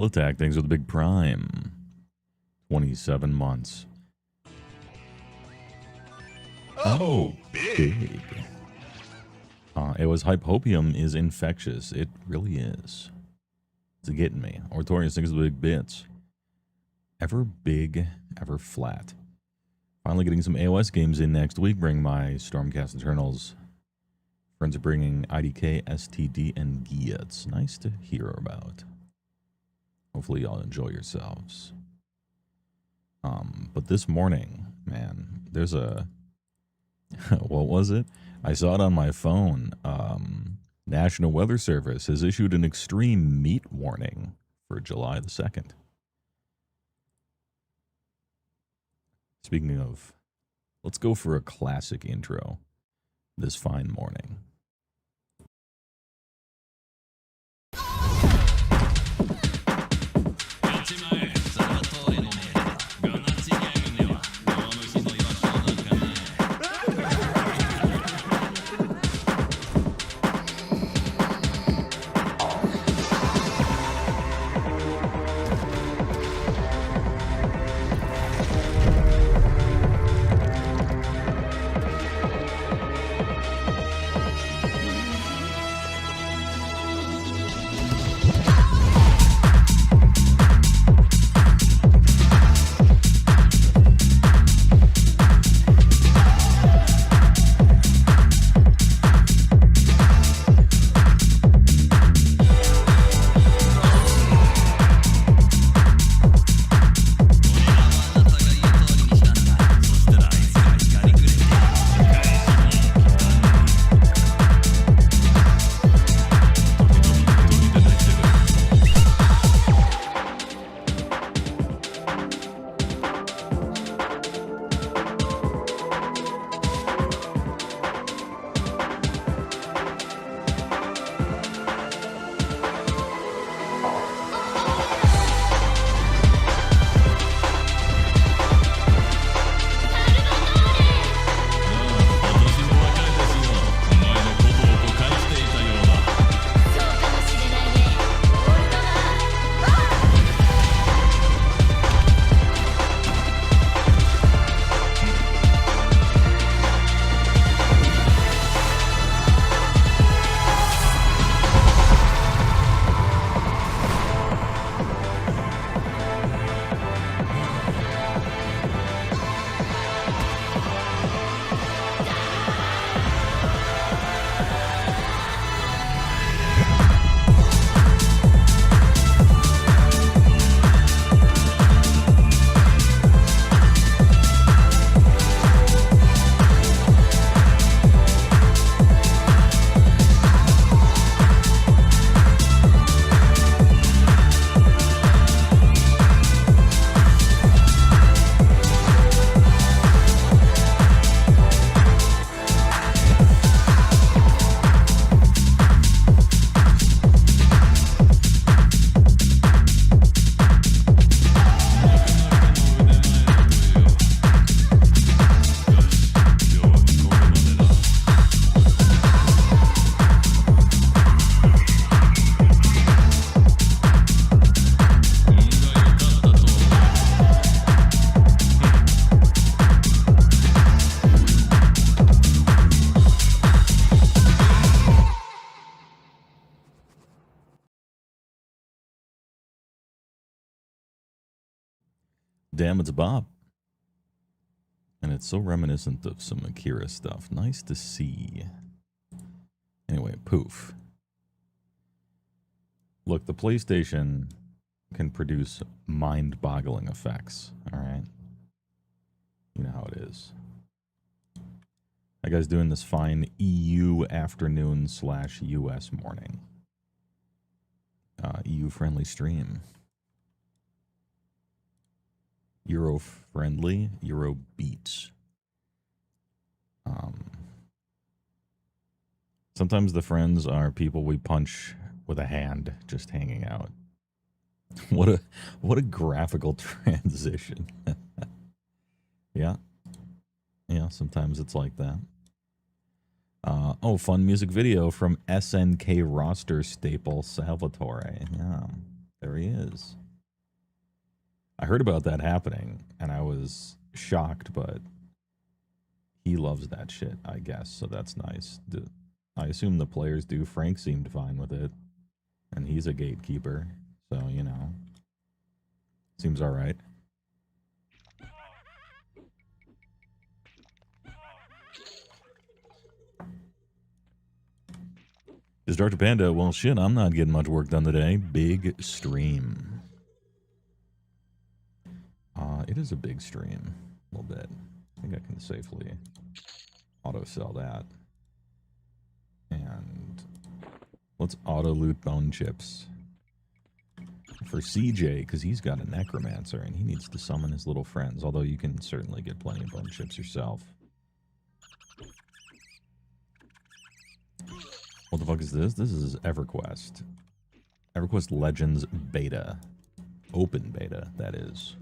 Attack, thanks for the big prime. 27 months. Oh, big. It was Hypopium is infectious. It really is. It's getting me. Ortorius, thanks for the big bits. Ever big, ever flat. Finally getting some AOS games in next week. Bring my Stormcast Eternals. Friends are bringing IDK, STD, and Gia. It's nice to hear about. Hopefully y'all enjoy yourselves. But this morning, man, there's a... what was it? I saw it on my phone. National Weather Service has issued an extreme meat warning for July the 2nd. Speaking of, let's go for a classic intro this fine morning. Damn, it's Bob. And it's so reminiscent of some Akira stuff. Nice to see. Anyway, poof. Look, the PlayStation can produce mind-boggling effects, all right? You know how it is. That guy's doing this fine EU afternoon / US morning. EU-friendly stream. Euro-friendly, Euro beats. Sometimes the friends are people we punch with a hand just hanging out. What a graphical transition. Yeah. Yeah, sometimes it's like that. Oh, fun music video from SNK roster staple Salvatore. Yeah. There he is. I heard about that happening, and I was shocked, but he loves that shit, I guess, so that's nice. I assume the players do. Frank seemed fine with it, and he's a gatekeeper, so, you know, seems all right. Is Dr. Panda? Well, shit, I'm not getting much work done today. Big stream. It is a big stream. A little bit. I think I can safely auto-sell that. And let's auto-loot bone chips. For CJ, because he's got a necromancer, and he needs to summon his little friends, although you can certainly get plenty of bone chips yourself. What the fuck is this? This is EverQuest. EverQuest Legends Beta. Open beta, that is.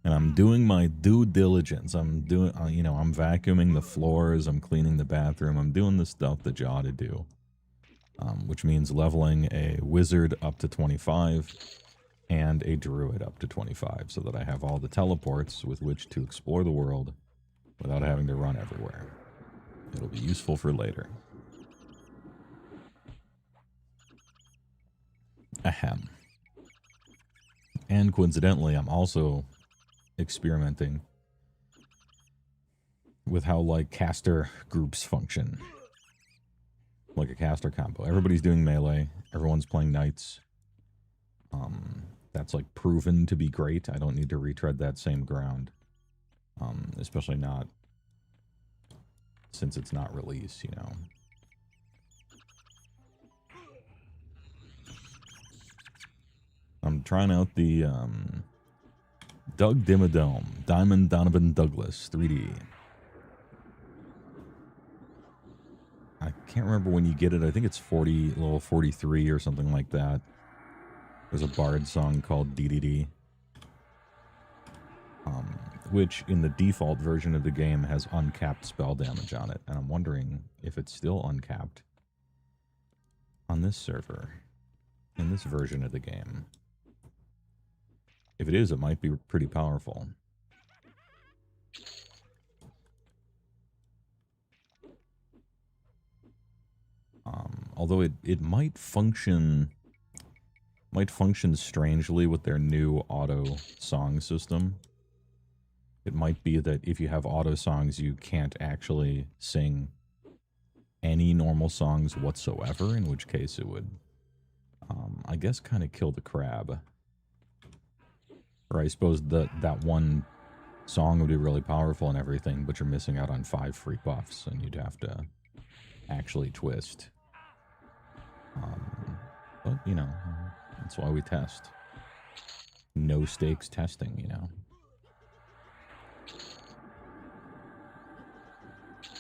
And I'm doing my due diligence. I'm doing, you know, I'm vacuuming the floors. I'm cleaning the bathroom. I'm doing the stuff that you ought to do. Which means leveling a wizard up to 25 and a druid up to 25 so that I have all the teleports with which to explore the world without having to run everywhere. It'll be useful for later. Ahem. And coincidentally, I'm also experimenting with how, like, caster groups function. Like a caster combo. Everybody's doing melee. Everyone's playing knights. That's, like, proven to be great. I don't need to retread that same ground. Especially not since it's not released, you know. I'm trying out the Doug Dimmadome, Diamond Donovan Douglas 3D. I can't remember when you get it. I think it's 40, level 43 or something like that. There's a Bard song called DDD. Which in the default version of the game has uncapped spell damage on it. And I'm wondering if it's still uncapped on this server, in this version of the game. If it is, it might be pretty powerful. Although it might function strangely with their new auto song system. It might be that if you have auto songs, you can't actually sing any normal songs whatsoever, in which case it would, I guess, kind of kill the crab. Or I suppose that one song would be really powerful and everything, but you're missing out on 5 free buffs, and you'd have to actually twist. But, you know, that's why we test. No stakes testing, you know.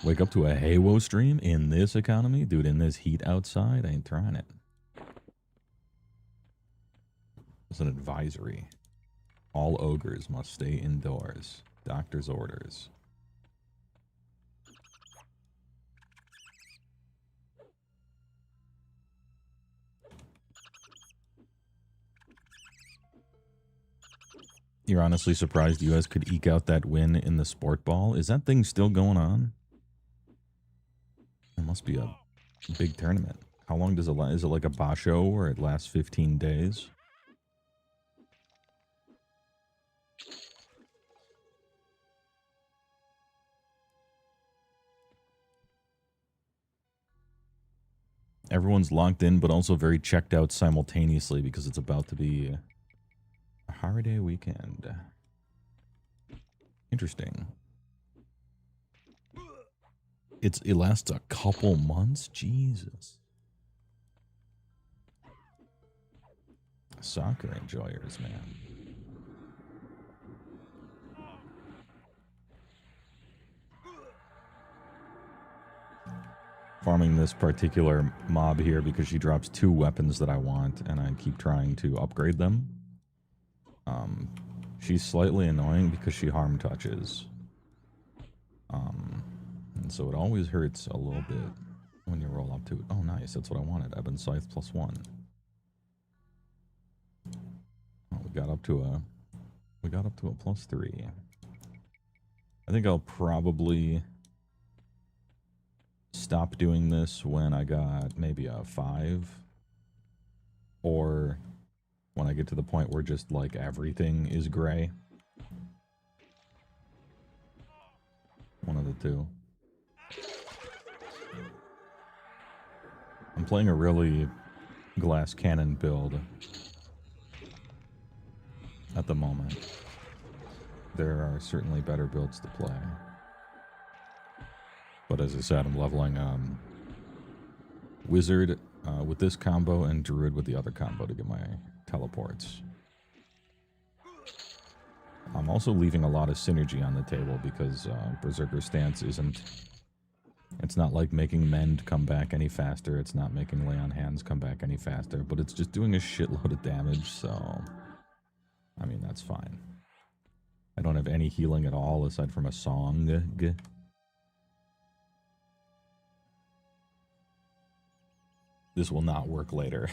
Wake up to a HeyWoah stream in this economy? Dude, in this heat outside? I ain't trying it. It's an advisory. All ogres must stay indoors. Doctor's orders. You're honestly surprised US could eke out that win in the sport ball? Is that thing still going on? It must be a big tournament. How long does it last? Is it like a basho where it lasts 15 days? Everyone's locked in, but also very checked out simultaneously because it's about to be a holiday weekend. Interesting. It lasts a couple months? Jesus. Soccer enjoyers, man. Farming this particular mob here because she drops 2 weapons that I want, and I keep trying to upgrade them. She's slightly annoying because she harm touches. And so it always hurts a little bit. when you roll up to it. Oh, nice. That's what I wanted. Ebon Scythe +1. Oh, we got up to a +3. I think I'll probably stop doing this when I got maybe a 5, or when I get to the point where just like everything is gray. One of the two. I'm playing a really glass cannon build at the moment. There are certainly better builds to play. But as I said, I'm leveling Wizard with this combo and Druid with the other combo to get my teleports. I'm also leaving a lot of synergy on the table because Berserker Stance isn't... It's not like making Mend come back any faster. It's not making Lay on Hands come back any faster. But it's just doing a shitload of damage, so... I mean, that's fine. I don't have any healing at all aside from a song. This will not work later.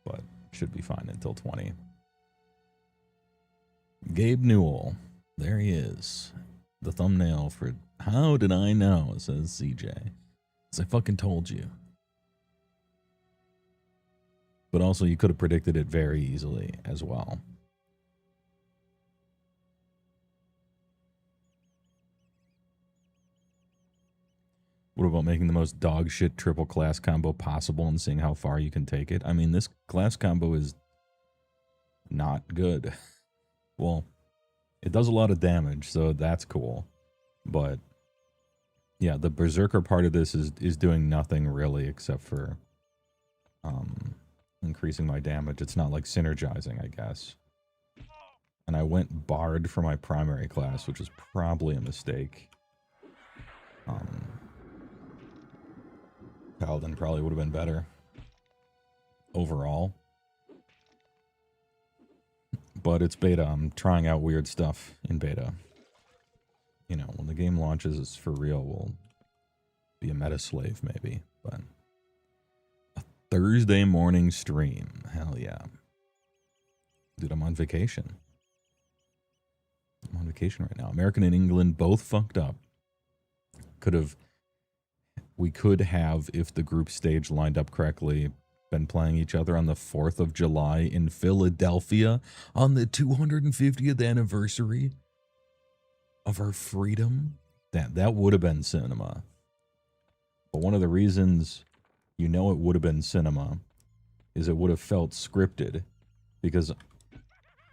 But should be fine until 20. Gabe Newell. There he is. The thumbnail for How Did I Know, says CJ. As I fucking told you. But also you could have predicted it very easily as well. What about making the most dog shit triple class combo possible and seeing how far you can take it? I mean, this class combo is not good. Well, it does a lot of damage, so that's cool. But yeah, the Berserker part of this is doing nothing really except for increasing my damage. It's not like synergizing, I guess. And I went Bard for my primary class, which is probably a mistake. Paladin probably would have been better overall. But it's beta. I'm trying out weird stuff in beta. You know, when the game launches for real, we'll be a meta slave maybe. But a Thursday morning stream. Hell yeah. Dude, I'm on vacation. I'm on vacation right now. American and England both fucked up. We could have, if the group stage lined up correctly, been playing each other on the 4th of July in Philadelphia on the 250th anniversary of our freedom. That would have been cinema. But one of the reasons you know it would have been cinema is it would have felt scripted, because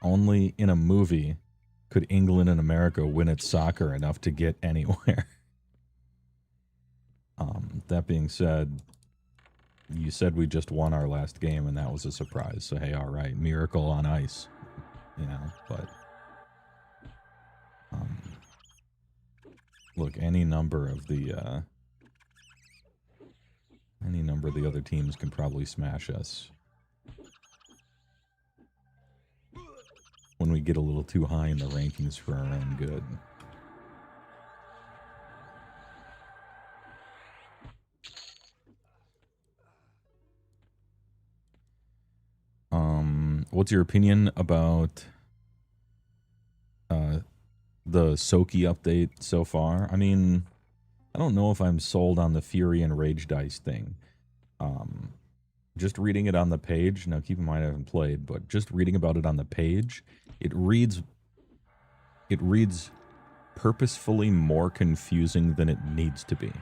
only in a movie could England and America win at soccer enough to get anywhere. That being said, you said we just won our last game, and that was a surprise. So, hey, all right, miracle on ice, you know. But look, any number of the other teams can probably smash us when we get a little too high in the rankings for our own good. What's your opinion about the Soki update so far? I mean, I don't know if I'm sold on the Fury and Rage Dice thing. Just reading it on the page, now keep in mind I haven't played, but just reading about it on the page, it reads purposefully more confusing than it needs to be.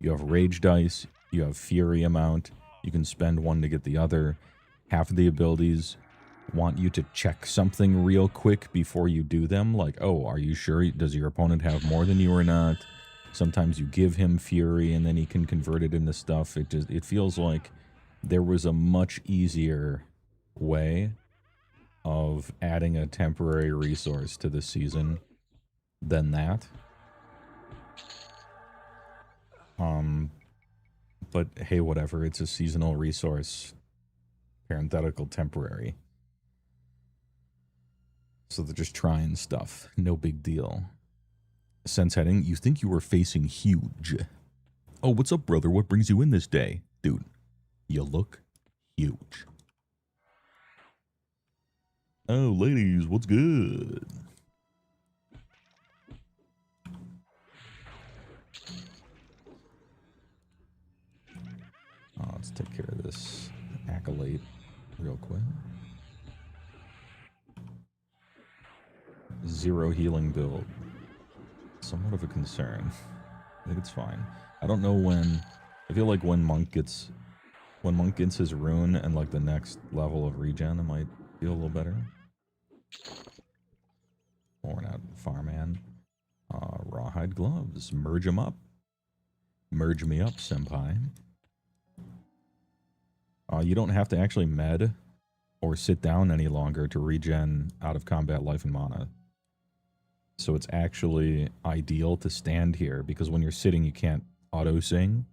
You have Rage Dice, you have Fury amount, you can spend one to get the other. Half of the abilities want you to check something real quick before you do them. Like, oh, are you sure? Does your opponent have more than you or not? Sometimes you give him Fury and then he can convert it into stuff. It feels like there was a much easier way of adding a temporary resource to the season than that. But hey, whatever. It's a seasonal resource. Parenthetical temporary. So they're just trying stuff. No big deal. Sense heading, you think you were facing huge. Oh, what's up, brother? What brings you in this day? Dude, you look huge. Oh, ladies, what's good? Let's take care of this accolade real quick. 0 healing build. Somewhat of a concern. I think it's fine. I don't know when. I feel like when Monk gets his rune and like the next level of regen, it might feel a little better. Worn out farmhand. Rawhide gloves. Merge them up. Merge me up, senpai. You don't have to actually med or sit down any longer to regen out of combat life and mana. So it's actually ideal to stand here because when you're sitting, you can't auto-sing.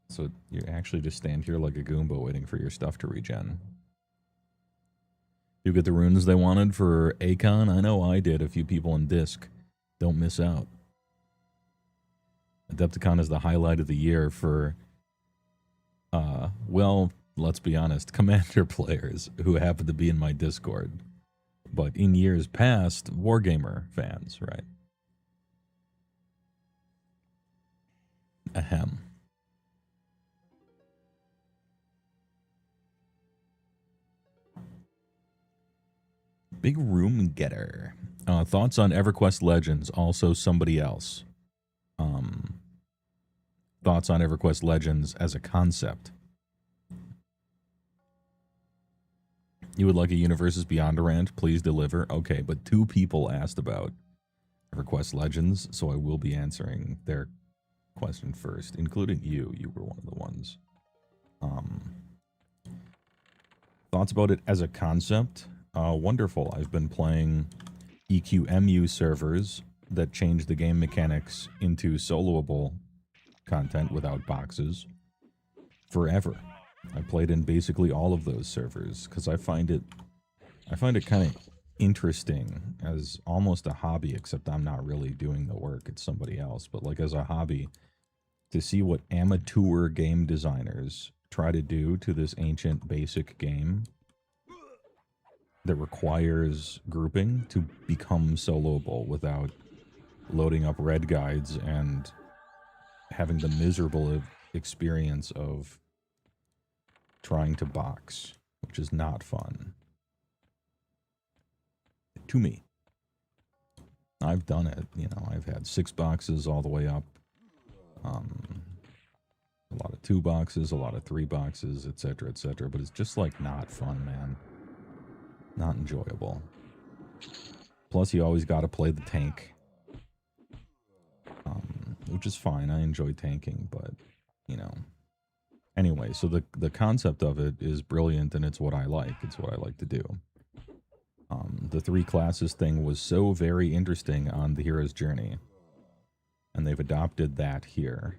So you actually just stand here like a Goomba waiting for your stuff to regen. You get the runes they wanted for Akon? I know I did. A few people in Disc. Don't miss out. Adepticon is the highlight of the year for, well, let's be honest, Commander players who happen to be in my Discord. But in years past, Wargamer fans, right? Ahem. Big room getter. Thoughts on EverQuest Legends, also somebody else. Thoughts on EverQuest Legends as a concept. You would like a Universes Beyond rant? Please deliver. Okay, but 2 people asked about EverQuest Legends, so I will be answering their question first, including you. You were one of the ones. Thoughts about it as a concept? Wonderful. I've been playing EQMU servers that change the game mechanics into soloable content without boxes forever. I played in basically all of those servers because I find it kind of interesting as almost a hobby, except I'm not really doing the work, it's somebody else, but like as a hobby, to see what amateur game designers try to do to this ancient basic game that requires grouping to become soloable without loading up red guides and having the miserable experience of trying to box, which is not fun. To me. I've done it, you know, I've had 6 boxes all the way up. A lot of 2 boxes, a lot of 3 boxes, etc., etc., but it's just like not fun, man. Not enjoyable. Plus, you always got to play the tank. Which is fine, I enjoy tanking, but, you know. Anyway, so the concept of it is brilliant, and it's what I like. It's what I like to do. The 3 classes thing was so very interesting on the hero's journey. And they've adopted that here.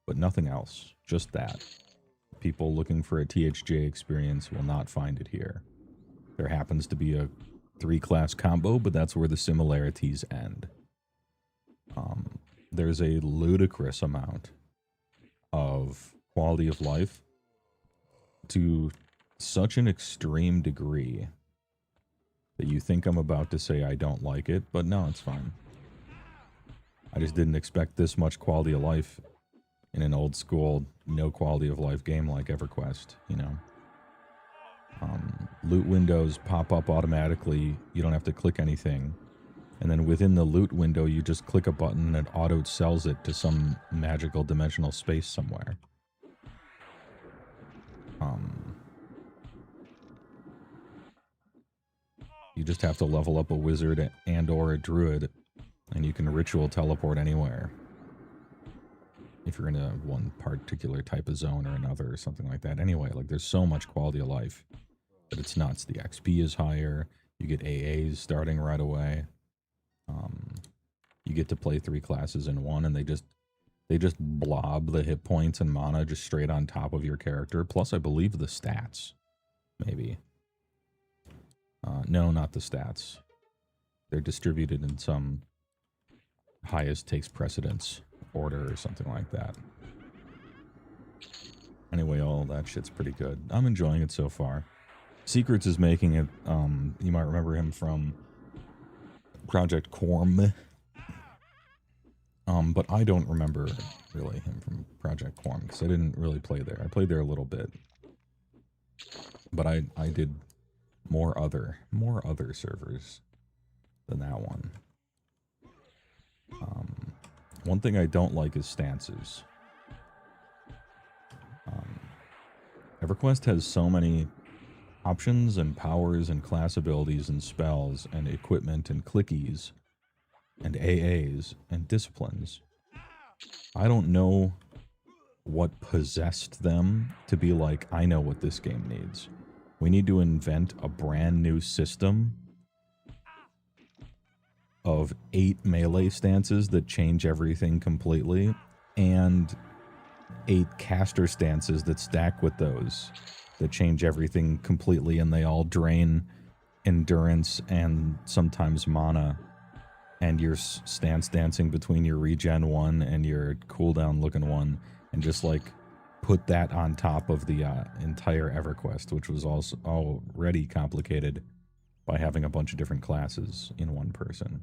But nothing else. Just that. People looking for a THJ experience will not find it here. There happens to be a 3-class combo, but that's where the similarities end. There's a ludicrous amount of quality of life to such an extreme degree that you think I'm about to say I don't like it, but no, it's fine. I just didn't expect this much quality of life in an old school, no quality of life game like EverQuest, you know. Loot windows pop up automatically, you don't have to click anything. And then within the loot window, you just click a button and it auto-sells it to some magical dimensional space somewhere. You just have to level up a wizard and or a druid, and you can ritual teleport anywhere. If you're in a one particular type of zone or another or something like that. Anyway, like there's so much quality of life that it's nuts. The XP is higher. You get AAs starting right away. You get to play 3 classes in one, and they just blob the hit points and mana just straight on top of your character. Plus, I believe the stats, maybe. No, not the stats. They're distributed in some highest takes precedence order or something like that. Anyway, all that shit's pretty good. I'm enjoying it so far. Secrets is making it, you might remember him from Project Corm. But I don't remember really him from Project Corm because I didn't really play there. I played there a little bit. But I did more other servers than that one. One thing I don't like is stances. EverQuest has so many options and powers and class abilities and spells and equipment and clickies and AAs and disciplines. I don't know what possessed them to be like, I know what this game needs. We need to invent a brand new system of 8 melee stances that change everything completely, and 8 caster stances that stack with those that change everything completely, and they all drain endurance and sometimes mana, and your stance dancing between your regen one and your cooldown looking one, and just like put that on top of the entire EverQuest, which was also already complicated by having a bunch of different classes in one person.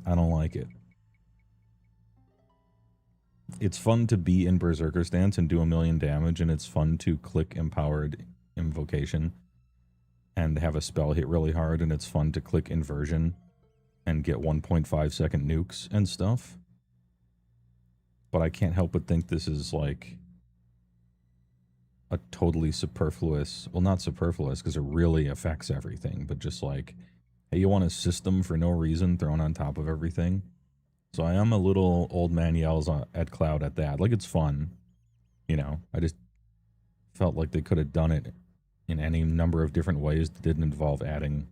I don't like it. It's fun to be in Berserker stance and do 1,000,000 damage, and it's fun to click Empowered Invocation and have a spell hit really hard, and it's fun to click Inversion and get 1.5 second nukes and stuff. But I can't help but think this is like a totally superfluous, well, not superfluous because it really affects everything, but just like, hey, you want a system for no reason thrown on top of everything? So I am a little old man yells at Cloud at that. Like, it's fun, you know. I just felt like they could have done it in any number of different ways that didn't involve adding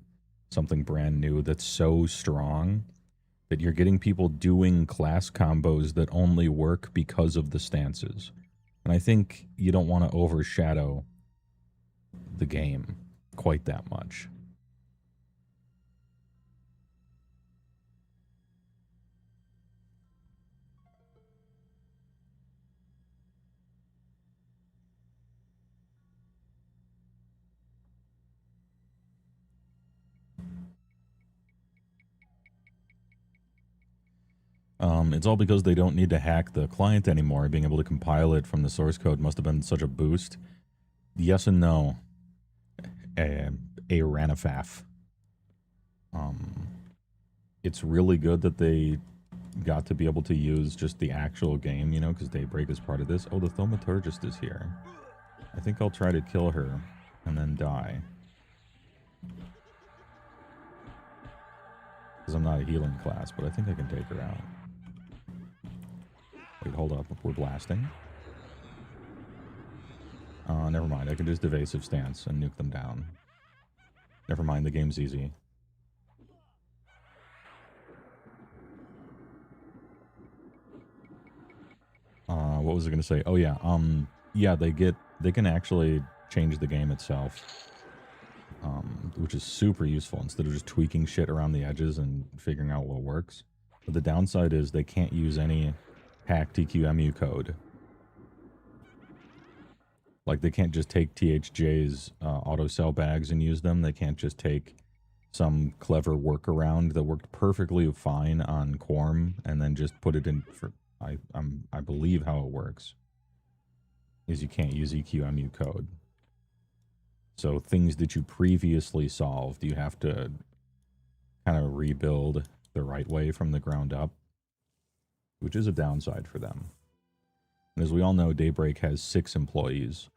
something brand new that's so strong that you're getting people doing class combos that only work because of the stances. And I think you don't want to overshadow the game quite that much. It's all because they don't need to hack the client anymore. Being able to compile it from the source code must have been such a boost. Yes and no. A ranafaf. It's really good that they got to be able to use just the actual game, you know, because Daybreak is part of this. Oh, the Thaumaturgist is here. I think I'll try to kill her and then die. Because I'm not a healing class, but I think I can take her out. Wait, hold up. We're blasting. Never mind. I can just evasive stance and nuke them down. Never mind. The game's easy. What was I going to say? Oh, yeah. Yeah, they can actually change the game itself. Which is super useful instead of just tweaking shit around the edges and figuring out what works. But the downside is they can't use any hack TQMU code. Like, they can't just take THJ's auto cell bags and use them. They can't just take some clever workaround that worked perfectly fine on Quorum and then just put it in for... I believe how it works is you can't use EQMU code. So things that you previously solved, you have to kind of rebuild the right way from the ground up, which is a downside for them. And as we all know, Daybreak has 6 employees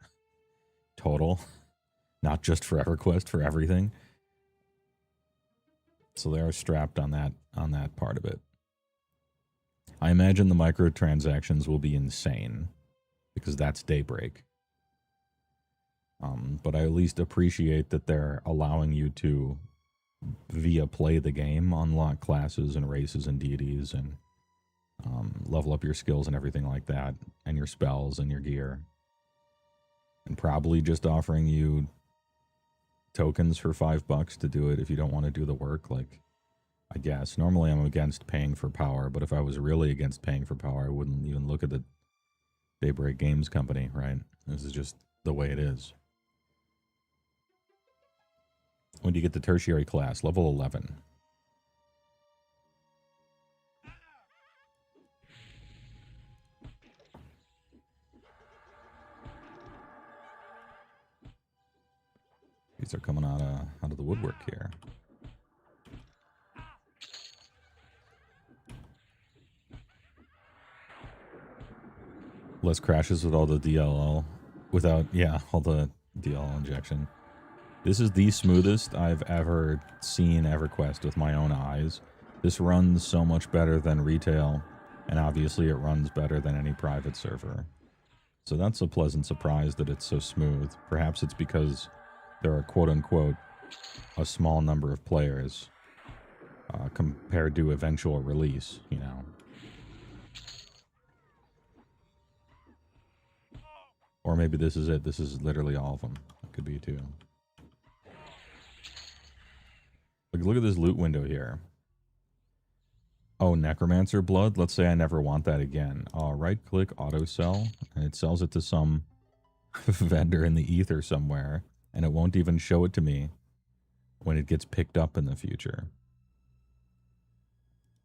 total, not just for EverQuest, for everything. So they are strapped on that part of it. I imagine the microtransactions will be insane because that's Daybreak. But I at least appreciate that they're allowing you to, via play the game, unlock classes and races and deities and level up your skills and everything like that, and your spells and your gear. And probably just offering you tokens for $5 to do it if you don't want to do the work. Like, I guess normally I'm against paying for power, but if I was really against paying for power, I wouldn't even look at the Daybreak Games company, right? This is just the way it is. When do you get the tertiary class? Level 11. These are coming out of the woodwork here. Less crashes with all the DLL. Without, yeah, all the DLL injection. This is the smoothest I've ever seen EverQuest with my own eyes. This runs so much better than retail, and obviously it runs better than any private server. So that's a pleasant surprise that it's so smooth. Perhaps it's because there are quote-unquote a small number of players compared to eventual release, you know. Or maybe this is it. This is literally all of them. It could be too. Look at this loot window here. Oh, Necromancer blood? Let's say I never want that again. Right-click, auto-sell, and it sells it to some vendor in the ether somewhere, and it won't even show it to me when it gets picked up in the future.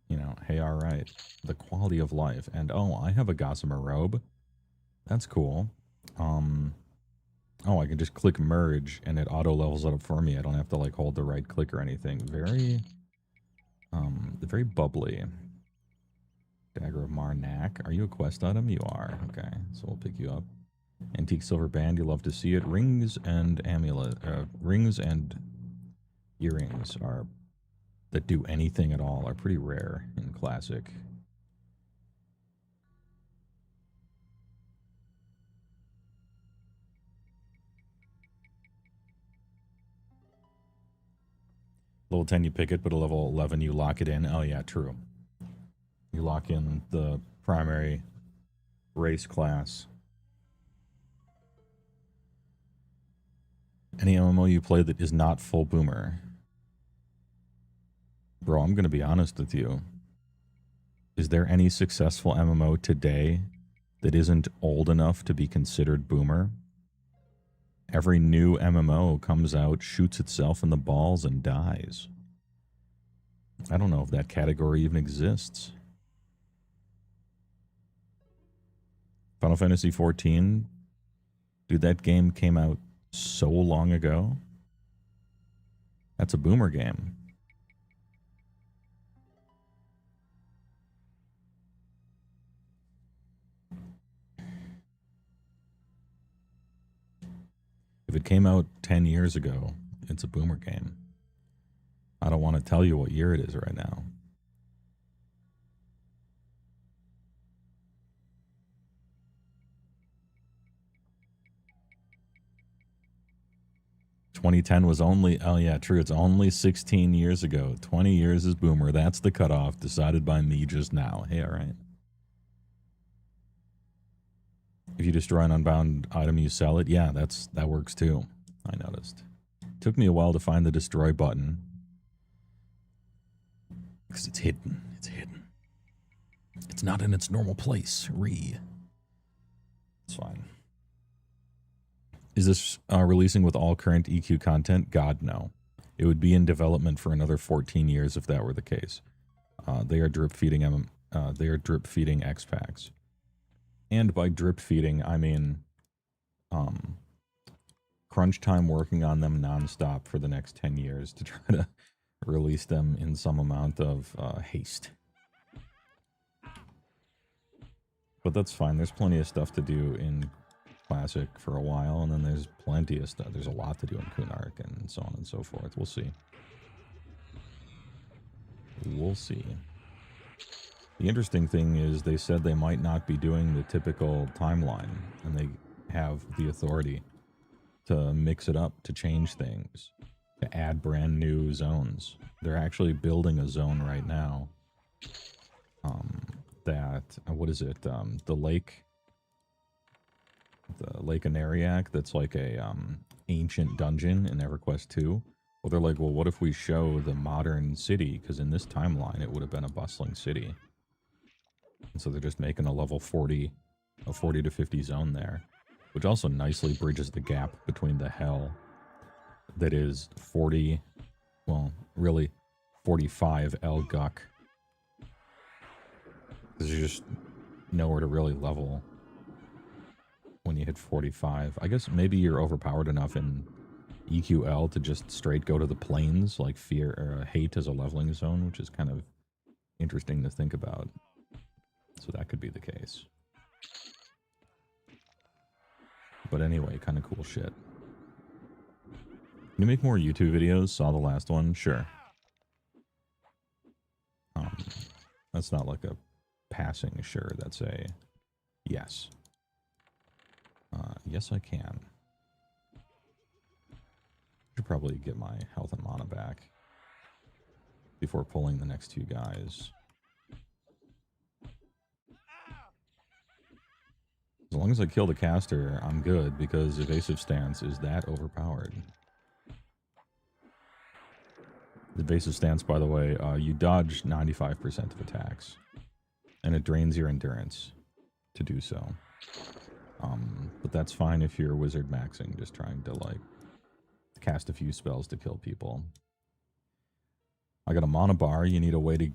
You know, hey, all right. The quality of life. And, oh, I have a Gossamer robe. That's cool. Oh, I can just click merge and it auto levels it up for me. I don't have to like hold the right click or anything. Very bubbly. Dagger of Marnak. Are you a quest item? You are. Okay, so we'll pick you up. Antique silver band. You love to see it. Rings and rings and earrings are that do anything at all are pretty rare in Classic. Level 10 you pick it, but at level 11 you lock it in. Oh yeah, true. You lock in the primary race class. Any MMO you play that is not full boomer? Bro, I'm going to be honest with you. Is there any successful MMO today that isn't old enough to be considered boomer? Every new MMO comes out, shoots itself in the balls, and dies. I don't know if that category even exists. Final Fantasy XIV? Dude, that game came out so long ago. That's a boomer game. If it came out 10 years ago, it's a boomer game. I don't want to tell you what year it is right now. $2010 was only, oh yeah, true, it's only 16 years ago. 20 years is boomer. That's the cutoff decided by me just now. Hey, all right. If you destroy an unbound item, you sell it. Yeah, that works too. I noticed. Took me a while to find the destroy button. Because it's hidden. It's hidden. It's not in its normal place. It's fine. Is this releasing with all current EQ content? God, no. It would be in development for another 14 years if that were the case. They are drip feeding X packs. And by drip feeding, I mean crunch time working on them nonstop for the next 10 years to try to release them in some amount of haste. But that's fine. There's plenty of stuff to do in Classic for a while, and then there's plenty of stuff. There's a lot to do in Kunark and so on and so forth. We'll see. We'll see. The interesting thing is they said they might not be doing the typical timeline, and they have the authority to mix it up, to change things, to add brand new zones. They're actually building a zone right now that, what is it, the lake the Lake Anariak that's like a ancient dungeon in EverQuest 2. Well, they're like, well, what if we show the modern city? Because in this timeline, it would have been a bustling city. And so they're just making a level 40, a 40 to 50 zone there, which also nicely bridges the gap between the hell that is 40, well, really 45 El Guck. There's just nowhere to really level when you hit 45. I guess maybe you're overpowered enough in EQL to just straight go to the plains, like fear or hate as a leveling zone, which is kind of interesting to think about. So that could be the case. But anyway, kind of cool shit. Can you make more YouTube videos? Saw the last one? Sure. That's not like a passing sure. That's a yes. Yes, I can. Should probably get my health and mana back before pulling the next two guys. As long as I kill the caster, I'm good, because evasive stance is that overpowered. The evasive stance, by the way, you dodge 95% of attacks, and it drains your endurance to do so. But that's fine if you're wizard maxing, just trying to, like, cast a few spells to kill people. I got a mana bar, you need a way to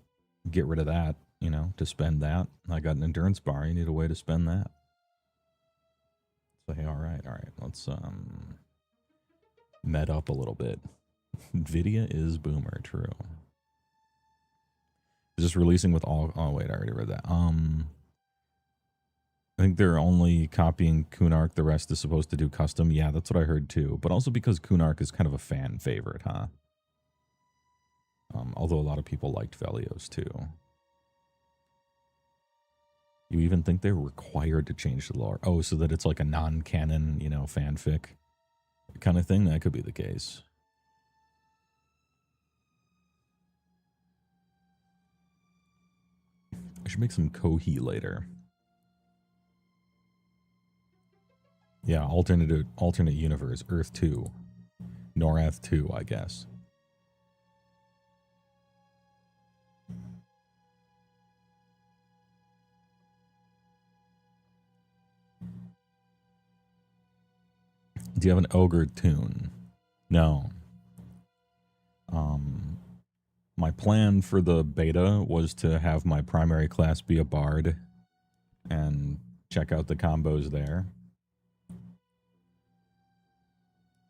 get rid of that, you know, to spend that. I got an endurance bar, you need a way to spend that. So, hey, alright, let's, med up a little bit. Nvidia is boomer, true. Is this releasing with all, oh wait, I already read that. I think they're only copying Kunark, the rest is supposed to do custom. Yeah, that's what I heard too. But also because Kunark is kind of a fan favorite, huh? Although a lot of people liked Velios too. You even think they're required to change the lore? Oh, so that it's like a non-canon, you know, fanfic kind of thing? That could be the case. I should make some Kohi later. Yeah, alternate universe, Earth 2. Norath 2, I guess. Do you have an ogre tune? No. My plan for the beta was to have my primary class be a bard and check out the combos there.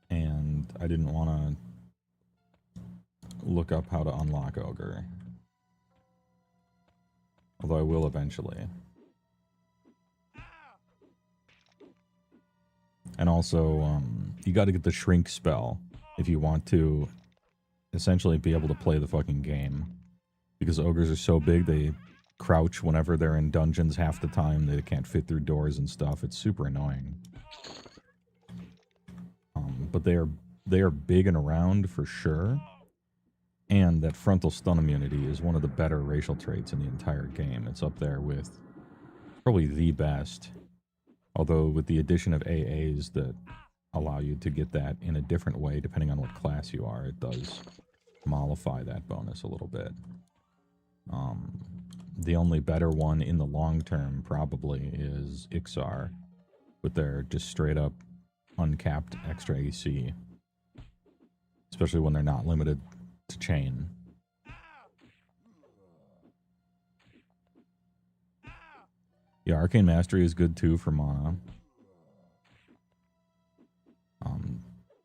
And I didn't want to look up how to unlock ogre. Although I will eventually. And also, you got to get the shrink spell if you want to essentially be able to play the fucking game. Because ogres are so big, they crouch whenever they're in dungeons half the time. They can't fit through doors and stuff. It's super annoying. But they are big and around for sure. And that frontal stun immunity is one of the better racial traits in the entire game. It's up there with probably the best. Although with the addition of AAs that allow you to get that in a different way depending on what class you are, it does mollify that bonus a little bit. The only better one in the long term probably is Ixar, with their just straight up uncapped extra AC, especially when they're not limited to chain. Yeah, Arcane Mastery is good too for mana.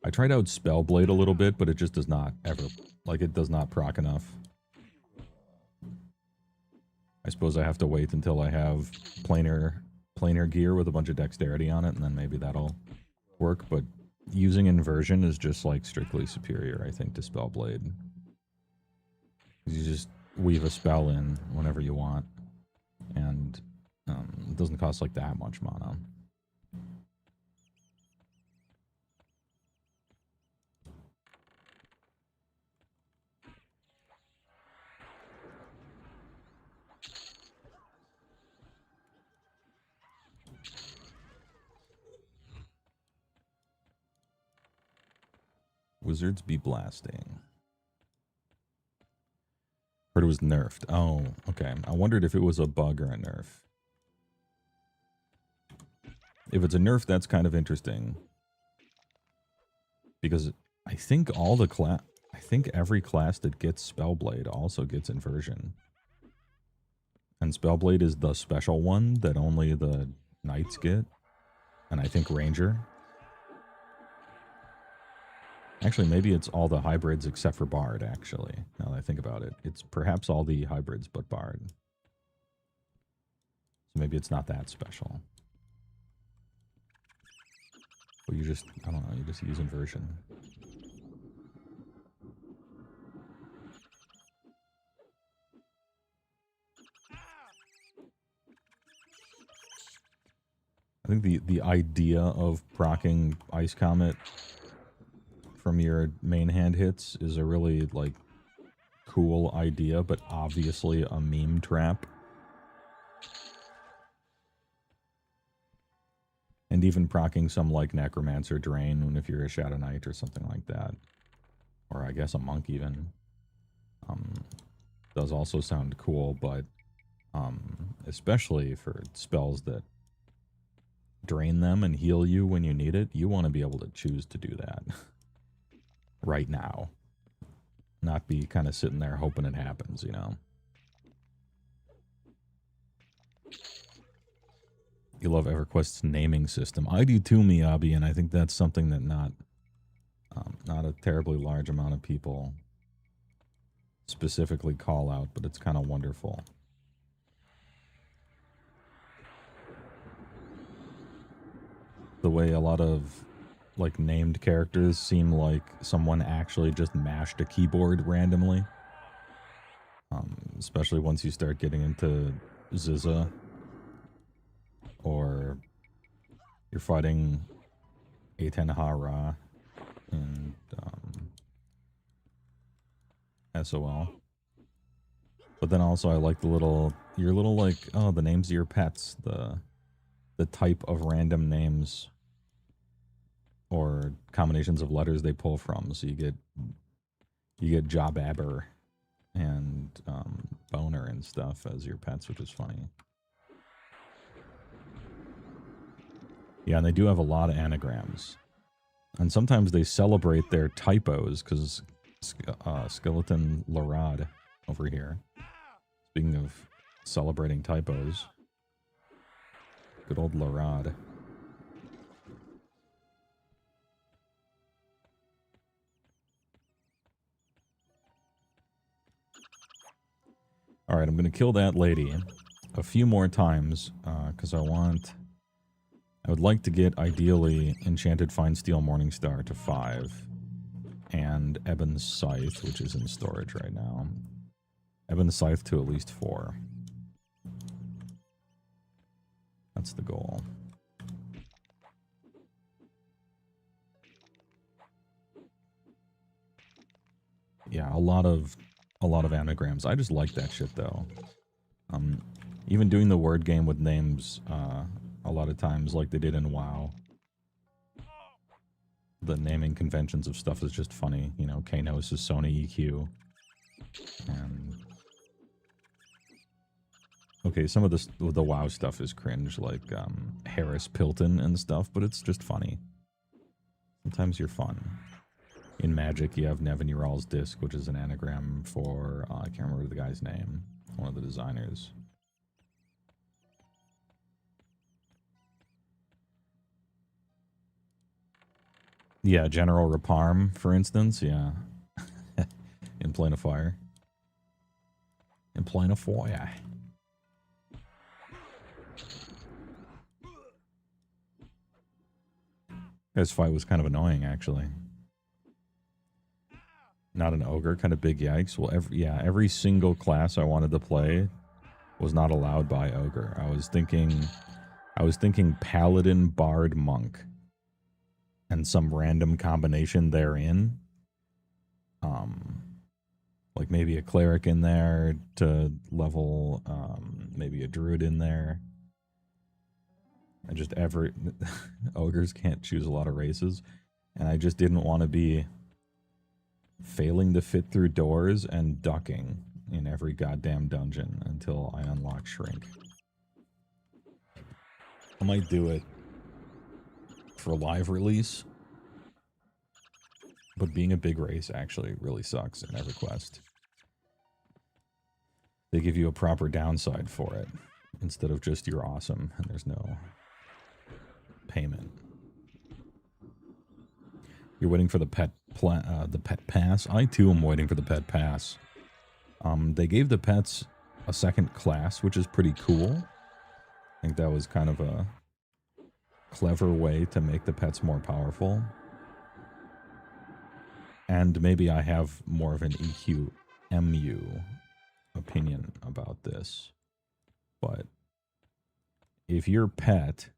I tried out Spellblade a little bit, but it just does not ever, like, it does not proc enough. I suppose I have to wait until I have planar gear with a bunch of dexterity on it, and then maybe that'll work, but using inversion is just, like, strictly superior, I think, to Spellblade. You just weave a spell in whenever you want, and it doesn't cost, like, that much mana. Wizards be blasting. Heard it was nerfed. Oh, okay. I wondered if it was a bug or a nerf. If it's a nerf, that's kind of interesting. Because I think I think every class that gets Spellblade also gets Inversion. And Spellblade is the special one that only the Knights get. And I think Ranger. Actually, maybe it's all the hybrids except for Bard, actually. Now that I think about it. It's perhaps all the hybrids but Bard. So maybe it's not that special. But you just, I don't know, you just use Inversion. I think the idea of proccing Ice Comet from your main hand hits is a really, like, cool idea, but obviously a meme trap. And even proccing some, like, Necromancer Drain if you're a Shadow Knight or something like that. Or I guess a Monk even. Does also sound cool, but especially for spells that drain them and heal you when you need it, you want to be able to choose to do that right now. Not be kind of sitting there hoping it happens, you know? You love EverQuest's naming system. I do too, Miyabi, and I think that's something that not a terribly large amount of people specifically call out, but it's kind of wonderful. The way a lot of, like, named characters seem like someone actually just mashed a keyboard randomly. Especially once you start getting into Ziza. Or you're fighting Aten Hara and SOL. But then also I like your little, like, oh, the names of your pets, the type of random names or combinations of letters they pull from. So you get Jobabber and Boner and stuff as your pets, which is funny. Yeah, and they do have a lot of anagrams. And sometimes they celebrate their typos, because Skeleton Larad over here. Speaking of celebrating typos. Good old Larad. Alright, I'm going to kill that lady a few more times, because I would like to get, ideally, Enchanted Fine Steel Morningstar to 5. And Ebon's Scythe, which is in storage right now. Ebon's Scythe to at least 4. That's the goal. Yeah, a lot of anagrams. I just like that shit, though. Even doing the word game with names, a lot of times, like they did in WoW. The naming conventions of stuff is just funny. You know, Kanos is Sony EQ. And okay, some of the WoW stuff is cringe, like Harris Pilton and stuff, but it's just funny. Sometimes you're fun. In Magic, you have Nevin Ural's disc, which is an anagram for, I can't remember the guy's name, one of the designers. Yeah, General Raparm, for instance, yeah. In Plane of Fire. In Plane of Fire. This fight was kind of annoying, actually. Not an ogre, kind of big yikes. Well, every single class I wanted to play was not allowed by ogre. I was thinking paladin, bard, monk, and some random combination therein. Like maybe a cleric in there to level, maybe a druid in there. I just ogres can't choose a lot of races, and I just didn't want to be failing to fit through doors, and ducking in every goddamn dungeon until I unlock Shrink. I might do it for live release, but being a big race actually really sucks in EverQuest. They give you a proper downside for it instead of just you're awesome and there's no payment. You're waiting for the pet pass. I too am waiting for the pet pass. They gave the pets a second class, which is pretty cool. I think that was kind of a clever way to make the pets more powerful. And maybe I have more of an EQ-MU opinion about this. But if your pet,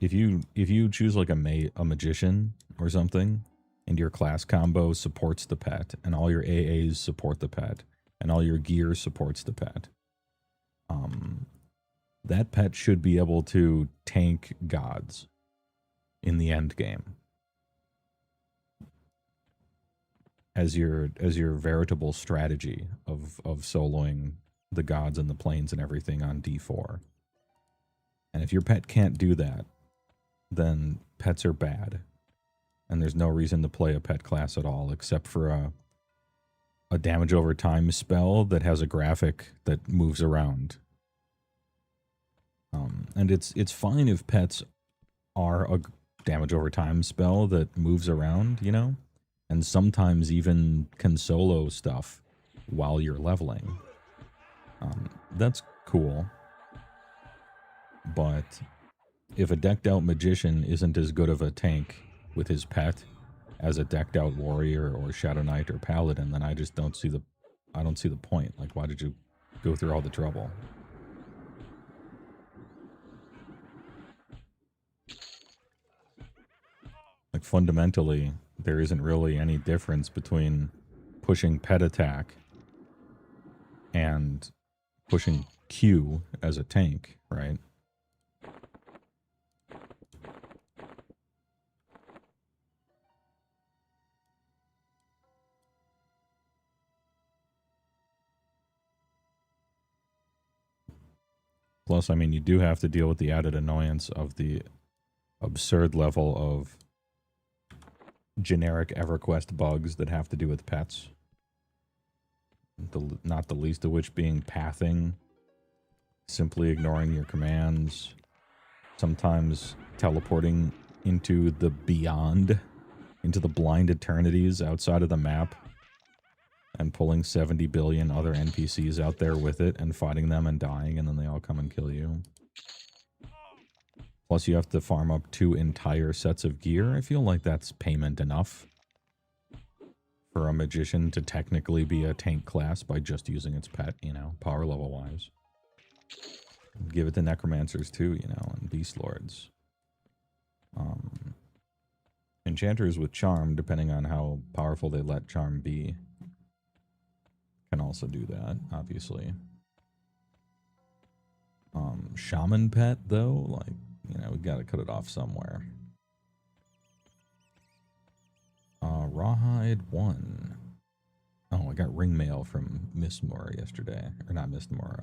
if you choose like a magician or something, and your class combo supports the pet, and all your AAs support the pet, and all your gear supports the pet, that pet should be able to tank gods in the end game as your veritable strategy of soloing the gods and the planes and everything on D4. And if your pet can't do that, then pets are bad. And there's no reason to play a pet class at all, except for a damage over time spell that has a graphic that moves around. And it's fine if pets are a damage over time spell that moves around, you know? And sometimes even can solo stuff while you're leveling. That's cool. But if a decked out magician isn't as good of a tank with his pet as a decked out warrior or shadow knight or paladin, then I just don't see the point. Like, why did you go through all the trouble? Like, fundamentally, there isn't really any difference between pushing pet attack and pushing Q as a tank, right? Plus, I mean, you do have to deal with the added annoyance of the absurd level of generic EverQuest bugs that have to do with pets. Not the least of which being pathing, simply ignoring your commands, sometimes teleporting into the beyond, into the blind eternities outside of the map, and pulling 70 billion other NPCs out there with it and fighting them and dying, and then they all come and kill you. Plus, you have to farm up 2 entire sets of gear. I feel like that's payment enough for a magician to technically be a tank class by just using its pet, you know, power level wise. Give it to necromancers too, you know, and beast lords. Enchanters with charm, depending on how powerful they let charm be, can also do that, obviously. Shaman pet, though, like, you know, we gotta cut it off somewhere. Rawhide 1. Oh, I got ring mail from Miss Moore yesterday. Or not Miss Moore,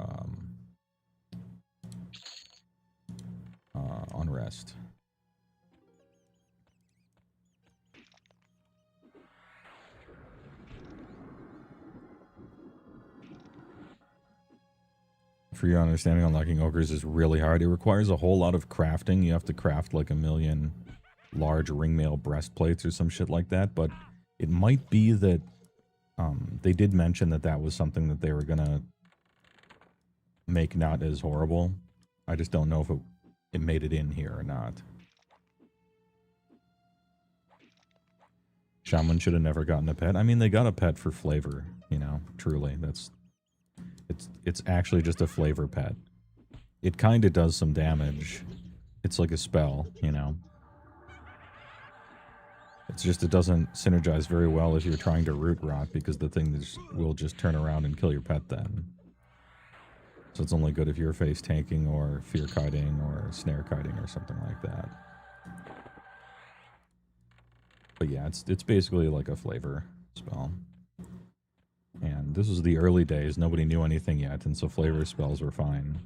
Unrest. For your understanding, unlocking ogres is really hard. It requires a whole lot of crafting. You have to craft like 1 million large ringmail breastplates or some shit like that. But it might be that they did mention that that was something that they were gonna make not as horrible. I just don't know if it made it in here or not. Shaman should have never gotten a pet. I mean, they got a pet for flavor, you know, truly. It's actually just a flavor pet. It kind of does some damage. It's like a spell, you know. It's just it doesn't synergize very well if you're trying to root rot, because the thing will just turn around and kill your pet then. So it's only good if you're face tanking or fear kiting or snare kiting or something like that. But yeah, it's basically like a flavor spell. And this was the early days. Nobody knew anything yet, and so flavor spells were fine.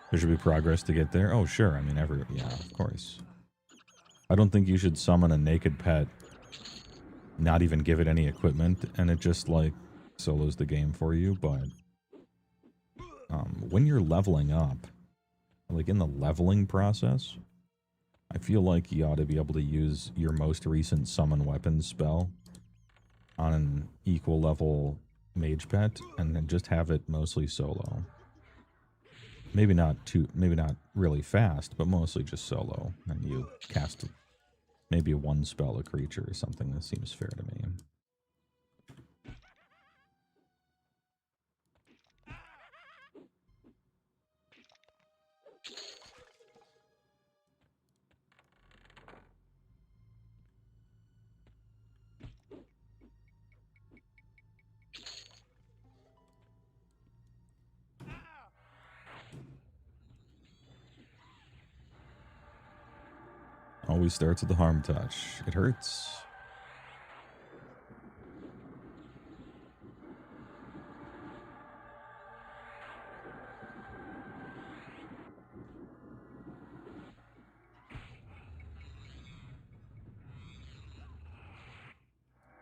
There should be progress to get there. Oh, sure. I mean, yeah, of course. I don't think you should summon a naked pet, not even give it any equipment, and it just, like, solos the game for you, but when you're leveling up, like in the leveling process, I feel like you ought to be able to use your most recent summon weapons spell on an equal level mage pet, and then just have it mostly solo. Maybe not really fast, but mostly just solo. And you cast maybe one spell a creature or something. That seems fair to me. Always starts with the harm touch. It hurts.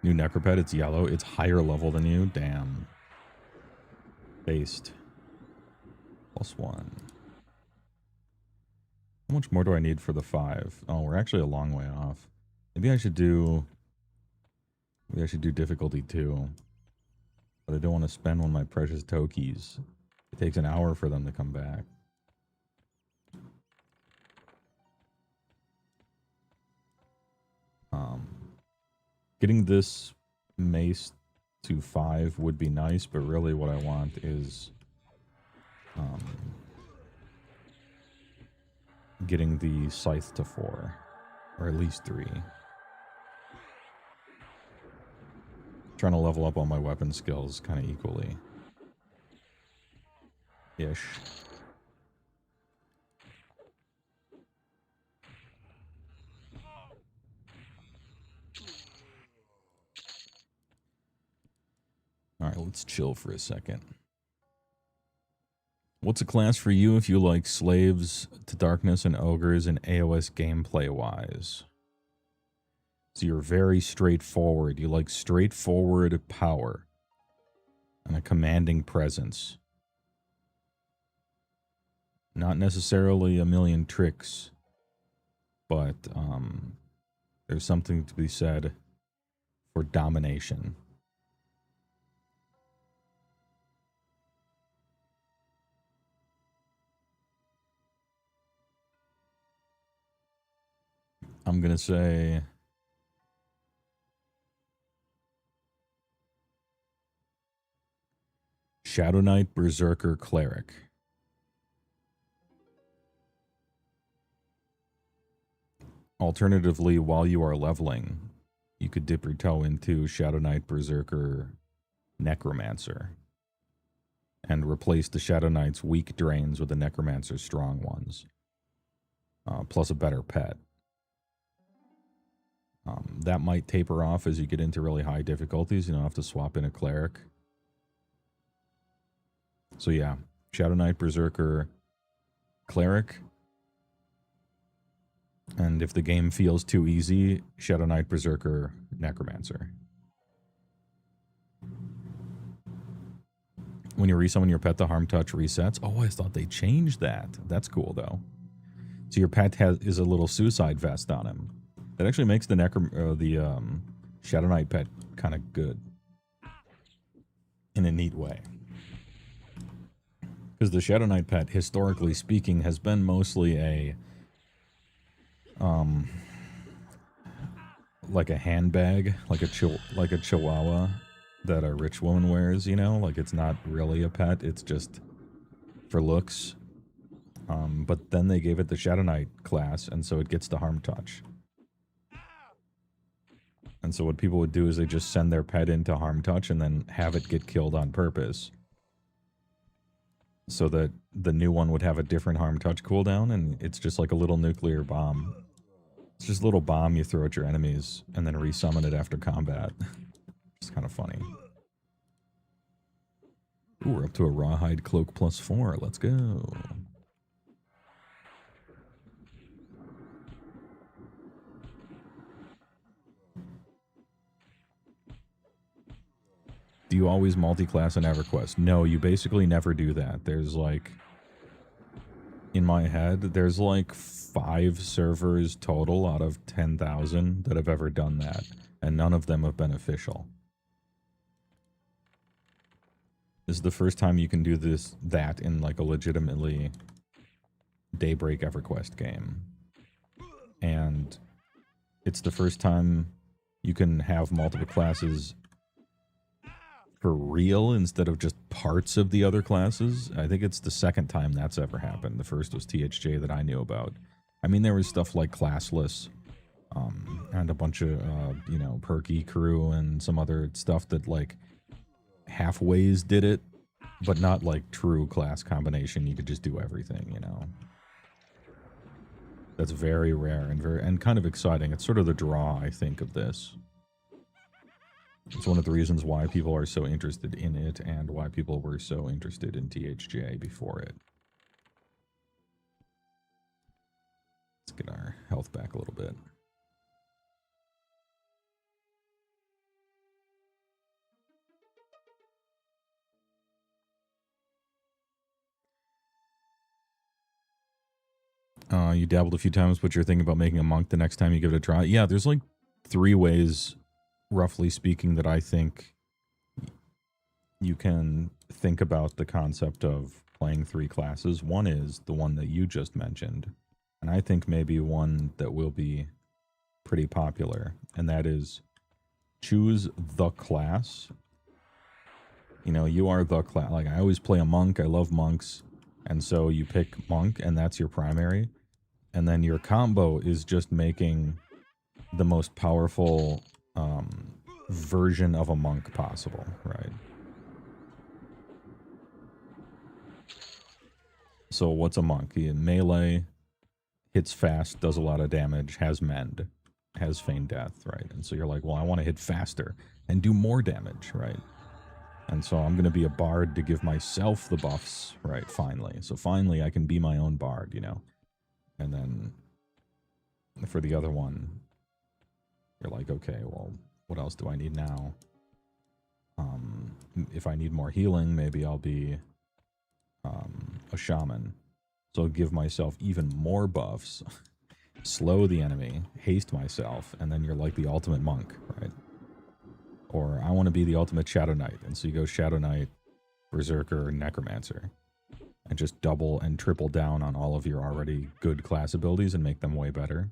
New Necropet, it's yellow. It's higher level than you. Damn. Based. +1. How much more do I need for the 5? Oh, we're actually a long way off. Maybe I should do difficulty 2. But I don't want to spend one of my precious tokies. It takes an hour for them to come back. Getting this mace to 5 would be nice, but really what I want is getting the scythe to 4, or at least 3. Trying to level up all my weapon skills kind of equally. Ish. Alright, let's chill for a second. What's a class for you if you like slaves to darkness and ogres and AOS gameplay-wise? So you're very straightforward. You like straightforward power and a commanding presence. Not necessarily a million tricks, but there's something to be said for domination. I'm going to say Shadow Knight, Berserker, Cleric. Alternatively, while you are leveling, you could dip your toe into Shadow Knight, Berserker, Necromancer, and replace the Shadow Knight's weak drains with the Necromancer's strong ones, plus a better pet. That might taper off as you get into really high difficulties. You don't have to swap in a Cleric. So yeah, Shadow Knight, Berserker, Cleric. And if the game feels too easy, Shadow Knight, Berserker, Necromancer. When you resummon your pet, the harm touch resets. Oh, I thought they changed that. That's cool, though. So your pet is a little suicide vest on him. That actually makes the Shadow Knight pet kind of good. In a neat way. Because the Shadow Knight pet, historically speaking, has been mostly a like a handbag, like a chihuahua that a rich woman wears, you know? Like, it's not really a pet, it's just for looks. But then they gave it the Shadow Knight class, and so it gets the harm touch. And so what people would do is they just send their pet into harm touch and then have it get killed on purpose. so that the new one would have a different harm touch cooldown, and it's just like a little nuclear bomb. It's just a little bomb you throw at your enemies and then resummon it after combat. It's kind of funny. Ooh, we're up to a rawhide cloak +4. Let's go. Do you always multi-class in EverQuest? No, you basically never do that. There's like, in my head, there's like 5 servers total out of 10,000 that have ever done that, and none of them have been official. This is the first time you can do that in like a legitimately Daybreak EverQuest game. And it's the first time you can have multiple classes for real instead of just parts of the other classes. I think it's the second time that's ever happened. The first was THJ that I knew about. I mean, there was stuff like Classless, and a bunch of, you know, Perky Crew and some other stuff that, like, halfways did it, but not, like, true class combination. You could just do everything, you know. That's very rare and kind of exciting. It's sort of the draw, I think, of this. It's one of the reasons why people are so interested in it and why people were so interested in THJ before it. Let's get our health back a little bit. You dabbled a few times, but you're thinking about making a monk the next time you give it a try. Yeah, there's like 3 ways, roughly speaking, that I think you can think about the concept of playing 3 classes. One is the one that you just mentioned, and I think maybe one that will be pretty popular, and that is choose the class. You know, you are the class. Like, I always play a monk. I love monks. And so you pick monk, and that's your primary. And then your combo is just making the most powerful version of a monk possible, right? So what's a monk? He melee, hits fast, does a lot of damage, has mend, has feign death, right? And so you're like, well, I want to hit faster and do more damage, right? And so I'm going to be a bard to give myself the buffs, right, finally. So finally I can be my own bard, you know? And then for the other one, you're like, okay, well, what else do I need now? If I need more healing, maybe I'll be a shaman. So I'll give myself even more buffs, slow the enemy, haste myself, and then you're like the ultimate monk, right? Or I want to be the ultimate Shadow Knight, and so you go Shadow Knight, Berserker, Necromancer, and just double and triple down on all of your already good class abilities and make them way better.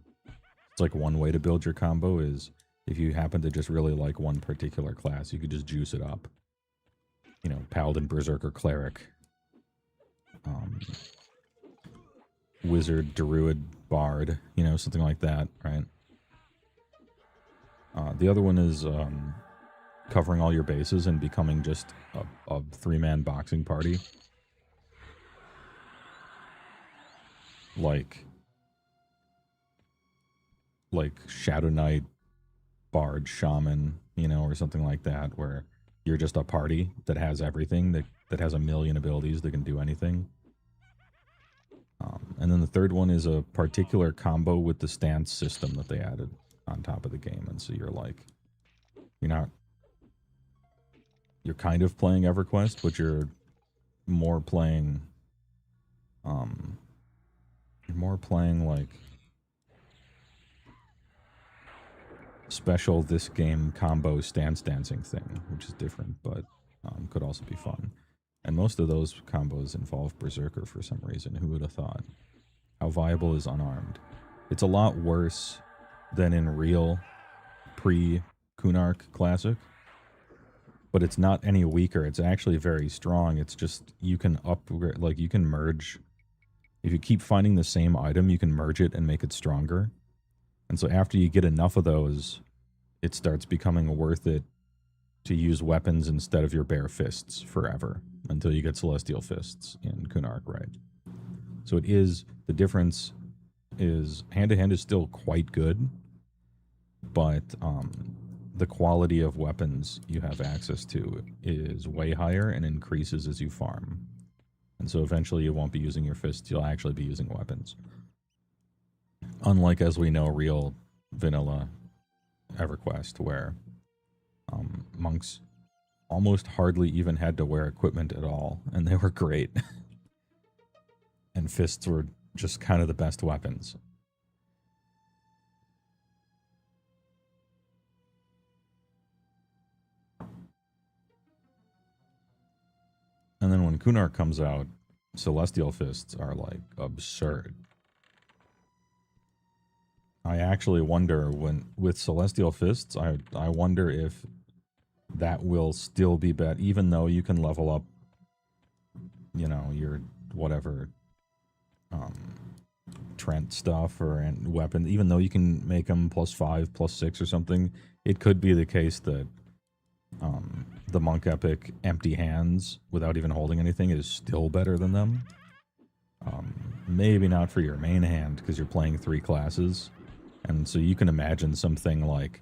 It's like one way to build your combo is if you happen to just really like one particular class, you could just juice it up. You know, Paladin, Berserker, Cleric, Wizard, Druid, Bard, you know, something like that, right? The other one is covering all your bases and becoming just a 3-man boxing party. Like Shadow Knight, Bard, Shaman, you know, or something like that, where you're just a party that has everything, that has a million abilities that can do anything. And then the third one is a particular combo with the stance system that they added on top of the game. And so you're like, you're kind of playing EverQuest, but you're more playing, like special this game combo stance dancing thing, which is different, but could also be fun. And most of those combos involve Berserker for some reason. Who would have thought? How viable is Unarmed? It's a lot worse than in real pre-Kunark Classic, but it's not any weaker. It's actually very strong. It's just you can upgrade, like you can merge. If you keep finding the same item, you can merge it and make it stronger. And so after you get enough of those, it starts becoming worth it to use weapons instead of your bare fists forever until you get Celestial Fists in Kunark, right? So it is, the difference is hand-to-hand is still quite good, but the quality of weapons you have access to is way higher and increases as you farm. And so eventually you won't be using your fists, you'll actually be using weapons. Unlike, as we know, real vanilla EverQuest, where monks almost hardly even had to wear equipment at all, and they were great. And fists were just kind of the best weapons. And then when Kunark comes out, Celestial Fists are like absurd. I actually wonder when with Celestial Fists, I wonder if that will still be bad, even though you can level up, you know, your whatever Trent stuff or weapon, even though you can make them +5, +6 or something. It could be the case that the Monk Epic empty hands without even holding anything is still better than them. Maybe not for your main hand because you're playing 3 classes. And so you can imagine something like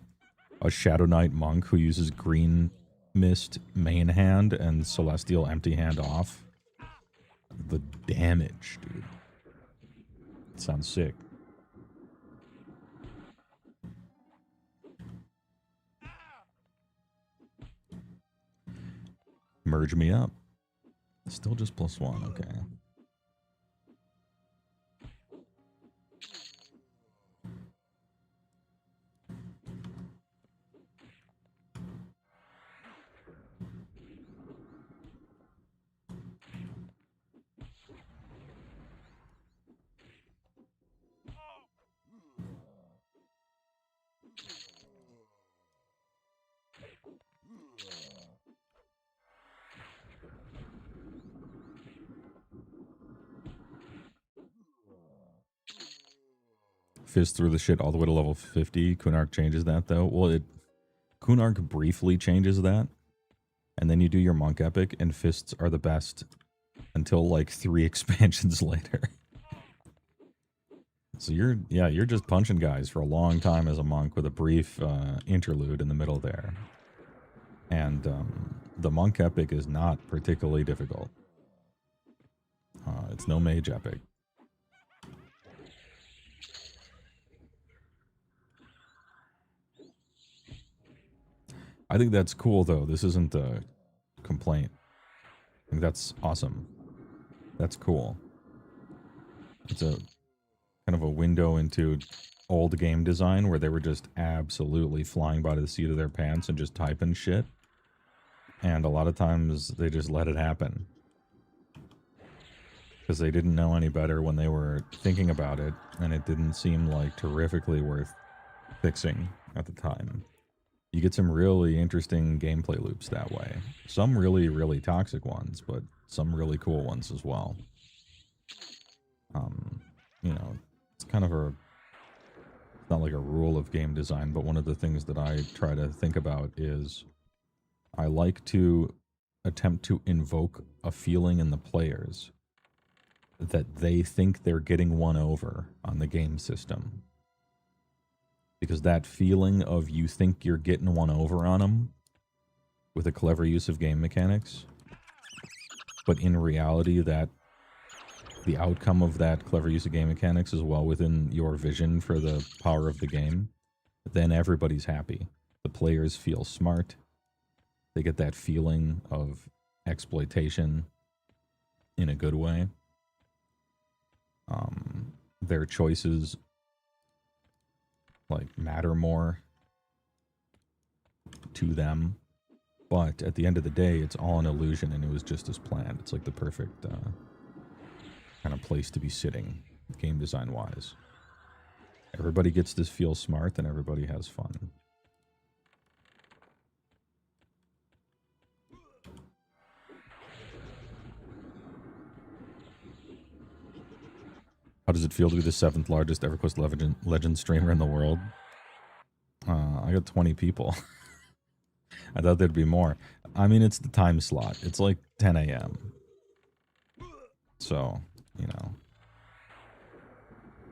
a Shadow Knight Monk who uses Green Mist main hand and Celestial empty hand off. The damage, dude. It sounds sick. Merge me up. Still just +1, okay. Fist through the shit all the way to level 50. Kunark changes that, though. Well, Kunark briefly changes that. And then you do your Monk Epic, and Fists are the best until, like, 3 expansions later. So you're just punching guys for a long time as a monk with a brief interlude in the middle there. And the Monk Epic is not particularly difficult. It's no Mage Epic. I think that's cool, though. This isn't a complaint. I think that's awesome. That's cool. It's a kind of a window into old game design where they were just absolutely flying by the seat of their pants and just typing shit. And a lot of times they just let it happen. Because they didn't know any better when they were thinking about it, and it didn't seem like terrifically worth fixing at the time. You get some really interesting gameplay loops that way. Some really, really toxic ones, but some really cool ones as well. You know, it's kind of not like a rule of game design, but one of the things that I try to think about is I like to attempt to invoke a feeling in the players that they think they're getting one over on the game system. Because that feeling of you think you're getting one over on them with a clever use of game mechanics, but in reality that the outcome of that clever use of game mechanics is well within your vision for the power of the game, then everybody's happy. The players feel smart. They get that feeling of exploitation in a good way. Their choices like matter more to them, but at the end of the day it's all an illusion and it was just as planned. It's like the perfect kind of place to be sitting game design wise. Everybody gets to feel smart and everybody has fun. How does it feel to be the 7th largest EverQuest legend streamer in the world? I got 20 people. I thought there'd be more. I mean, it's the time slot. It's like 10 a.m. So, you know.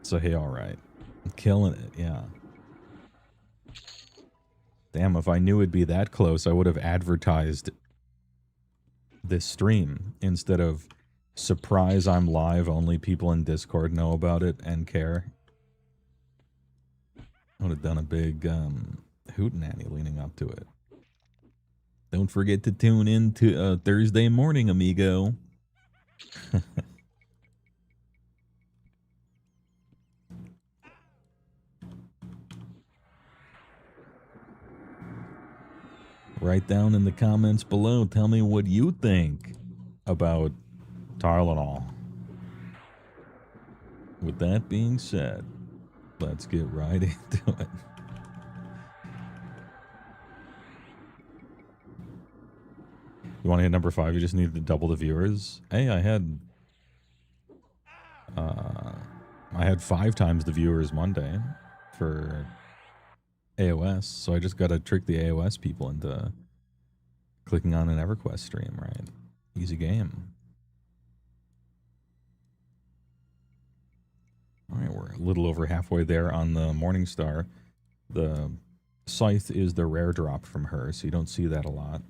So, hey, alright. I'm killing it, yeah. Damn, if I knew it'd be that close, I would have advertised this stream instead of surprise I'm live, only people in Discord know about it and care. I would have done a big hootenanny leaning up to it. Don't forget to tune in to Thursday morning, amigo. Write down in the comments below. Tell me what you think about Tylenol. With that being said, let's get right into it. You want to hit number 5? You just need to double the viewers. Hey, I had 5 times the viewers Monday for AOS, so I just got to trick the AOS people into clicking on an EverQuest stream, right? Easy game. All right, we're a little over halfway there on the Morningstar. The Scythe is the rare drop from her, so you don't see that a lot.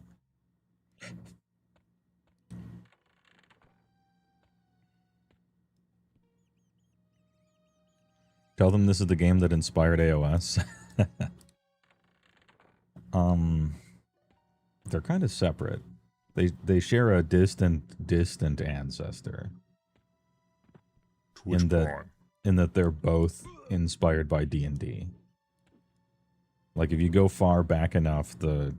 Tell them this is the game that inspired AOS. They're kind of separate. They share a distant ancestor. In that they're both inspired by D&D. Like if you go far back enough, the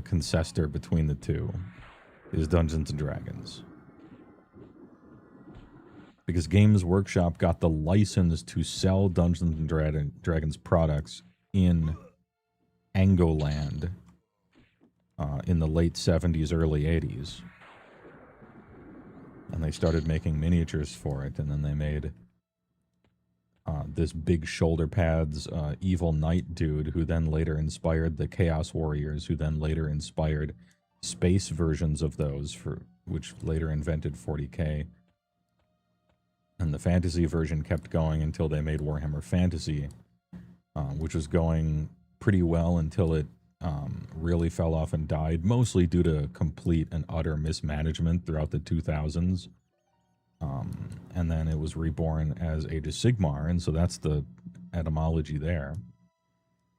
concestor between the two is Dungeons and Dragons. Because Games Workshop got the license to sell Dungeons and Dragons products in Angoland in the late 70s, early 80s. And they started making miniatures for it, and then they made this big shoulder pads evil knight dude who then later inspired the Chaos Warriors, who then later inspired space versions of those, which later invented 40K. And the fantasy version kept going until they made Warhammer Fantasy, which was going pretty well until it really fell off and died, mostly due to complete and utter mismanagement throughout the 2000s. And then it was reborn as Age of Sigmar, and so that's the etymology there.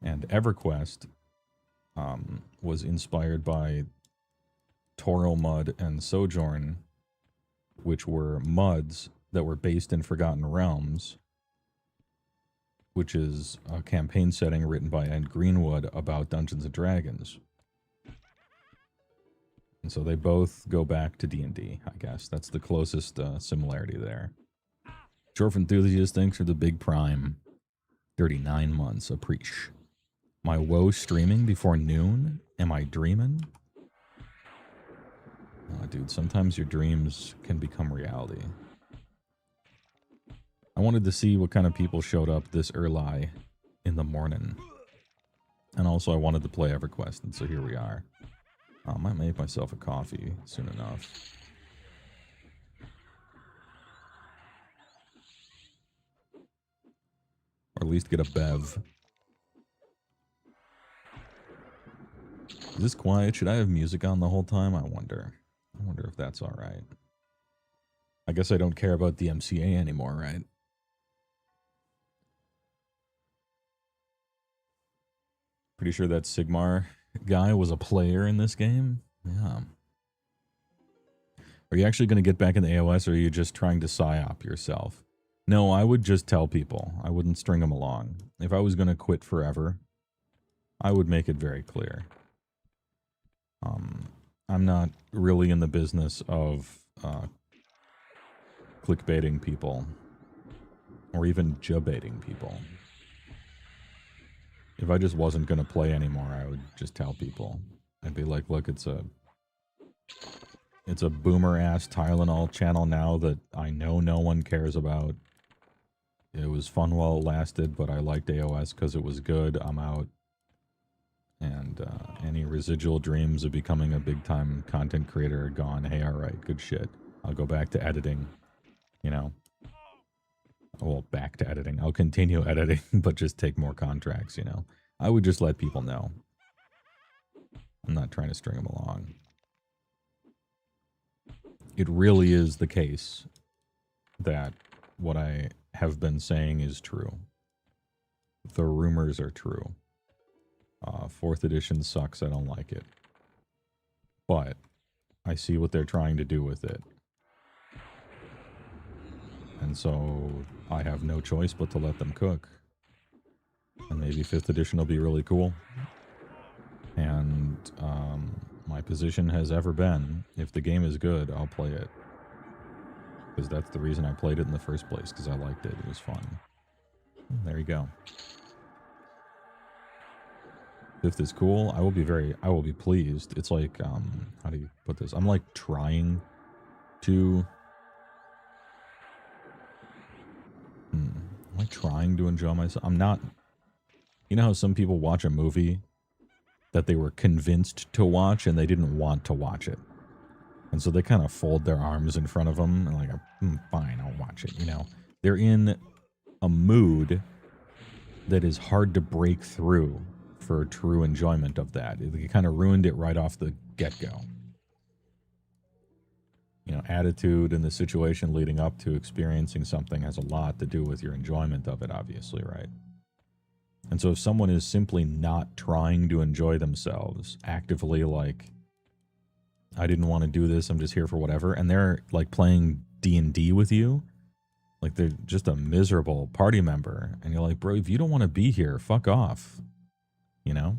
And EverQuest was inspired by Toro Mud and Sojourn, which were MUDs that were based in Forgotten Realms, which is a campaign setting written by Ed Greenwood about Dungeons & Dragons. And so they both go back to D&D, I guess. That's the closest similarity there. Short Enthusiast, thanks for the big prime. 39 months, appreciate. My woe streaming before noon? Am I dreaming? Oh, dude, sometimes your dreams can become reality. I wanted to see what kind of people showed up this early in the morning. And also I wanted to play EverQuest, and so here we are. I might make myself a coffee soon enough. Or at least get a bev. Is this quiet? Should I have music on the whole time? I wonder. I wonder if that's alright. I guess I don't care about the MCA anymore, right? Pretty sure that Sigmar guy was a player in this game. Yeah. Are you actually going to get back in the AOS, or are you just trying to psyop yourself? No, I would just tell people. I wouldn't string them along. If I was going to quit forever, I would make it very clear. I'm not really in the business of clickbaiting people or even jabaiting people. If I just wasn't going to play anymore, I would just tell people. I'd be like, look, it's a boomer-ass Tylenol channel now that I know no one cares about. It was fun while it lasted, but I liked AOS because it was good. I'm out. And any residual dreams of becoming a big-time content creator are gone. Hey, all right, good shit. I'll go back to editing, you know. Well, back to editing. I'll continue editing, but just take more contracts, you know. I would just let people know. I'm not trying to string them along. It really is the case that what I have been saying is true. The rumors are true. 4th edition sucks. I don't like it. But I see what they're trying to do with it. And so I have no choice but to let them cook. And maybe 5th edition will be really cool. And my position has ever been, if the game is good, I'll play it. Because that's the reason I played it in the first place, because I liked it. It was fun. There you go. 5th is cool. I will be pleased. It's like, how do you put this? I'm like trying to... Am I trying to enjoy myself? I'm not... You know how some people watch a movie that they were convinced to watch and they didn't want to watch it? And so they kind of fold their arms in front of them and like, fine, I'll watch it, you know? They're in a mood that is hard to break through for true enjoyment of that. It kind of ruined it right off the get-go. You know, attitude and the situation leading up to experiencing something has a lot to do with your enjoyment of it, obviously, right? And so if someone is simply not trying to enjoy themselves, actively like, I didn't want to do this, I'm just here for whatever, and they're like playing D&D with you, like they're just a miserable party member, and you're like, bro, if you don't want to be here, fuck off. You know?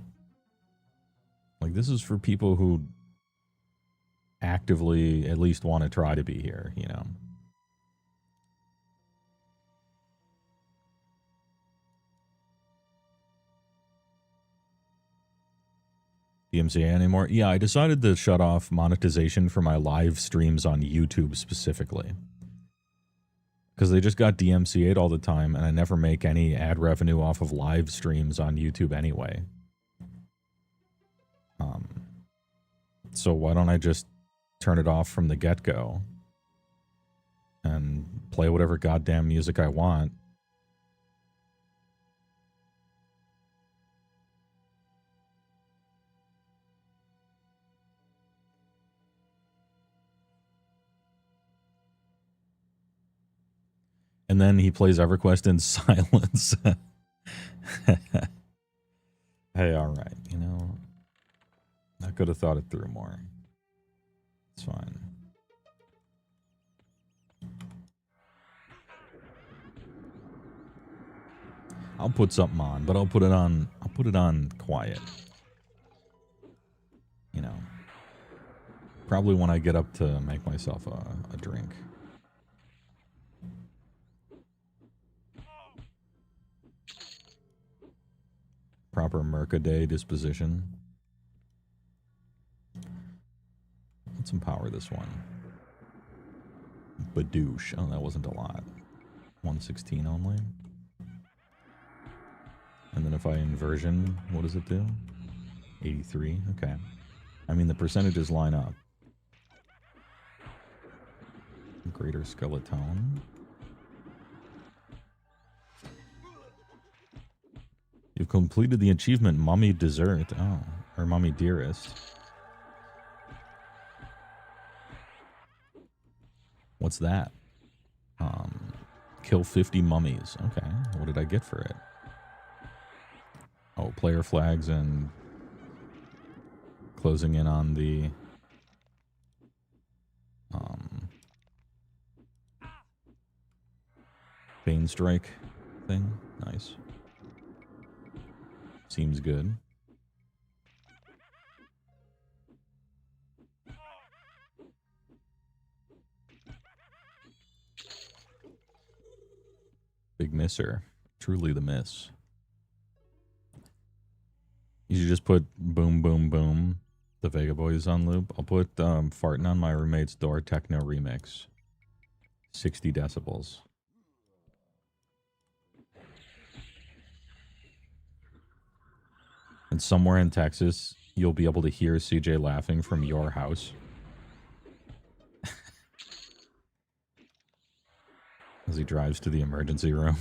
Like, this is for people who actively at least want to try to be here, you know? DMCA anymore? Yeah, I decided to shut off monetization for my live streams on YouTube specifically. Because they just got DMCA'd all the time, and I never make any ad revenue off of live streams on YouTube anyway. So why don't I just turn it off from the get-go and play whatever goddamn music I want? And then he plays EverQuest in silence. Hey, all right, you know, I could have thought it through more. It's fine. I'll put something on, but I'll put it on quiet. You know, probably when I get up to make myself a drink. Proper Mercaday disposition. Let's empower this one. Badoosh. Oh, that wasn't a lot. 116 only. And then if I inversion, what does it do? 83. Okay. I mean, the percentages line up. Greater skeleton. You've completed the achievement Mummy Dessert. Oh, or Mummy Dearest. What's that? Kill 50 mummies. Okay, what did I get for it? Oh, player flags and closing in on the Bane Strike thing. Nice. Seems good. Big misser. Truly the miss. You should just put boom, boom, boom. The Vega Boys on loop. I'll put Farting on My Roommate's Door Techno Remix. 60 decibels. And somewhere in Texas, you'll be able to hear CJ laughing from your house. As he drives to the emergency room.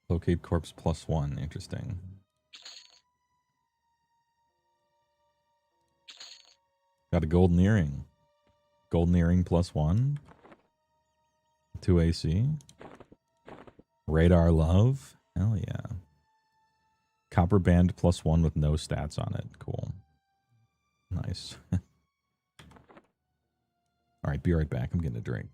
Locate corpse +1. Interesting. Got a golden earring. Golden earring +1. 2 AC. Radar love. Hell yeah. Copper band +1 with no stats on it. Cool. Nice. Alright, be right back. I'm getting a drink.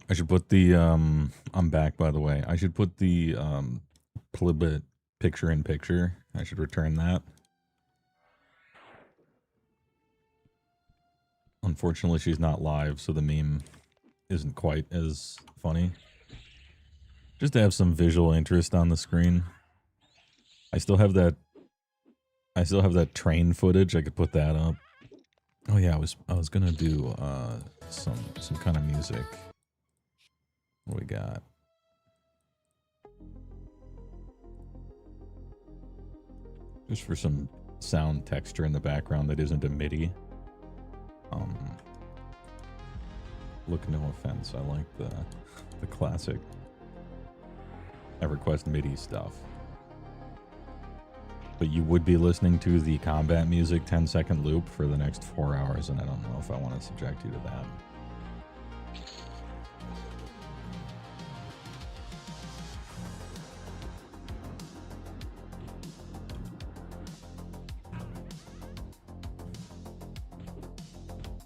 I should put the, I'm back, by the way. I should put the, Plibit picture-in-picture. I should return that. Unfortunately, she's not live, so the meme isn't quite as funny. Just to have some visual interest on the screen. I still have that train footage. I could put that up. Oh yeah, I was gonna do, some kind of music. What we got? Just for some sound texture in the background that isn't a MIDI. Look, no offense, I like the classic EverQuest MIDI stuff. But you would be listening to the combat music 10-second loop for the next 4 hours, and I don't know if I want to subject you to that.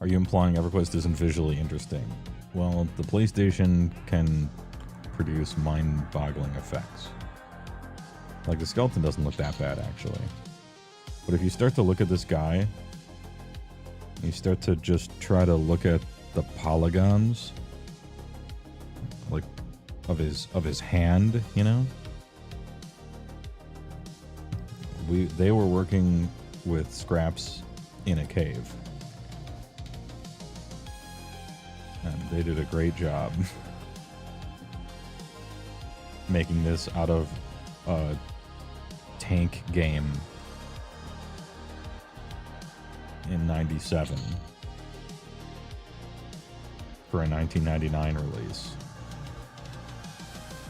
Are you implying EverQuest isn't visually interesting? Well, the PlayStation can produce mind-boggling effects. Like, the skeleton doesn't look that bad, actually. But if you start to look at this guy, you start to just try to look at the polygons, like, of his hand, you know? They were working with scraps in a cave. And they did a great job making this out of a tank game in '97 for a 1999 release.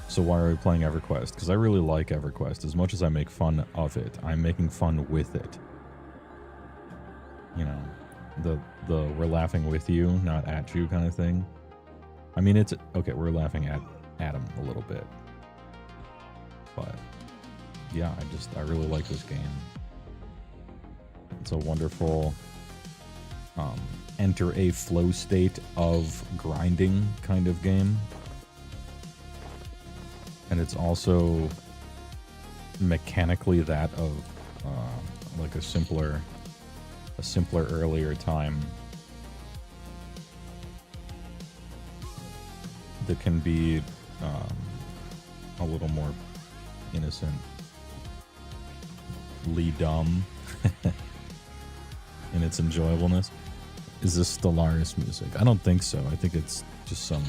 So why are we playing EverQuest? Because I really like EverQuest. As much as I make fun of it, I'm making fun with it. You know, the we're laughing with you, not at you kind of thing. I mean, it's okay, we're laughing at him a little bit. But yeah, I really like this game. It's a wonderful enter a flow state of grinding kind of game. And it's also mechanically that of like a simpler earlier time that can be a little more innocently dumb in its enjoyableness. Is this Stellaris music? I don't think so. I think it's just some...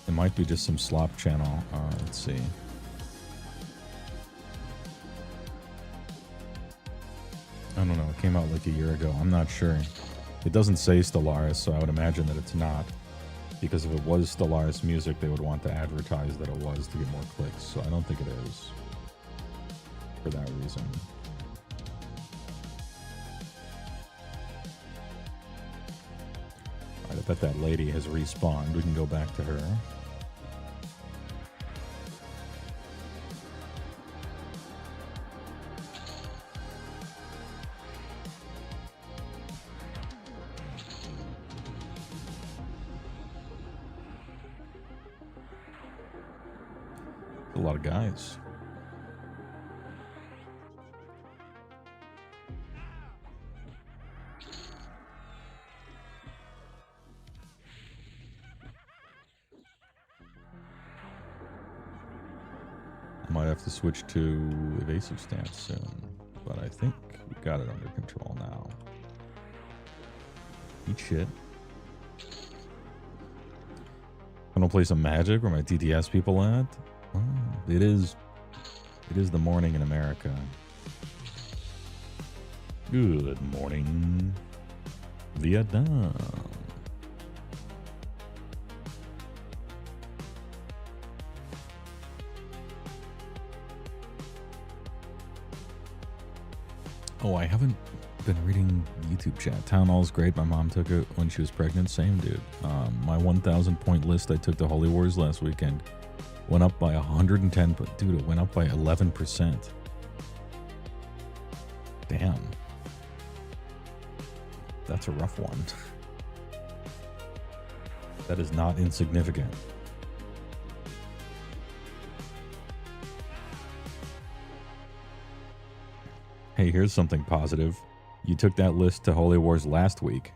It might be just some slop channel. Let's see. I don't know. It came out like a year ago. I'm not sure. It doesn't say Stellaris, so I would imagine that it's not. Because if it was Stellaris music, they would want to advertise that it was to get more clicks. So I don't think it is. For that reason. Alright, I bet that lady has respawned. We can go back to her. A lot of guys. Might have to switch to evasive stance soon, but I think we got it under control now. Eat shit. Gonna play some Magic where my TTS people at? Oh, it is the morning in America. Good morning, Vietnam. Oh, I haven't been reading YouTube chat. Town Hall's great. My mom took it when she was pregnant. Same, dude. My 1,000 point list I took to Holy Wars last weekend went up by 110, but dude, it went up by 11%. Damn. That's a rough one. That is not insignificant. Hey, here's something positive. You took that list to Holy Wars last week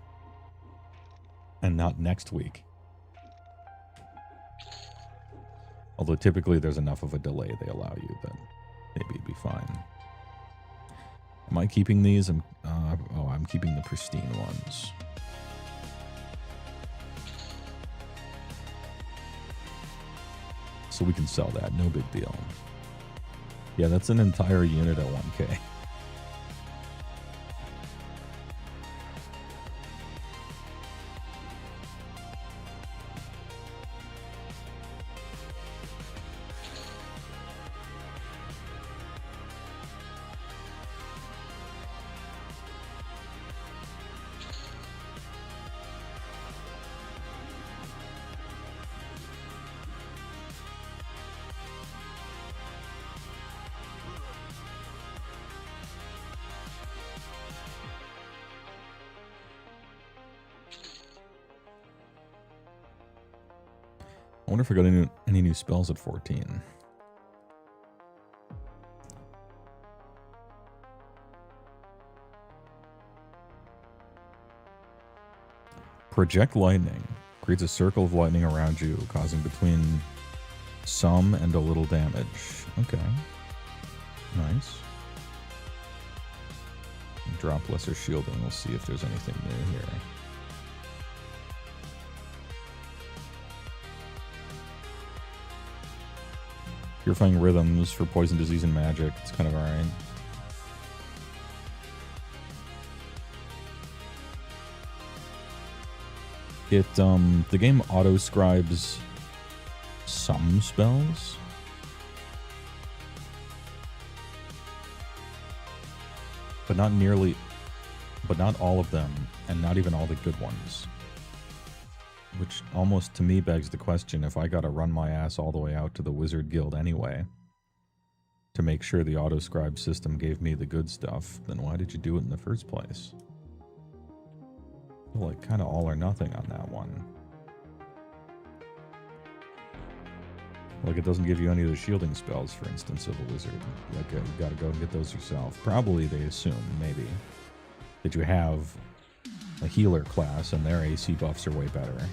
and not next week. Although typically there's enough of a delay they allow you that maybe it'd be fine. Am I keeping these? I'm keeping the pristine ones. So we can sell that, no big deal. Yeah, that's an entire unit at 1K. I wonder if I got any new spells at 14. Project lightning. Creates a circle of lightning around you, causing between some and a little damage. Okay. Nice. Drop lesser shielding. We'll see if there's anything new here. Purifying Rhythms for Poison, Disease, and Magic. It's kind of alright. The game auto-scribes some spells. But not all of them, and not even all the good ones. Which almost, to me, begs the question, if I gotta run my ass all the way out to the Wizard Guild anyway to make sure the auto-scribe system gave me the good stuff, then why did you do it in the first place? I feel like kind of all or nothing on that one. Like, it doesn't give you any of the shielding spells, for instance, of a wizard. Like, you gotta go and get those yourself. Probably, they assume, maybe, that you have a healer class, and their AC buffs are way better.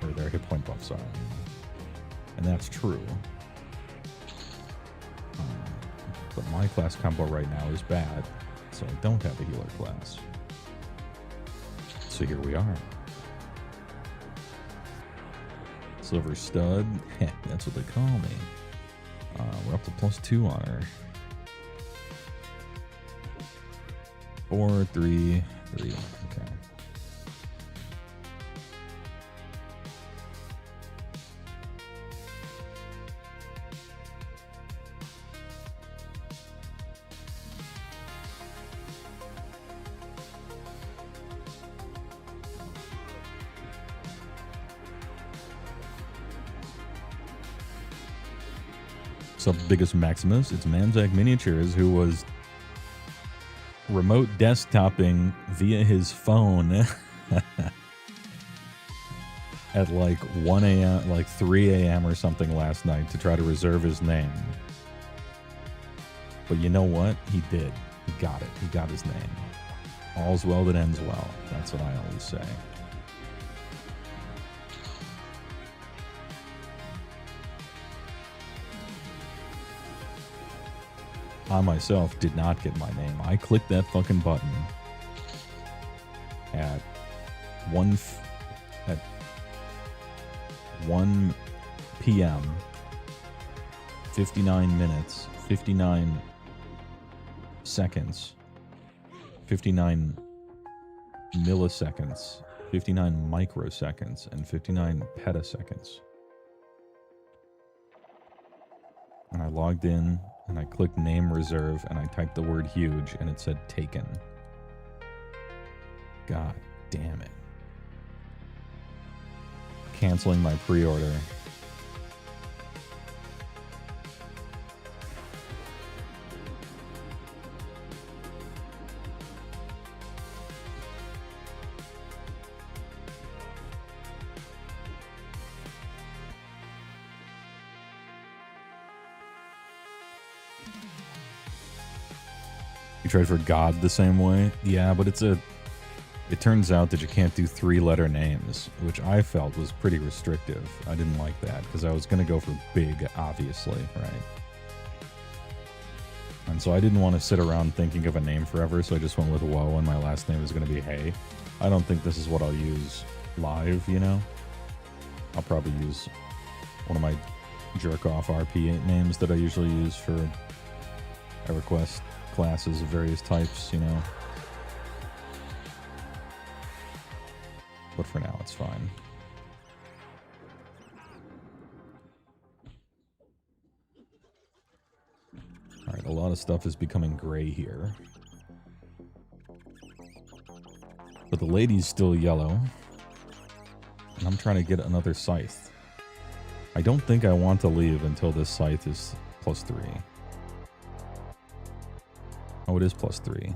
Or their hit point buffs are. And that's true. But my class combo right now is bad, so I don't have a healer class. So here we are. Silver Stud, that's what they call me. We're up to +2 on her. 4, 3, 3. Okay. What's up, Biggest Maximus? It's Manzak Miniatures, who was remote desktopping via his phone at like 1 a.m., like 3 a.m. or something last night to try to reserve his name. But you know what? He did. He got it. He got his name. All's well that ends well. That's what I always say. I myself did not get my name. I clicked that fucking button at 1 p.m. 59 minutes, 59 seconds, 59 milliseconds, 59 microseconds, and 59 petaseconds. And I logged in, and I clicked name reserve, and I typed the word huge, and it said taken. God damn it. Canceling my pre-order. You tried for God the same way? Yeah, but it turns out that you can't do 3-letter names, which I felt was pretty restrictive. I didn't like that, because I was going to go for big, obviously, right? And so I didn't want to sit around thinking of a name forever, so I just went with Woah, and my last name is going to be Hey. I don't think this is what I'll use live, you know? I'll probably use one of my jerk-off RP names that I usually use for EverQuest classes of various types, you know? But for now, it's fine. Alright, a lot of stuff is becoming gray here. But the lady's still yellow. And I'm trying to get another scythe. I don't think I want to leave until this scythe is +3. Oh, it is +3.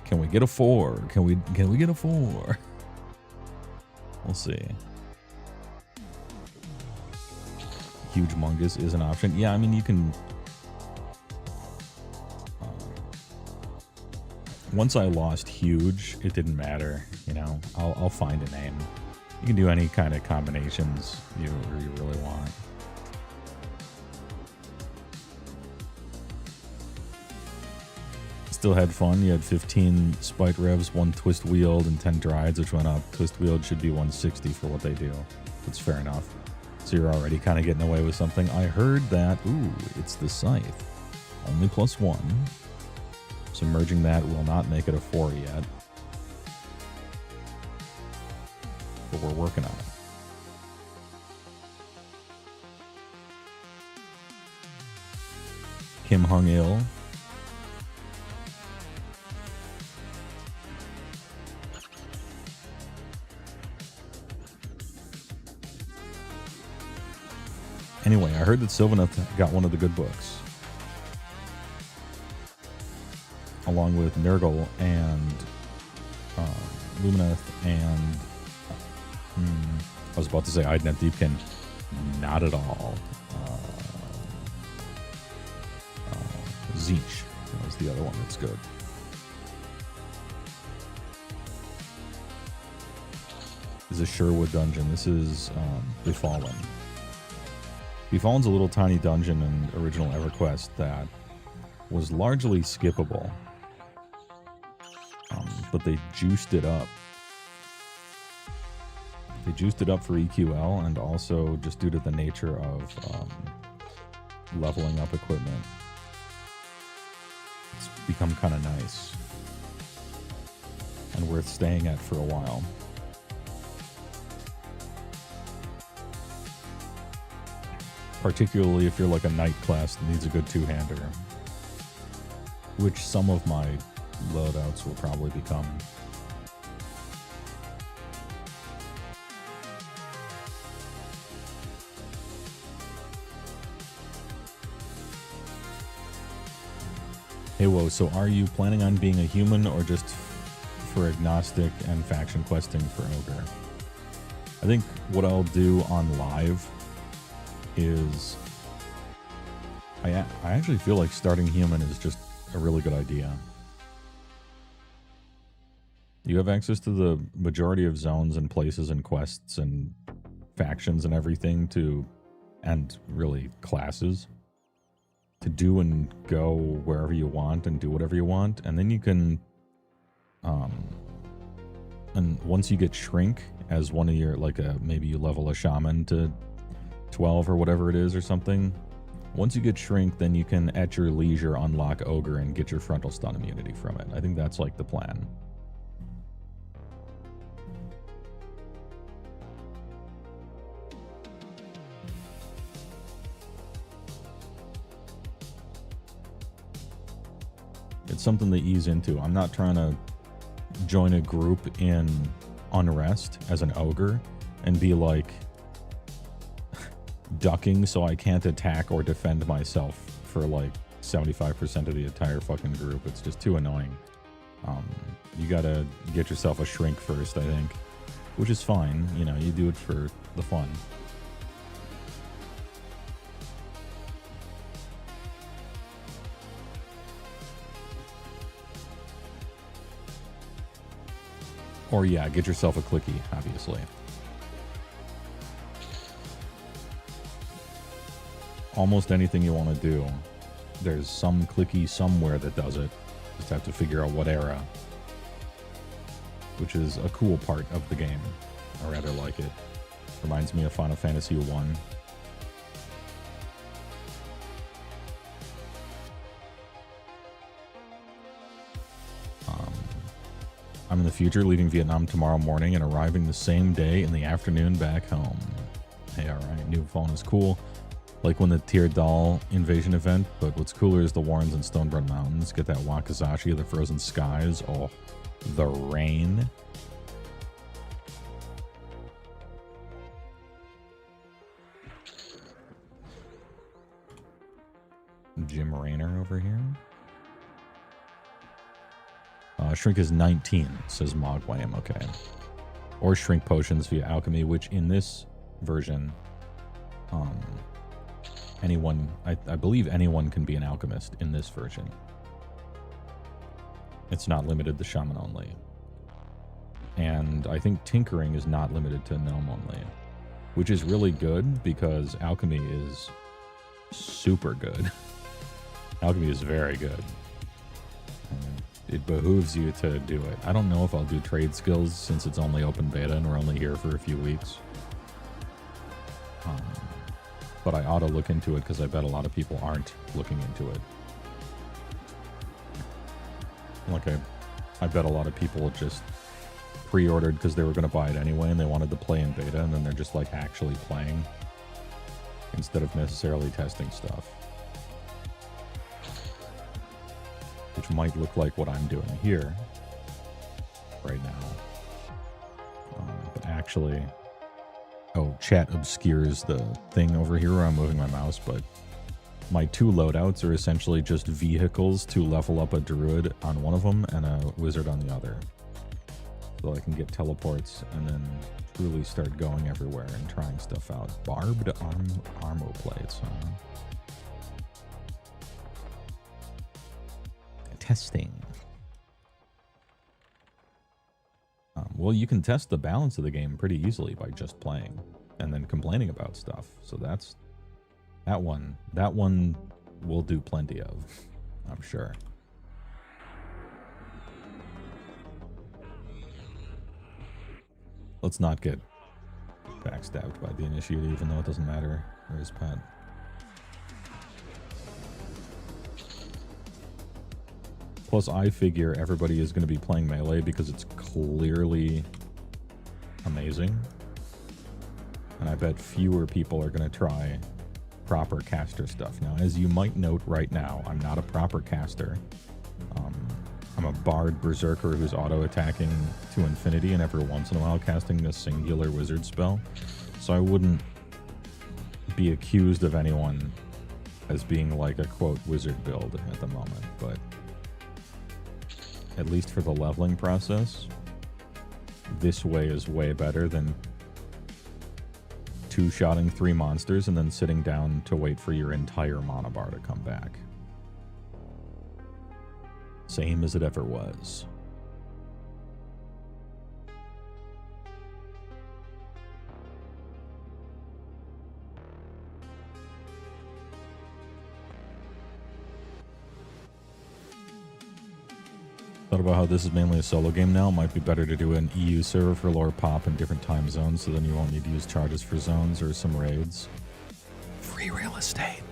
Can we get a 4? Can we get a 4? We'll see. Huge Mungus is an option. Yeah, I mean, you can... once I lost Huge, it didn't matter, you know? I'll find a name. You can do any kind of combinations you really want. Still had fun. You had 15 Spite Revs, 1 Twist Wheeled, and 10 Drieds, which went up. Twist Wheeled should be 160 for what they do. That's fair enough. So you're already kind of getting away with something. I heard that, ooh, it's the Scythe. Only +1. So merging that will not make it a 4 yet. But we're working on it. Kim Hung Il. Anyway, I heard that Sylvaneth got one of the good books. Along with Nurgle and Lumineth and... I was about to say Idnet Deepkin. Not at all. Zeech. That was the other one that's good. This is a Sherwood dungeon. This is Befallen. Befallen's a little tiny dungeon in original EverQuest that was largely skippable. But they juiced it up. They juiced it up for EQL and also just due to the nature of leveling up equipment. It's become kind of nice. And worth staying at for a while. Particularly if you're like a knight class that needs a good two-hander. Which some of my loadouts will probably become. HeyWoah, so are you planning on being a human or just for agnostic and faction questing for ogre? I think what I'll do on live is I actually feel like starting human is just a really good idea. You have access to the majority of zones and places and quests and factions and everything and really classes to do and go wherever you want and do whatever you want. And then you can, and once you get shrink as one of your, maybe you level a shaman to 12 or whatever it is or something. Once you get shrink, then you can at your leisure unlock ogre and get your frontal stun immunity from it. I think that's like the plan. It's something to ease into. I'm not trying to join a group in unrest as an ogre and be like ducking so I can't attack or defend myself for like 75% of the entire fucking group. It's just too annoying. You gotta get yourself a shrink first, I think, which is fine. You know, you do it for the fun. Or yeah, get yourself a clicky, obviously. Almost anything you want to do, there's some clicky somewhere that does it. Just have to figure out what era. Which is a cool part of the game. I rather like it. Reminds me of Final Fantasy 1. I'm in the future, leaving Vietnam tomorrow morning and arriving the same day in the afternoon back home. Hey, alright, new phone is cool. Like when the Teardal invasion event, but what's cooler is the Warrens and Stoneburn Mountains. Get that Wakizashi of the frozen skies. Oh, the rain. Jim Raynor over here. Shrink is 19, says Mogwam. Okay. Or shrink potions via alchemy, which in this version, anyone, I believe anyone can be an alchemist in this version. It's not limited to shaman only. And I think tinkering is not limited to gnome only, which is really good because alchemy is super good. Alchemy is very good. It behooves you to do it. I don't know if I'll do trade skills since it's only open beta and we're only here for a few weeks. But I ought to look into it because I bet a lot of people aren't looking into it. Like I bet a lot of people just pre-ordered because they were going to buy it anyway and they wanted to play in beta, and then they're just like actually playing instead of necessarily testing stuff. Which might look like what I'm doing here right now. But actually, oh, chat obscures the thing over here where I'm moving my mouse, but my two loadouts are essentially just vehicles to level up a druid on one of them and a wizard on the other. So I can get teleports and then truly start going everywhere and trying stuff out. Barbed armor plates, huh? Testing. Well, you can test the balance of the game pretty easily by just playing and then complaining about stuff. So that's that one we'll do plenty of, I'm sure. Let's not get backstabbed by the initiate, even though it doesn't matter. Where's Pat? Plus, I figure everybody is going to be playing melee because it's clearly amazing. And I bet fewer people are going to try proper caster stuff. Now, as you might note right now, I'm not a proper caster. I'm a bard berserker who's auto-attacking to infinity and every once in a while casting a singular wizard spell. So I wouldn't be accused of anyone as being like a, quote, wizard build at the moment, but at least for the leveling process, this way is way better than two-shotting 3 monsters and then sitting down to wait for your entire mana bar to come back. Same as it ever was. Thought about how this is mainly a solo game now. Might be better to do an EU server for lower pop in different time zones, so then you won't need to use charges for zones or some raids. Free real estate.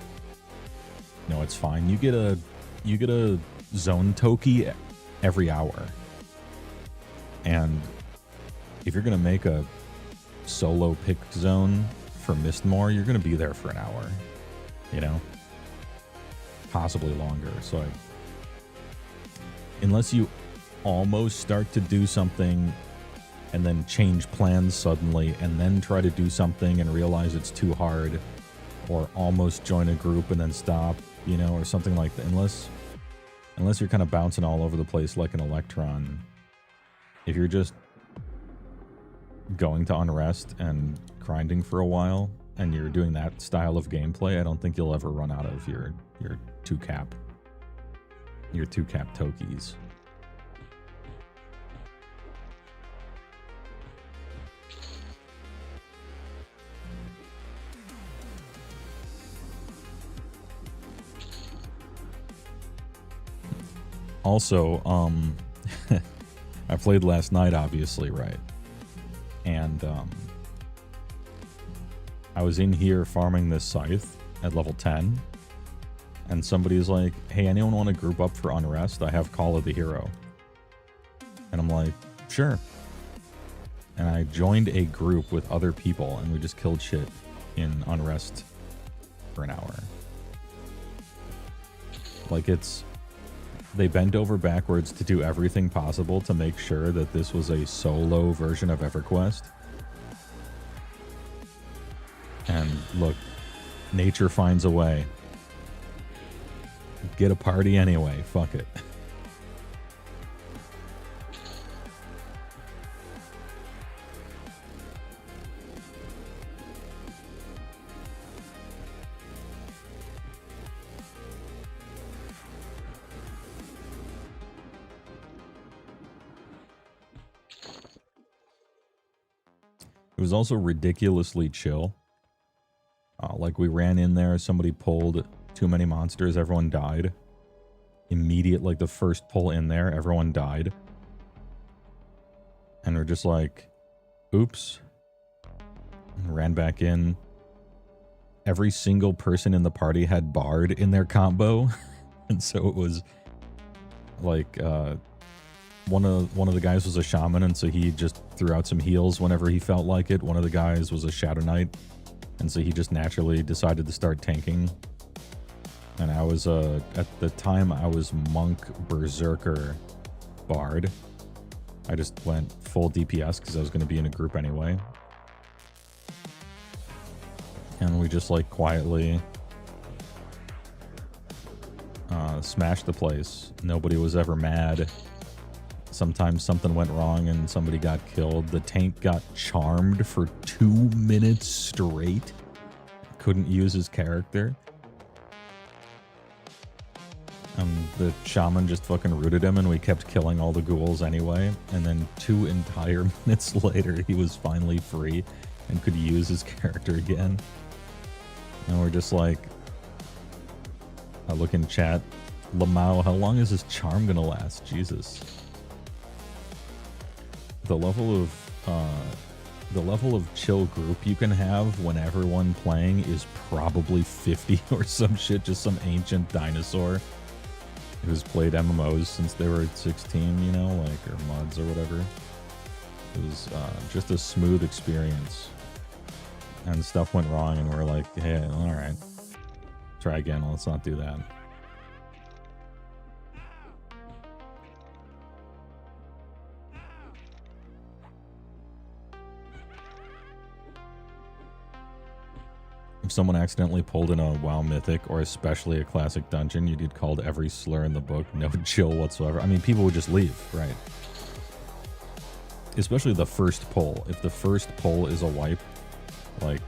No, it's fine. You get a zone toki every hour. And if you're gonna make a solo pick zone for Mistmore, you're gonna be there for an hour. You know? Possibly longer. So unless you almost start to do something and then change plans suddenly and then try to do something and realize it's too hard, or almost join a group and then stop, you know, or something like that. Unless you're kind of bouncing all over the place like an electron, if you're just going to Unrest and grinding for a while and you're doing that style of gameplay, I don't think you'll ever run out of your 2-cap. Your 2-cap Tokis. Also, I played last night, obviously, right? And I was in here farming this scythe at level 10. And somebody's like, hey, anyone want to group up for Unrest? I have Call of the Hero. And I'm like, sure. And I joined a group with other people, and we just killed shit in Unrest for an hour. Like, they bent over backwards to do everything possible to make sure that this was a solo version of EverQuest. And look, nature finds a way. Get a party anyway. Fuck it. It was also ridiculously chill. Like, we ran in there, somebody pulled too many monsters, everyone died. Immediate, like the first pull in there, everyone died. And we're just like, oops. And ran back in. Every single person in the party had Bard in their combo. And so it was like, one of the guys was a shaman, and so he just threw out some heals whenever he felt like it. One of the guys was a Shadow Knight, and so he just naturally decided to start tanking. And I was, at the time, I was Monk, Berserker, Bard. I just went full DPS because I was going to be in a group anyway. And we just, like, quietly smashed the place. Nobody was ever mad. Sometimes something went wrong and somebody got killed. The tank got charmed for 2 minutes straight. Couldn't use his character. The shaman just fucking rooted him, and we kept killing all the ghouls anyway. And then 2 entire minutes later, he was finally free and could use his character again. And we're just like, I look in chat, Lamau, how long is this charm gonna last? Jesus. The level of chill group you can have when everyone playing is probably 50 or some shit, just some ancient dinosaur who's played MMOs since they were 16, you know, like, or mods or whatever. It was just a smooth experience. And stuff went wrong, and we're like, hey, all right, try again, let's not do that. If someone accidentally pulled in a WoW Mythic, or especially a Classic Dungeon, you'd get called every slur in the book, no chill whatsoever. I mean, people would just leave, right? Especially the first pull. If the first pull is a wipe, like,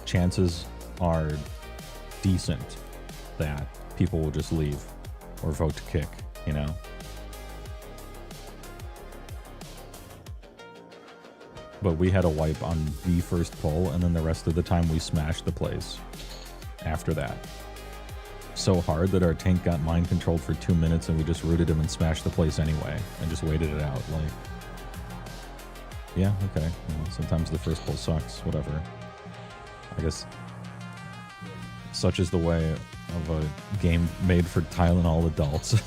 chances are decent that people will just leave or vote to kick, you know? But we had a wipe on the first pull, and then the rest of the time we smashed the place after that. So hard that our tank got mind controlled for 2 minutes, and we just rooted him and smashed the place anyway, and just waited it out. Like, yeah, okay. You know, sometimes the first pull sucks, whatever. I guess such is the way of a game made for Tylenol adults.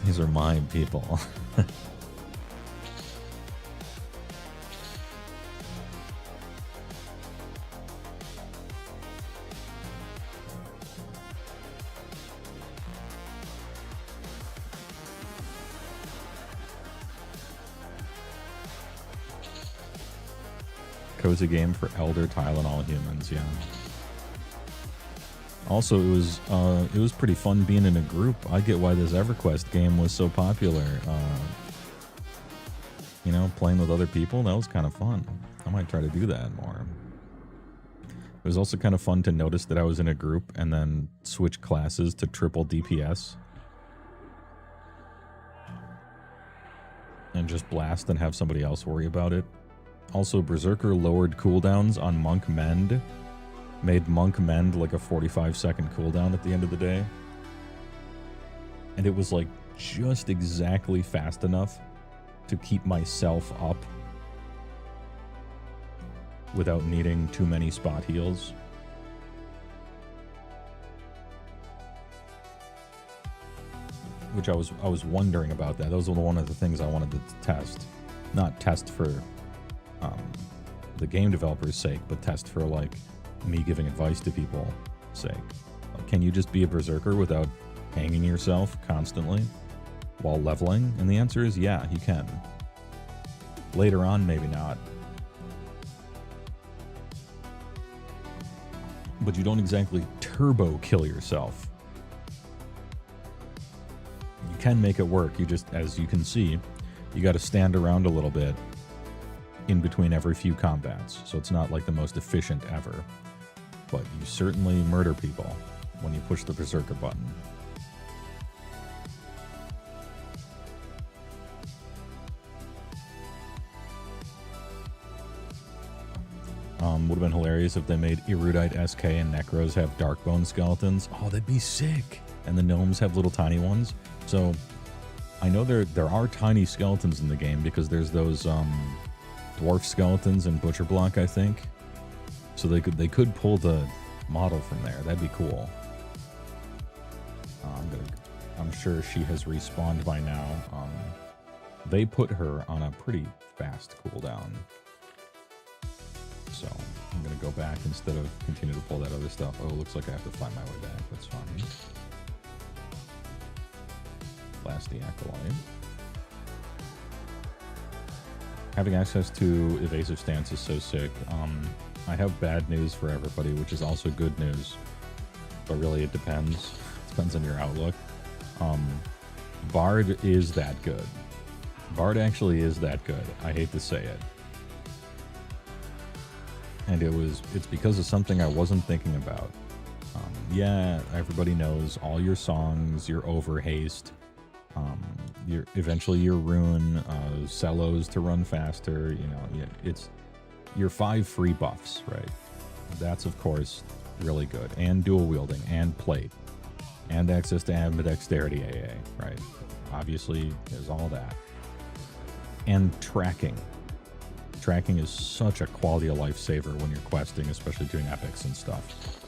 These are my people. Cozy game for elder Tylenol humans, yeah. Also, it was pretty fun being in a group. I get why this EverQuest game was so popular. You know, playing with other people, that was kind of fun. I might try to do that more. It was also kind of fun to notice that I was in a group and then switch classes to triple DPS. And just blast and have somebody else worry about it. Also, Berserker lowered cooldowns on Monk Mend. Made Monk Mend like a 45-second cooldown at the end of the day. And it was like just exactly fast enough to keep myself up without needing too many spot heals. Which I was wondering about that. That was one of the things I wanted to test. Not test for the game developer's sake, but test for like me giving advice to people sake. Like, can you just be a berserker without hanging yourself constantly while leveling? And the answer is yeah, you can. Later on, maybe not. But you don't exactly turbo kill yourself. You can make it work. You just, as you can see, you got to stand around a little bit in between every few combats. So it's not like the most efficient ever. But you certainly murder people when you push the Berserker button. Would have been hilarious if they made Erudite SK and Necros have Darkbone skeletons. Oh, that'd be sick. And the gnomes have little tiny ones. So I know there are tiny skeletons in the game because there's those dwarf skeletons in Butcher Block, I think. So they could pull the model from there. That'd be cool. I'm sure she has respawned by now. They put her on a pretty fast cooldown. So I'm gonna go back instead of continue to pull that other stuff. Oh, it looks like I have to find my way back. That's fine. Blast the Acolyte. Having access to evasive stance is so sick. I have bad news for everybody, which is also good news. But really, it depends. It depends on your outlook. Bard is that good. Bard actually is that good. I hate to say it. And it's because of something I wasn't thinking about. Yeah, everybody knows all your songs, your overhaste, eventually your rune, cellos to run faster, you know, it's your 5 free buffs, right? That's of course really good. And dual wielding and plate and access to ambidexterity AA, right? Obviously there's all that. And tracking. Tracking is such a quality of life saver when you're questing, especially doing epics and stuff.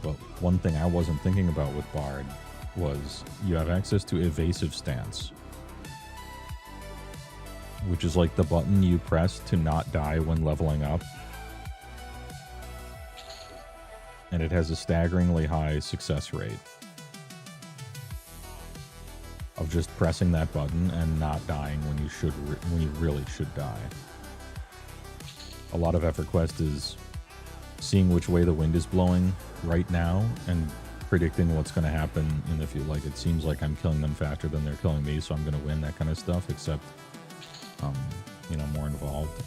But one thing I wasn't thinking about with Bard was you have access to evasive stance, which is like the button you press to not die when leveling up. And it has a staggeringly high success rate of just pressing that button and not dying when you really should die. a lot of EverQuest is seeing which way the wind is blowing right now and predicting what's going to happen in the future. Like, it seems like I'm killing them faster than they're killing me, so I'm going to win, that kind of stuff, except, you know, more involved.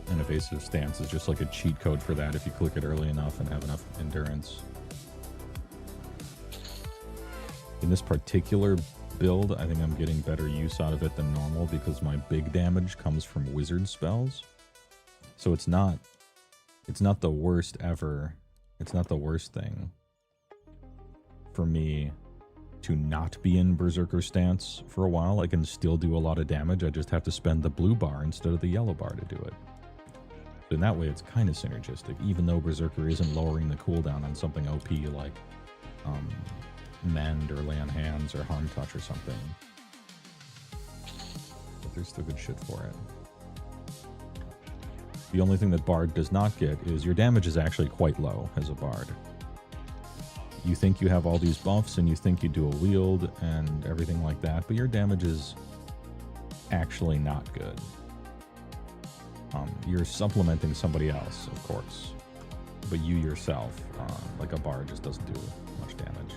An evasive stance is just like a cheat code for that if you click it early enough and have enough endurance. In this particular build, I think I'm getting better use out of it than normal because my big damage comes from wizard spells. So it's not the worst ever. It's not the worst thing for me to not be in Berserker stance for a while. I can still do a lot of damage. I just have to spend the blue bar instead of the yellow bar to do it. In that way, it's kind of synergistic, even though Berserker isn't lowering the cooldown on something OP like Mend or Lay on Hands or Harm Touch or something. But there's still good shit for it. The only thing that Bard does not get is your damage is actually quite low as a Bard. You think you have all these buffs and you think you do a wield and everything like that, but your damage is actually not good. You're supplementing somebody else, of course, but you yourself, like a Bard, just doesn't do much damage.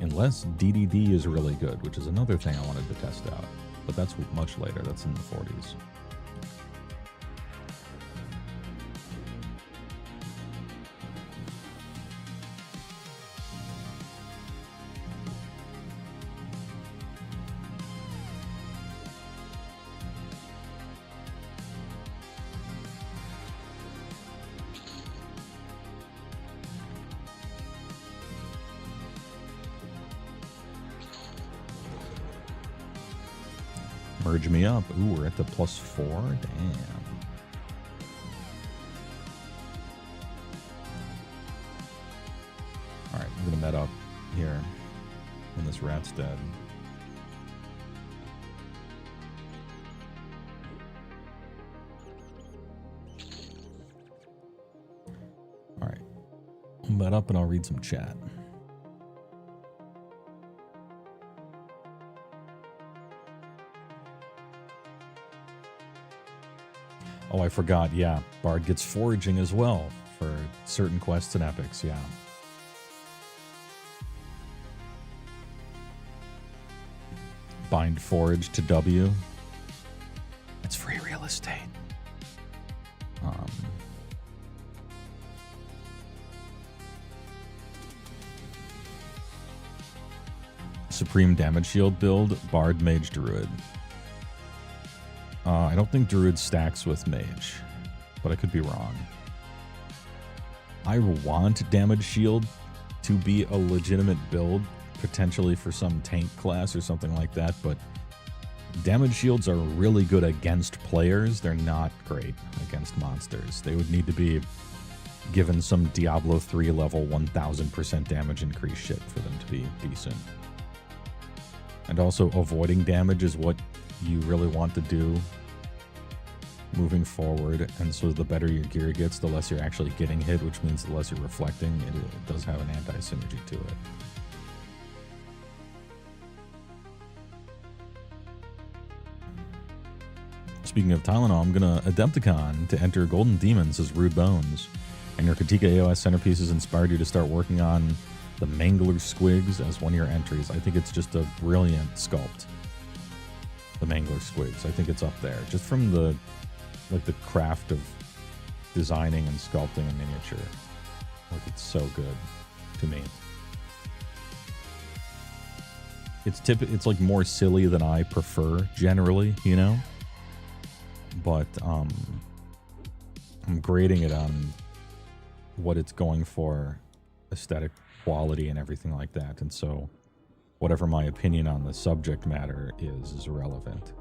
Unless DDD is really good, which is another thing I wanted to test out, but that's much later. That's in the 40s. Merge me up. Ooh, we're at the +4. Damn. Alright, I'm gonna met up here when this rat's dead. Alright. I'll met up and I'll read some chat. Oh, I forgot. Yeah, Bard gets foraging as well for certain quests and epics. Yeah. Bind forage to W. It's free real estate. Supreme damage shield build, Bard, Mage, Druid. I don't think Druid stacks with Mage, but I could be wrong. I want damage shield to be a legitimate build, potentially for some tank class or something like that, but damage shields are really good against players. They're not great against monsters. They would need to be given some Diablo 3 level 1000% damage increase shit for them to be decent. And also avoiding damage is what you really want to do moving forward, and so the better your gear gets, the less you're actually getting hit, which means the less you're reflecting. It does have an anti-synergy to it. Speaking of Tylenol, I'm gonna Adepticon to enter Golden Demons as Rude Bones, and your Katika AOS centerpieces inspired you to start working on the Mangler Squigs as one of your entries. I think it's just a brilliant sculpt. The Mangler Squigs. I think it's up there. Just from the craft of designing and sculpting a miniature. Like, it's so good to me. It's like more silly than I prefer generally, you know? But I'm grading it on what it's going for, aesthetic quality and everything like that. And so whatever my opinion on the subject matter is irrelevant.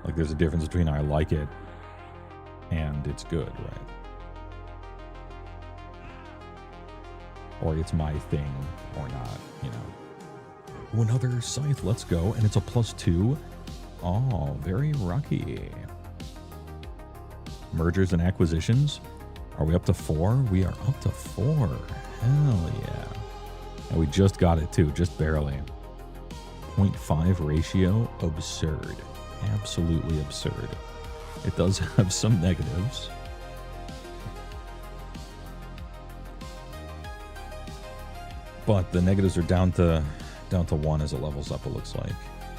Like, there's a difference between I like it and it's good, right? Or it's my thing or not, you know. Ooh, another scythe, let's go. And it's a +2. Oh, very lucky. Mergers and acquisitions. Are we up to 4? We are up to 4. Hell yeah. And we just got it too, just barely. 0.5 ratio, absurd. Absolutely absurd. It does have some negatives. But the negatives are down to 1 as it levels up, it looks like.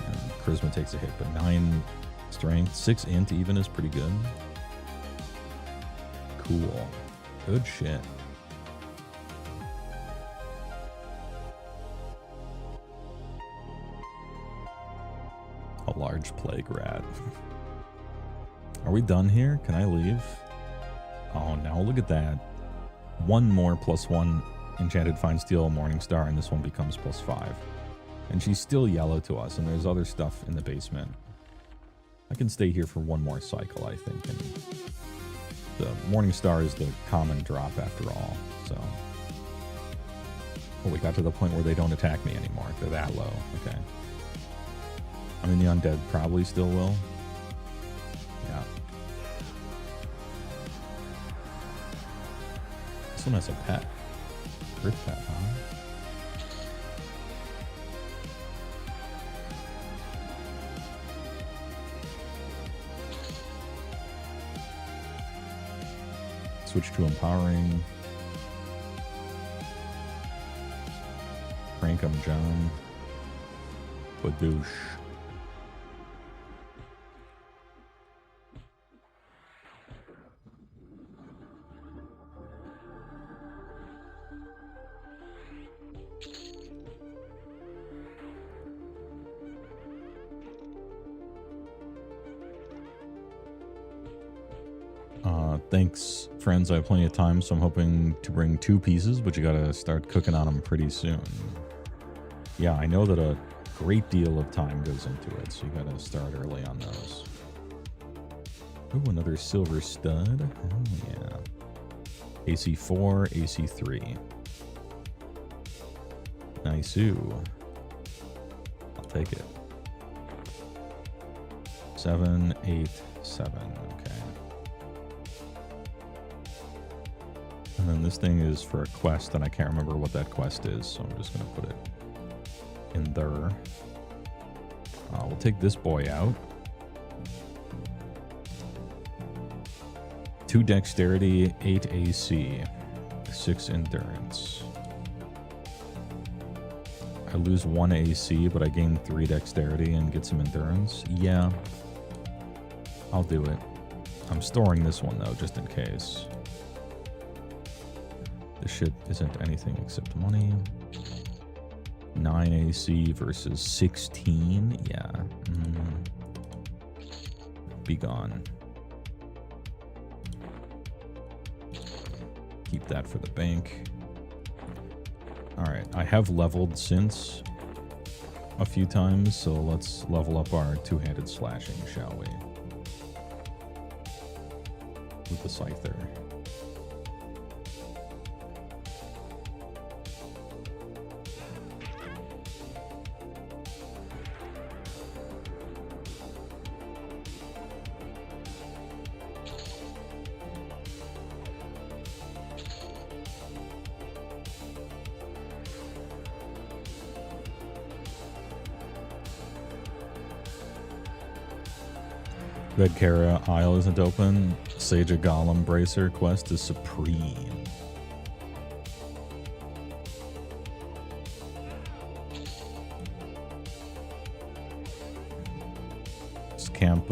And charisma takes a hit, but 9 strength, 6 int even is pretty good. Cool. Good shit. A large plague rat. Are we done here? Can I leave? Oh, now look at that. 1 more +1 enchanted fine steel morning star, and this one becomes +5. And she's still yellow to us, and there's other stuff in the basement. I can stay here for 1 more cycle, I think. And the morning star is the common drop after all, so. Oh, we got to the point where they don't attack me anymore. They're that low. Okay. I mean, the undead probably still will. Yeah. This one has a pet. Earth pet, huh? Switch to empowering. Crankum John. Badoosh. Thanks, friends. I have plenty of time, so I'm hoping to bring 2 pieces, but you gotta start cooking on them pretty soon. Yeah, I know that a great deal of time goes into it, so you gotta start early on those. Ooh, another silver stud. Oh, yeah. AC4, AC3. Nice-oo. I'll take it. 7, 8, 7. Okay. And then this thing is for a quest, and I can't remember what that quest is, so I'm just going to put it in there. We'll take this boy out. 2 dexterity, 8 AC, 6 endurance. I lose 1 AC, but I gain 3 dexterity and get some endurance. Yeah, I'll do it. I'm storing this one, though, just in case. This shit isn't anything except money. 9 AC versus 16. Yeah. Be gone. Keep that for the bank. Alright, I have leveled since a few times, so let's level up our 2-handed slashing, shall we? With the scyther. Red Kara Isle isn't open. Sage a Golem Bracer quest is supreme. Just camp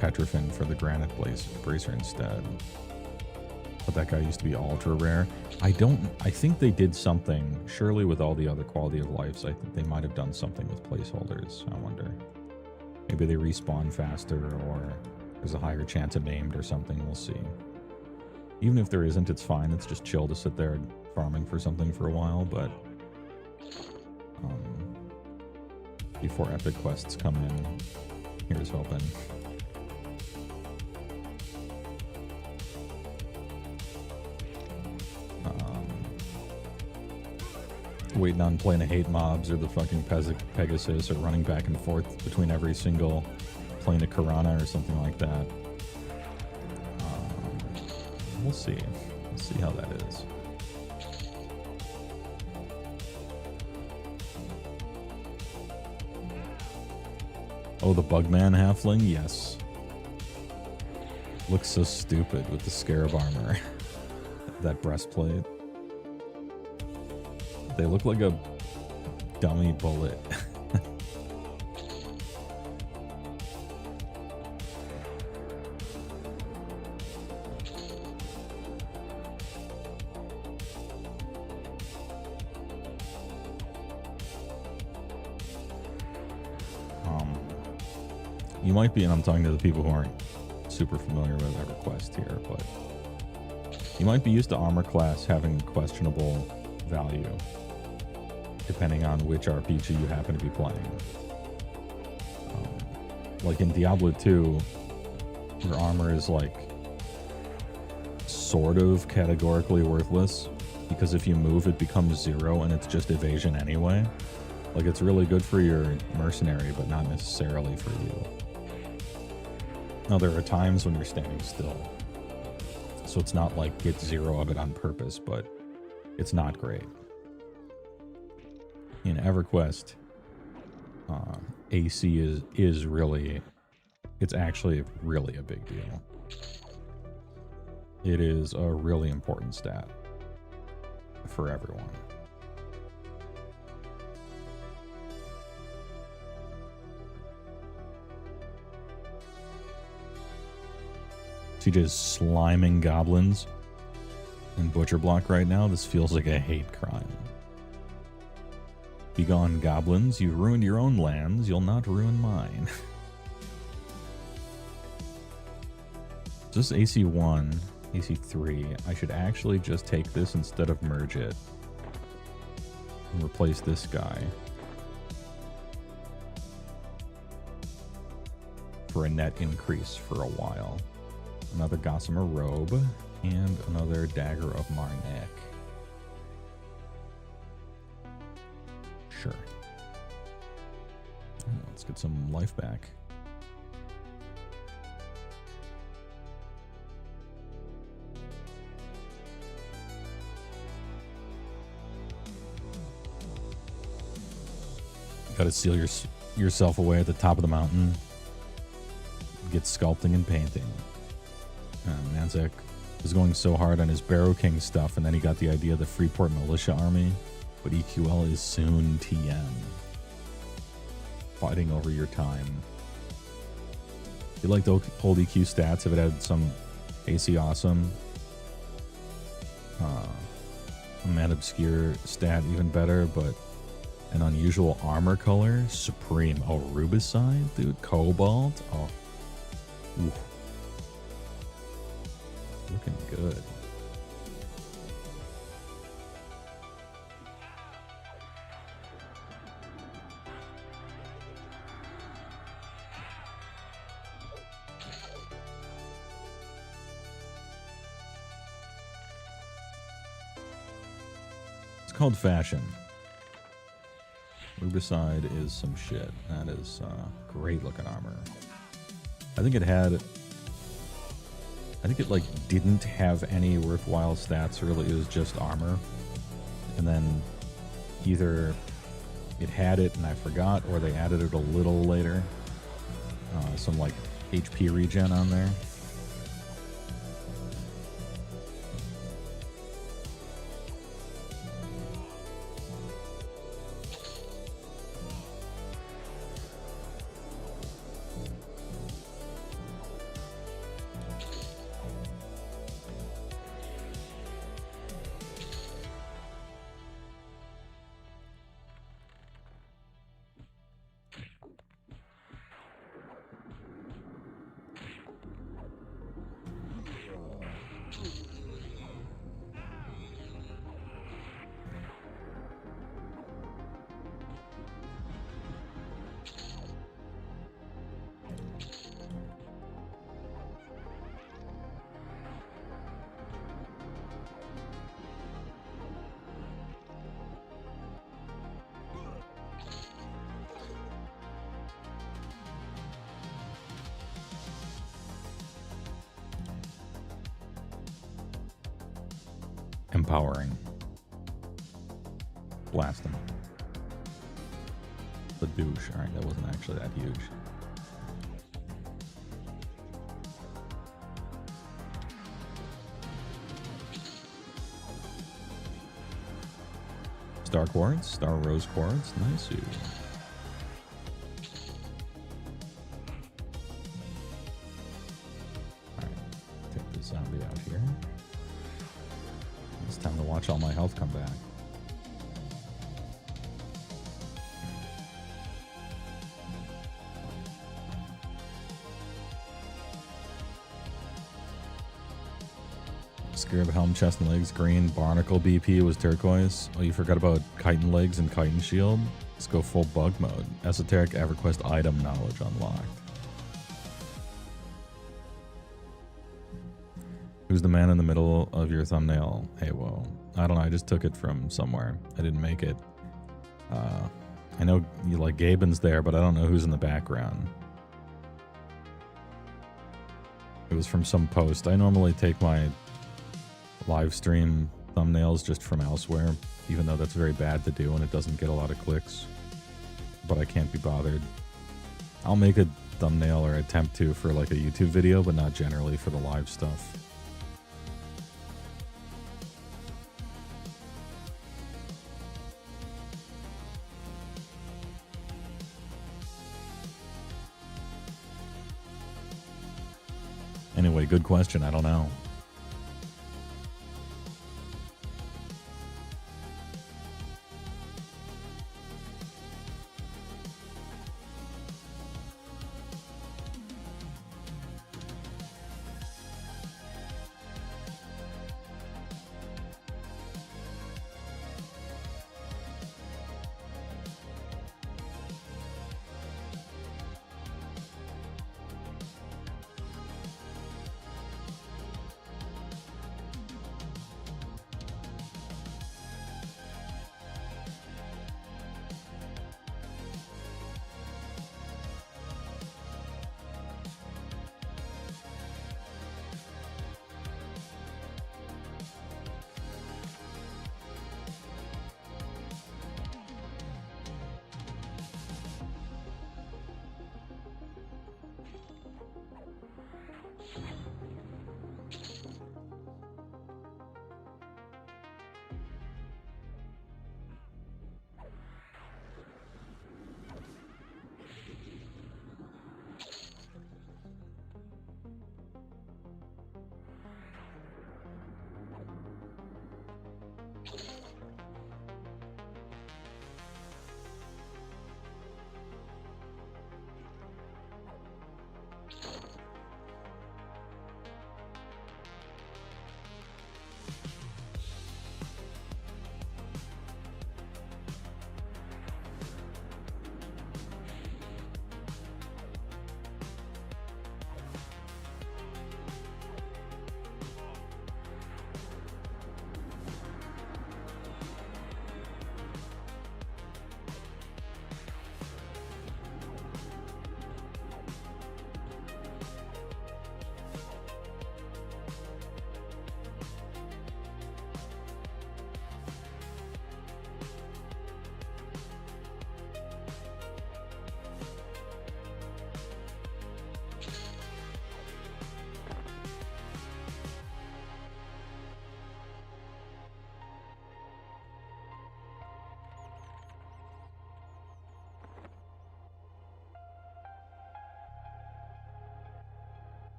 Petrifin for the Granite Bracer instead. But that guy used to be ultra rare. I think they did something. Surely with all the other quality of lives, I think they might have done something with placeholders. I wonder. Maybe they respawn faster, or there's a higher chance of named or something. We'll see. Even if there isn't, it's fine. It's just chill to sit there farming for something for a while, but before epic quests come in, here's hoping. Waiting on playing hate mobs or the fucking Pegasus, or running back and forth between every single plane of Karana or something like that. We'll see. We'll see how that is. Oh, the Bugman halfling? Yes. Looks so stupid with the scarab armor. That breastplate. They look like a dummy bullet. You might be, and I'm talking to the people who aren't super familiar with EverQuest here, but you might be used to armor class having questionable value depending on which RPG you happen to be playing. Like in Diablo 2, your armor is like sort of categorically worthless because if you move it becomes 0 and it's just evasion anyway. Like it's really good for your mercenary but not necessarily for you. Now there are times when you're standing still, so it's not like get 0 of it on purpose, but it's not great. In EverQuest, AC is really, it's actually really a big deal. It is a really important stat for everyone. CJ's sliming goblins in Butcher Block right now. This feels like a hate crime. Begone, goblins. You ruined your own lands. You'll not ruin mine. This AC 1, AC 3. I should actually just take this instead of merge it. And replace this guy. For a net increase for a while. Another Gossamer Robe, and another Dagger of Marnek. Sure. Let's get some life back. Gotta seal yourself away at the top of the mountain. Get sculpting and painting. Manzek was going so hard on his Barrow King stuff, and then he got the idea of the Freeport Militia Army, but EQL is soon TM. Fighting over your time. You like the old EQ stats if it had some AC awesome. A Mad Obscure stat even better, but an unusual armor color. Supreme. Oh, Rubicide, dude. Cobalt. Oh. Ooh. Looking good. It's called fashion. Rubicide is some shit. That is great looking armor. I think it like didn't have any worthwhile stats really. It was just armor, and then either it had it and I forgot, or they added it a little later. Some like HP regen on there. Empowering. Blast him. The douche. Alright, that wasn't actually that huge. Star Quartz, Star Rose Quartz, nice. Alright, take the zombie out here. It's time to watch all my health come back. Scarab Helm, Chest and Legs, green. Barnacle BP was turquoise. Oh, you forgot about Chitin Legs and Chitin Shield? Let's go full bug mode. Esoteric EverQuest item knowledge unlocked. Who's the man in the middle of your thumbnail? HeyWoah. I don't know, I just took it from somewhere. I didn't make it. I know you like Gaben's there, but I don't know who's in the background. It was from some post. I normally take my live stream thumbnails just from elsewhere, even though that's very bad to do and it doesn't get a lot of clicks. But I can't be bothered. I'll make a thumbnail or attempt to for like a YouTube video, but not generally for the live stuff. Anyway, good question. I don't know.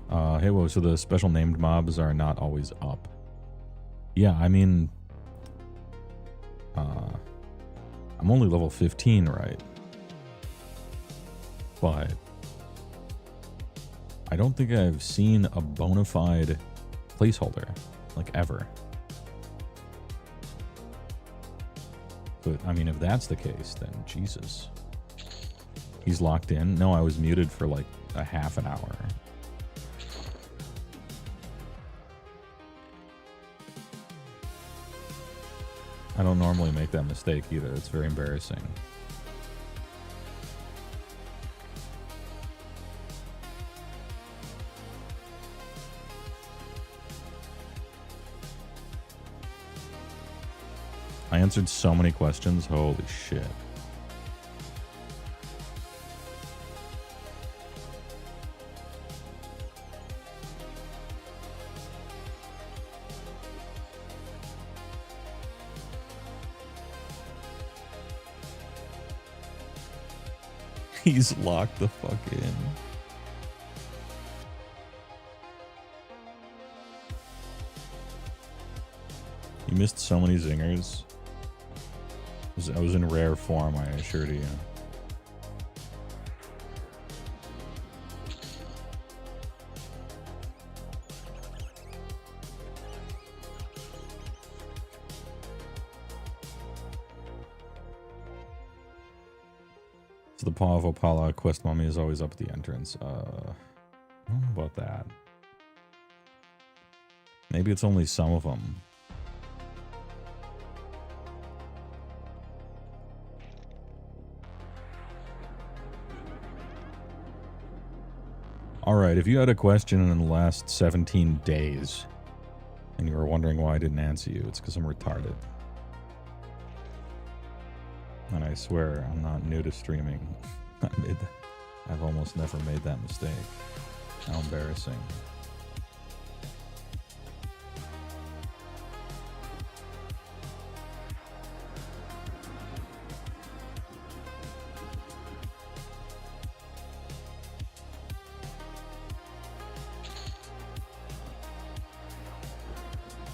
HeyWoah, so the special named mobs are not always up. Yeah, I mean, I'm only level 15, right? But I don't think I've seen a bona fide placeholder, like, ever. But, I mean, if that's the case, then Jesus. He's locked in? No, I was muted for, like, a half an hour. I don't normally make that mistake either. It's very embarrassing. I answered so many questions. Holy shit. He's locked the fuck in. You missed so many zingers. I was in rare form, I assure you. So the Paw of Opala quest mummy is always up at the entrance. I don't know about that. Maybe it's only some of them. Alright, if you had a question in the last 17 days and you were wondering why I didn't answer you, it's because I'm retarded. And I swear, I'm not new to streaming. I've almost never made that mistake. How embarrassing.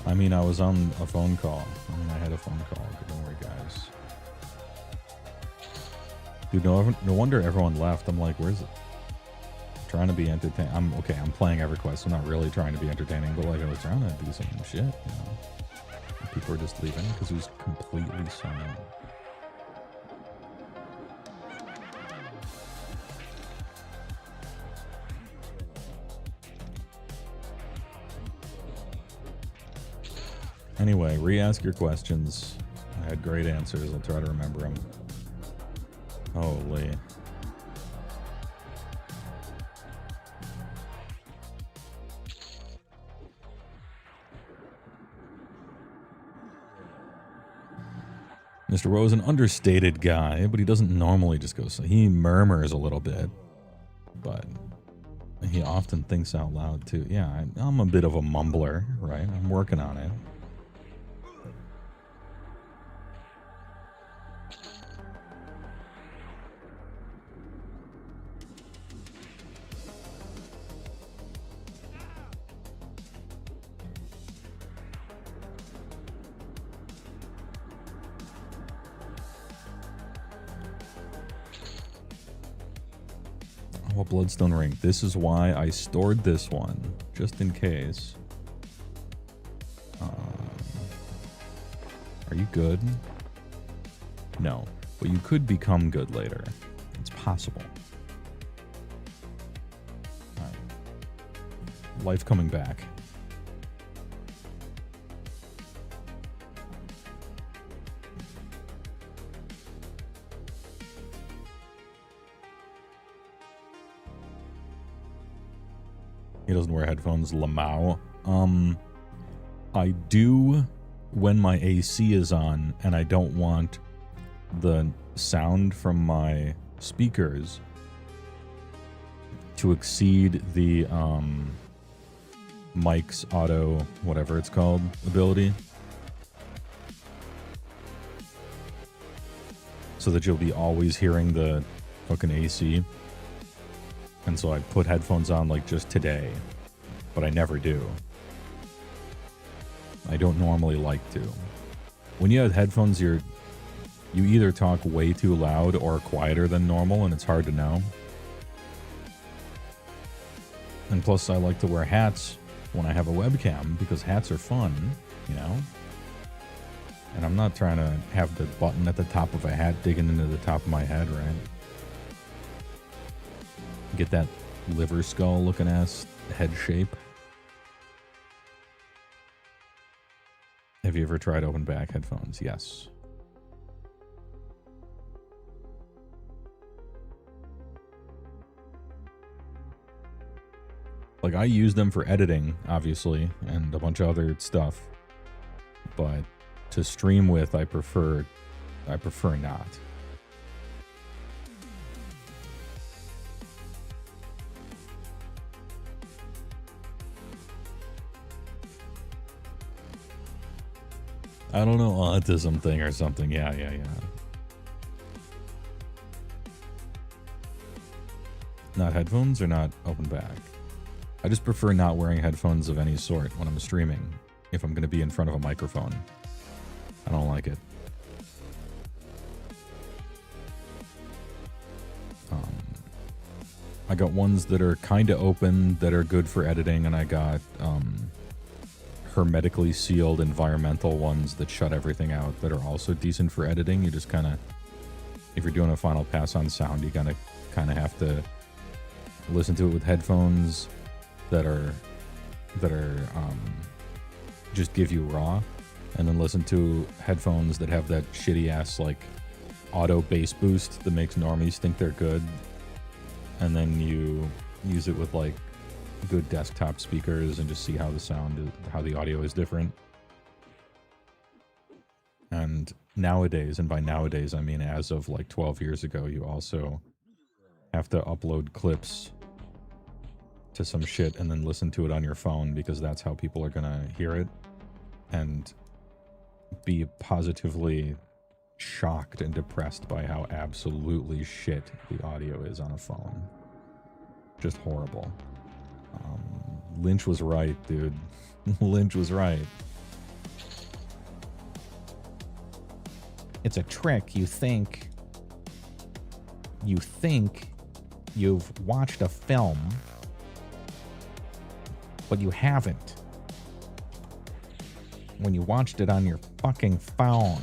I mean, I was on a phone call. I had a phone call. Don't worry, guys. Dude, no wonder everyone left. I'm like, where's it? I'm trying to be entertaining. I'm playing EverQuest. I'm not really trying to be entertaining, but like, I was trying to do some shit, you know? And people were just leaving because it was completely silent. Anyway, re-ask your questions. I had great answers. I'll try to remember them. Holy. Mr. Woah is an understated guy, but he doesn't normally just go so. He murmurs a little bit, but he often thinks out loud too. Yeah, I'm a bit of a mumbler, right? I'm working on it. Oh, Bloodstone Ring. This is why I stored this one, just in case. Are you good? No, but you could become good later. It's possible. All right. Life coming back. He doesn't wear headphones. Lamau. I do when my AC is on and I don't want the sound from my speakers to exceed the mic's auto, whatever it's called, ability. So that you'll be always hearing the fucking AC. And so I put headphones on like just today but I never do. I don't normally like to. When you have headphones, you either talk way too loud or quieter than normal, and it's hard to know. And plus, I like to wear hats when I have a webcam, because hats are fun, you know? And I'm not trying to have the button at the top of a hat digging into the top of my head, right? Get that liver skull looking ass head shape. Have you ever tried open back headphones? Yes. Like, I use them for editing, obviously, and a bunch of other stuff. But to stream with, I prefer not. I don't know, autism thing or something. Yeah. Not headphones or not open back? I just prefer not wearing headphones of any sort when I'm streaming, if I'm going to be in front of a microphone. I don't like it. I got ones that are kind of open that are good for editing, and I got hermetically sealed environmental ones that shut everything out that are also decent for editing. You just kind of, if you're doing a final pass on sound, you kind of have to listen to it with headphones that are just give you raw, and then listen to headphones that have that shitty ass like auto bass boost that makes normies think they're good, and then you use it with like good desktop speakers and just see how the audio is different. And nowadays, and by nowadays I mean as of like 12 years ago, you also have to upload clips to some shit and then listen to it on your phone, because that's how people are gonna hear it and be positively shocked and depressed by how absolutely shit the audio is on a phone. Just horrible. Lynch was right, dude. Lynch was right. It's a trick. You think you've watched a film, but you haven't. When you watched it on your fucking phone.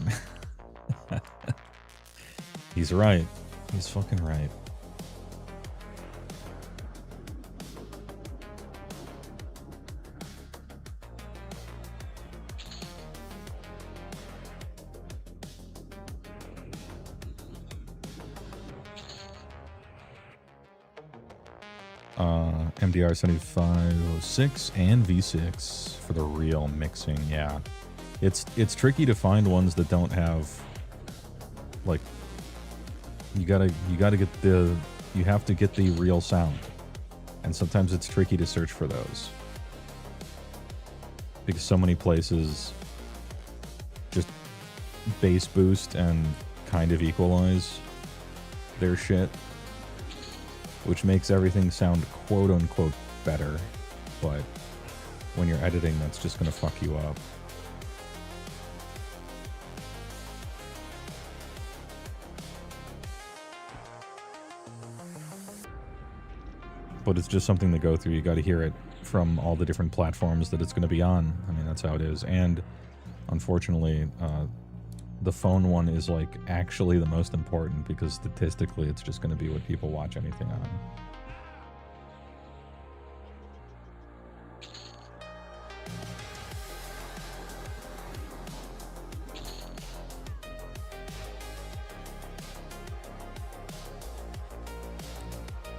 He's right. He's fucking right. MDR 7506 and V6 for the real mixing. Yeah, it's tricky to find ones that don't have, like, you have to get the real sound, and sometimes it's tricky to search for those because so many places just bass boost and kind of equalize their shit, which makes everything sound quote-unquote better, but when you're editing, that's just gonna fuck you up. But it's just something to go through. You gotta hear it from all the different platforms that it's gonna be on. I mean, that's how it is. And unfortunately, the phone one is like actually the most important, because statistically it's just going to be what people watch anything on.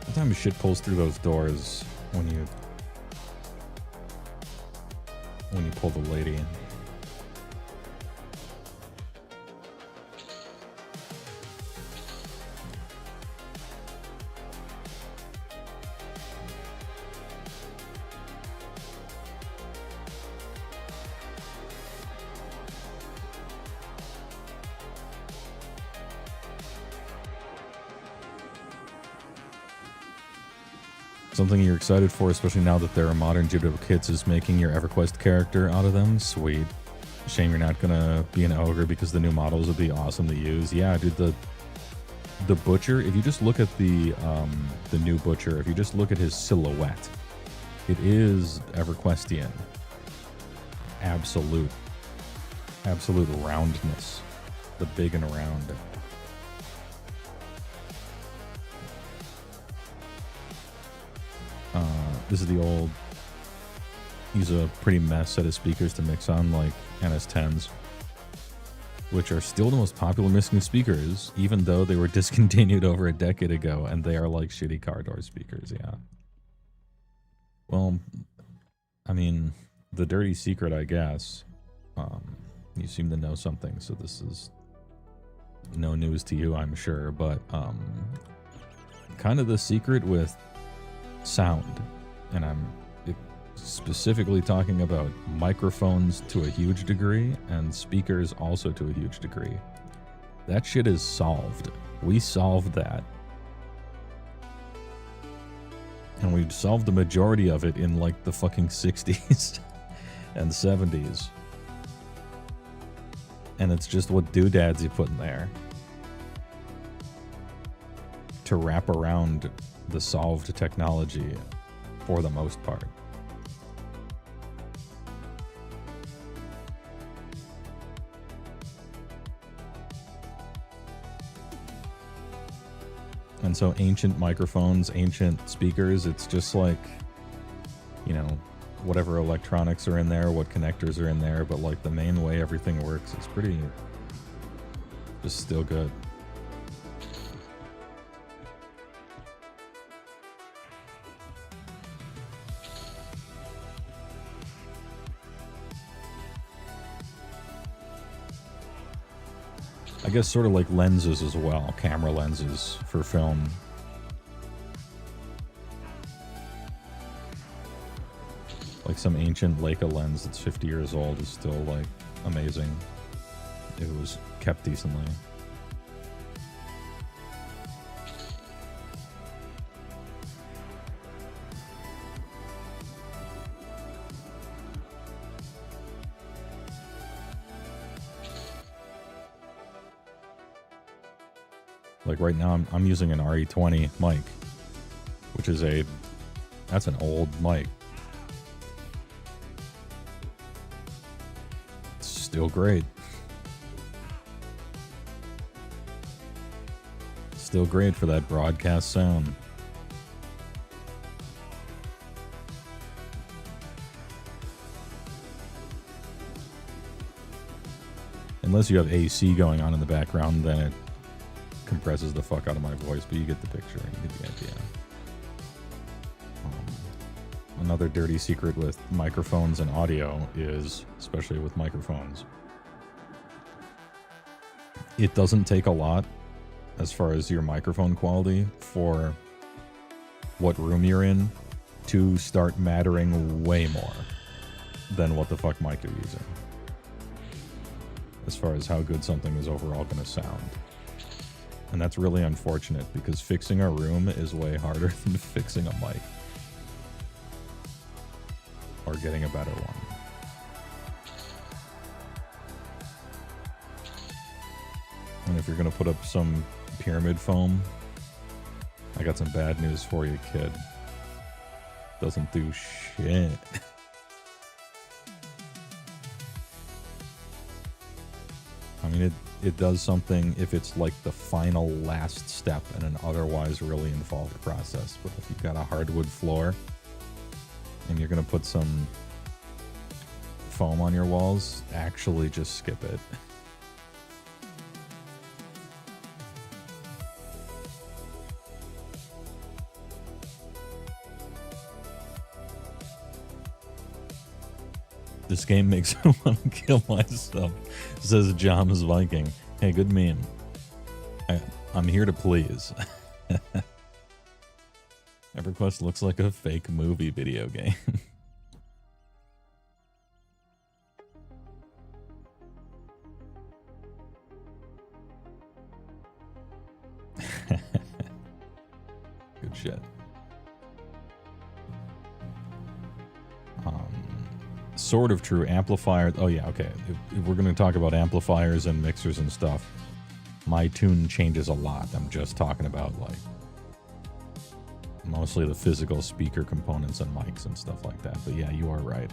Sometimes shit pulls through those doors when you pull the lady in. Something you're excited for, especially now that there are modern GW kits, is making your EverQuest character out of them. Sweet. Shame you're not gonna be an ogre because the new models would be awesome to use. Yeah, dude, the butcher, if you just look at the new butcher, if you just look at his silhouette, it is EverQuestian. Absolute roundness. The big and round. This is the old... Use a pretty mess set of speakers to mix on, like NS10s, which are still the most popular mixing speakers, even though they were discontinued over a decade ago, and they are like shitty car door speakers, yeah. Well, I mean, the dirty secret, I guess, you seem to know something, so this is no news to you, I'm sure, but kind of the secret with sound, and I'm specifically talking about microphones to a huge degree and speakers also to a huge degree. That shit is solved. We solved that. And we solved the majority of it in like the fucking 60s and 70s. And it's just what doodads you put in there to wrap around the solved technology for the most part. And so ancient microphones, ancient speakers, it's just like, you know, whatever electronics are in there, what connectors are in there, but like the main way everything works is pretty, just still good. I guess sort of like lenses as well, camera lenses for film. Like some ancient Leica lens that's 50 years old is still like amazing if it was kept decently. Like right now, I'm using an RE20 mic, which is that's an old mic. It's still great. Still great for that broadcast sound. Unless you have AC going on in the background, then it compresses the fuck out of my voice, but you get the picture, you get the idea. Another dirty secret with microphones and audio is, especially with microphones, it doesn't take a lot as far as your microphone quality for what room you're in to start mattering way more than what the fuck mic you're using, as far as how good something is overall going to sound. And that's really unfortunate because fixing a room is way harder than fixing a mic. Or getting a better one. And if you're going to put up some pyramid foam, I got some bad news for you, kid. Doesn't do shit. I mean, it does something if it's like the final last step in an otherwise really involved process. But if you've got a hardwood floor and you're going to put some foam on your walls, actually just skip it. This game makes me want to kill myself, says Jom's Viking. Hey, good meme. I'm here to please. EverQuest looks like a fake movie video game. Good shit. sort of true. Amplifiers. Oh yeah, okay. If we're going to talk about amplifiers and mixers and stuff, my tune changes a lot. I'm just talking about like mostly the physical speaker components and mics and stuff like that. But yeah, you are right.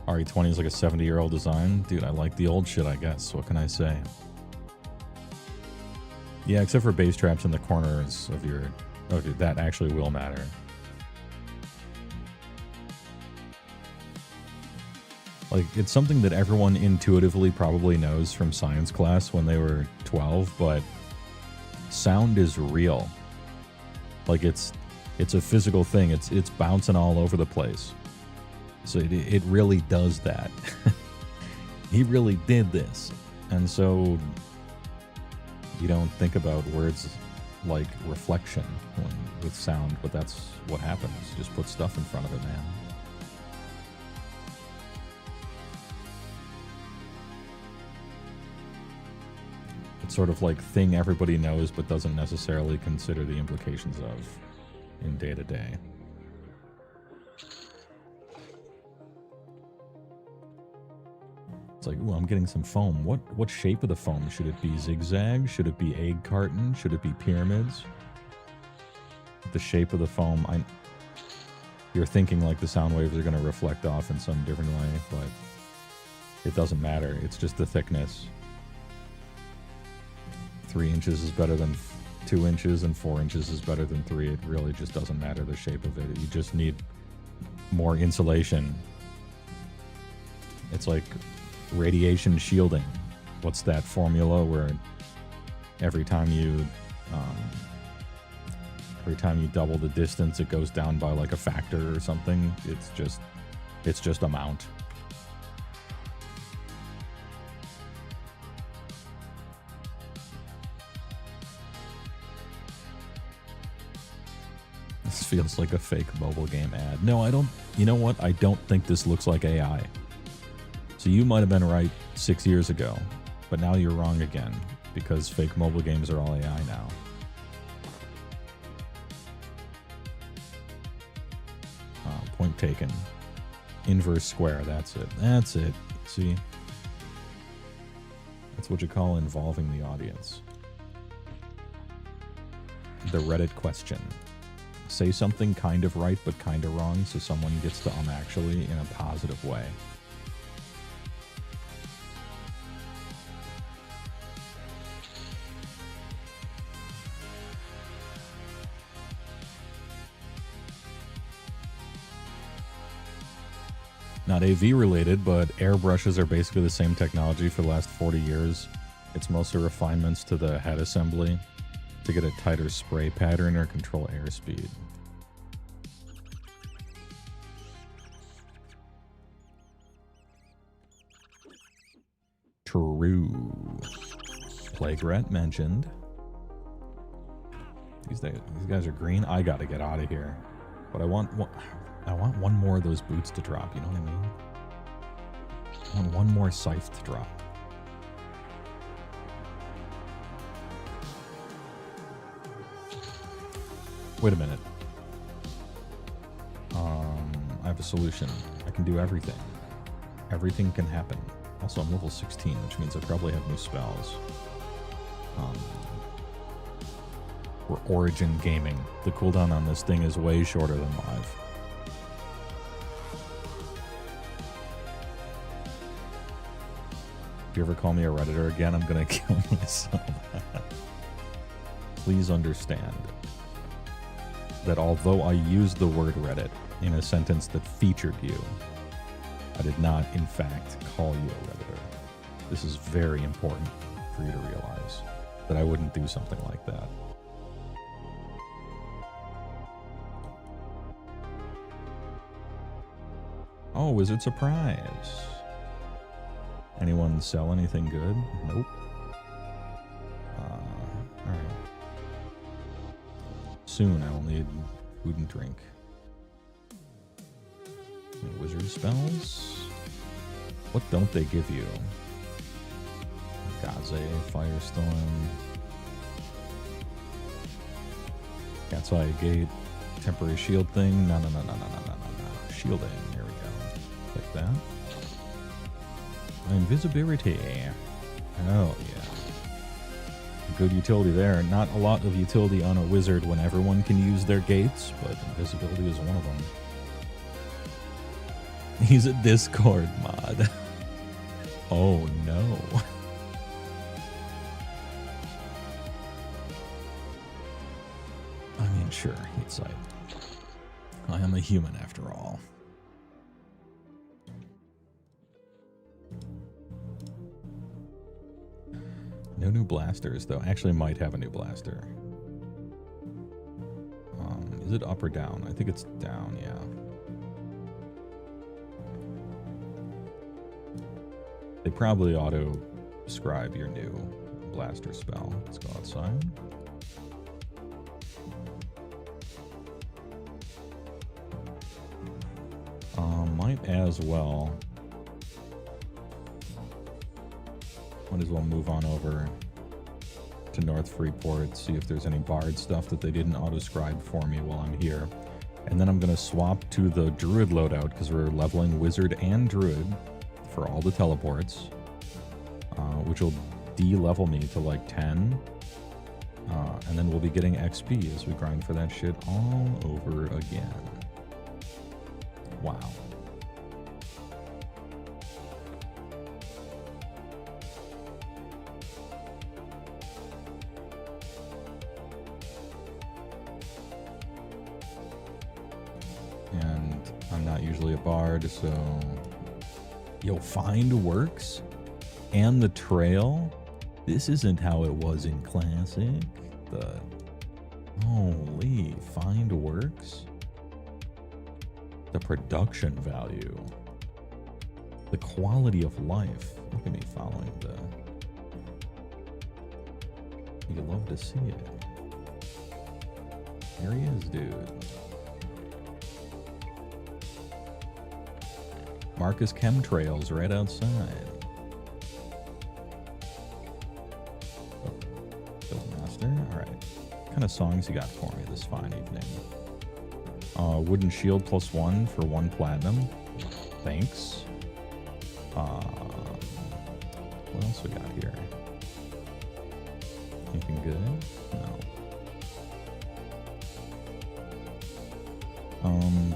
RE20 is like a 70-year-old design. Dude, I like the old shit, I guess. What can I say? Yeah, except for bass traps in the corners of your... Okay, that actually will matter. Like, it's something that everyone intuitively probably knows from science class when they were 12, but sound is real. Like, it's a physical thing. It's bouncing all over the place. So it really does that. He really did this. And so you don't think about words like reflection with sound, but that's what happens. You just put stuff in front of it, man. It's sort of like thing everybody knows but doesn't necessarily consider the implications of in day-to-day. It's like, ooh, I'm getting some foam. What shape of the foam? Should it be zigzag? Should it be egg carton? Should it be pyramids? The shape of the foam, you're thinking like the sound waves are going to reflect off in some different way, but it doesn't matter. It's just the thickness. 3 inches is better than 2 inches, and 4 inches is better than 3. It really just doesn't matter the shape of it. You just need more insulation. It's like radiation shielding. What's that formula where every time you double the distance, it goes down by like a factor or something? It's just amount. This feels like a fake mobile game ad. No, I don't. You know what? I don't think this looks like AI. So you might have been right 6 years ago, but now you're wrong again, because fake mobile games are all AI now. Point taken. Inverse square, that's it. That's it. See? That's what you call involving the audience. The Reddit question. Say something kind of right but kind of wrong so someone gets to actually in a positive way. Not AV related, but airbrushes are basically the same technology for the last 40 years. It's mostly refinements to the head assembly to get a tighter spray pattern or control airspeed. True. Plague Rat mentioned. These guys are green. I gotta get out of here. But I want one more of those boots to drop, you know what I mean? I want one more scythe to drop. Wait a minute. I have a solution. I can do everything. Everything can happen. Also, I'm level 16, which means I probably have new spells. We're Origin Gaming. The cooldown on this thing is way shorter than live. If you ever call me a Redditor again, I'm gonna kill myself. Please understand that although I used the word Reddit in a sentence that featured you, I did not, in fact, call you a Redditor. This is very important for you to realize that I wouldn't do something like that. Oh, Wizard Surprise. Anyone sell anything good? Nope. Alright. Soon I will need food and drink. wizard spells. What don't they give you? Gaze, Firestorm, Cat's Eye Gate, temporary shield thing. No. Shielding. Here we go. Click that. Invisibility. Oh yeah. Good utility there. Not a lot of utility on a wizard when everyone can use their gates, but invisibility is one of them. He's a Discord mod. Oh no. I mean, sure, it's like, I am a human after all. No new blasters, though. Actually, might have a new blaster. Is it up or down? I think it's down, yeah. They probably auto-scribe your new blaster spell. Let's go outside. Might as well. Might as well move on over to North Freeport, see if there's any Bard stuff that they didn't auto-scribe for me while I'm here. And then I'm going to swap to the Druid loadout, because we're leveling Wizard and Druid for all the teleports, which will de-level me to like 10. And then we'll be getting XP as we grind for that shit all over again. Wow. And I'm not usually a bard, so... Yo, find works? And the trail? This isn't how it was in Classic. The... Holy, find works? The production value. The quality of life. Look at me following the... You love to see it. Here he is, dude. Marcus Chemtrails right outside. Master. Alright. What kind of songs you got for me this fine evening? Wooden Shield +1 for 1 platinum. Thanks. What else we got here? Anything good? No.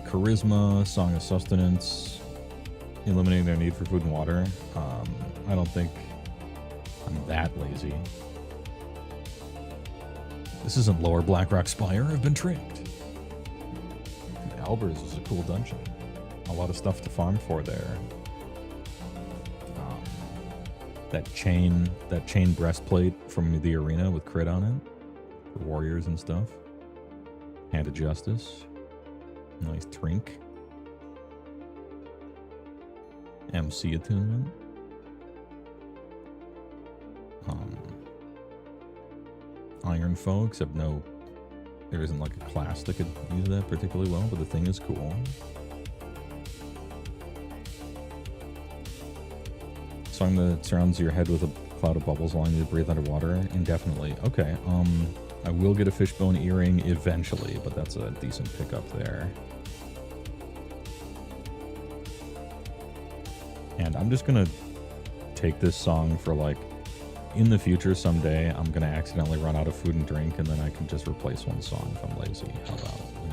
Charisma, Song of Sustenance. Eliminating their need for food and water. I don't think I'm that lazy. This isn't Lower Blackrock Spire. I've been tricked. Albers is a cool dungeon. A lot of stuff to farm for there. That chain breastplate from the arena with crit on it for warriors and stuff. Hand of Justice. Nice Trink. MC attunement. Iron Foe, except no, there isn't like a class that could use that particularly well, but the thing is cool. Song that surrounds your head with a cloud of bubbles allowing you to breathe underwater indefinitely. Okay, I will get a fishbone earring eventually, but that's a decent pickup there. And I'm just gonna take this song for like, in the future someday, I'm gonna accidentally run out of food and drink, and then I can just replace one song if I'm lazy. How about, you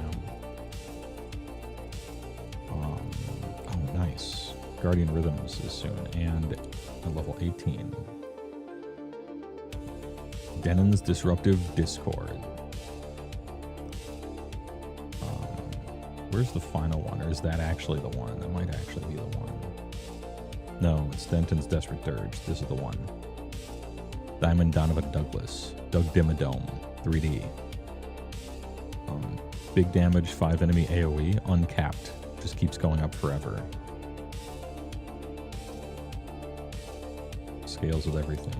know? Oh, nice. Guardian Rhythms is soon, and at level 18. Denon's Disruptive Discord. Where's the final one, or is that actually the one? That might actually be the one. No, it's Denton's Desperate Dirge. This is the one. Diamond Donovan Douglas. Doug Dimmadome. 3D. Big damage, 5 enemy AoE. Uncapped. Just keeps going up forever. Scales with everything.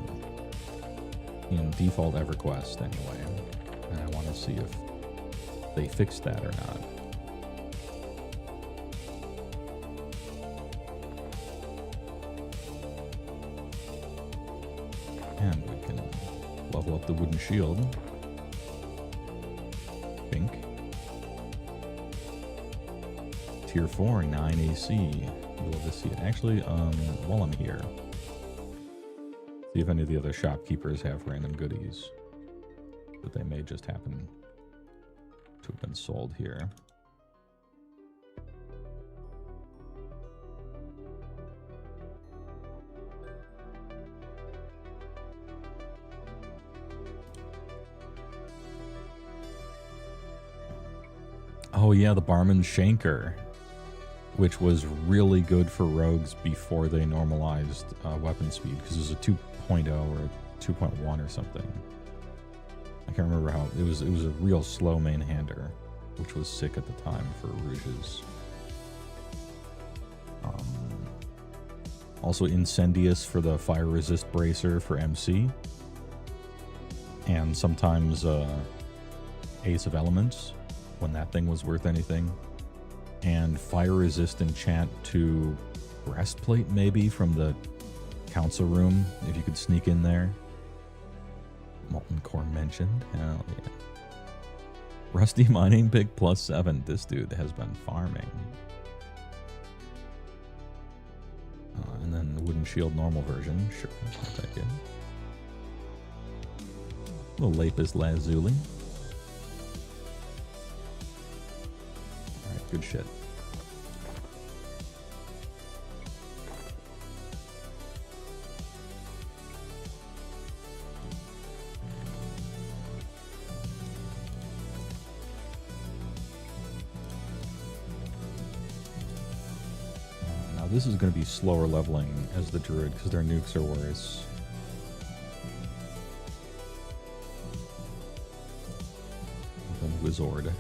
In default EverQuest, anyway. And I want to see if they fixed that or not. can level up the wooden shield. Pink. Tier 4, 9 AC. We'd love to see it. Actually, while I'm here, see if any of the other shopkeepers have random goodies that they may just happen to have been sold here. Oh yeah, the Barman Shanker, which was really good for rogues before they normalized weapon speed, because it was a 2.0 or a 2.1 or something. I can't remember how it was a real slow main hander, which was sick at the time for Rouges. Also Incendious for the fire resist bracer for MC, and sometimes Ace of Elements when that thing was worth anything, and fire resist enchant to breastplate maybe from the council room if you could sneak in there. Molten Core mentioned. Hell yeah. Rusty Mining Pig +7. This dude has been farming. And then the Wooden Shield normal version. Sure, I'll take it. Little Lapis Lazuli. Alright, good shit. This is going to be slower leveling as the druid because their nukes are worse. Than Wizard.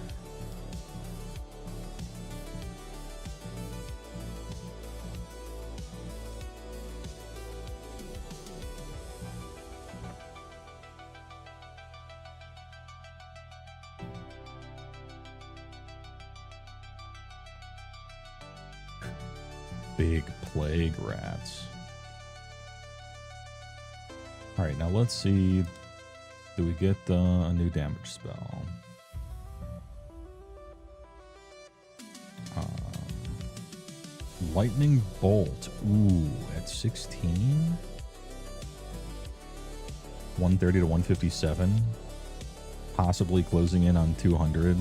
Big plague rats. Alright, now let's see. Do we get a new damage spell? Lightning Bolt. Ooh, at 16? 130 to 157. Possibly closing in on 200.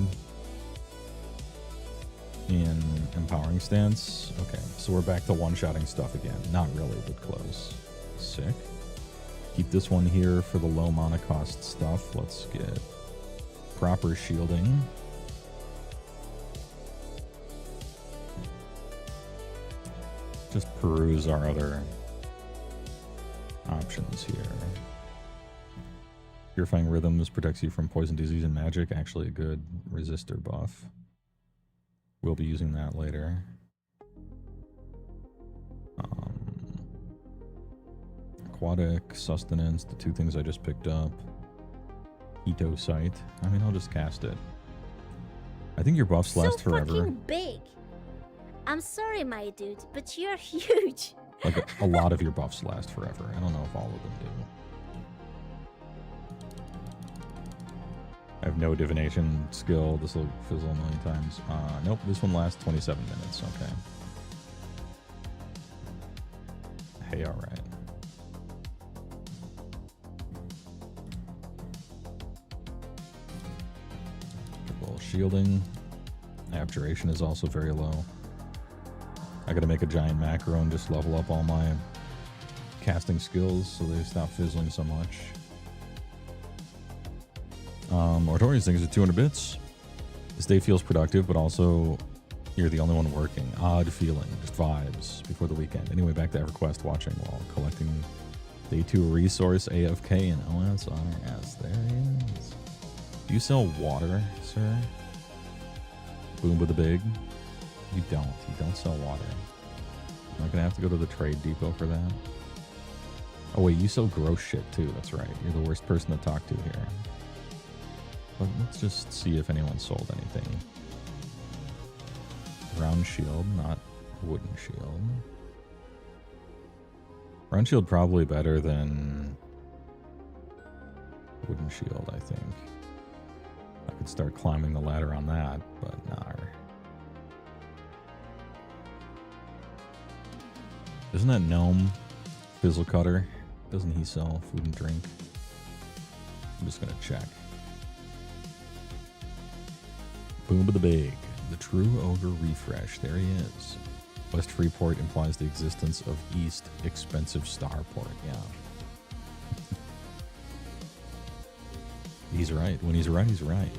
In empowering stance. Okay, so we're back to one-shotting stuff again. Not really, but close. Sick. Keep this one here for the low mana cost stuff. Let's get proper shielding. Just peruse our other options here. Purifying Rhythms protects you from poison, disease, and magic. Actually a good resistor buff. We'll be using that later. Aquatic, Sustenance, the two things I just picked up. Ito Sight. I mean, I'll just cast it. I think your buffs last forever. So fucking big. I'm sorry, my dude, but you're huge. Like a lot of your buffs last forever. I don't know if all of them do. I have no divination skill. This will fizzle a million times. Nope, this one lasts 27 minutes. Okay. Hey, all right. Get a little shielding. Abjuration is also very low. I gotta make a giant macro and just level up all my casting skills so they stop fizzling so much. Oratorius thinks it's 200 bits. This day feels productive, but also you're the only one working. Odd feeling, just vibes before the weekend. Anyway, back to EverQuest watching while collecting day 2 resource AFK and OSRS. There he is. Do you sell water, sir? Boom with the big. You don't. You don't sell water. I'm not gonna have to go to the trade depot for that. Oh wait, you sell gross shit too. That's right. You're the worst person to talk to here. But let's just see if anyone sold anything. Round shield, not wooden shield. Round shield probably better than Wooden shield, I think. I could start climbing the ladder on that, but nah. Isn't that gnome Fizzle Cutter? Doesn't he sell food and drink? I'm just gonna check. Boom the Big. The True Ogre Refresh. There he is. West Freeport implies the existence of East Expensive Starport. Yeah. He's right. When he's right, he's right.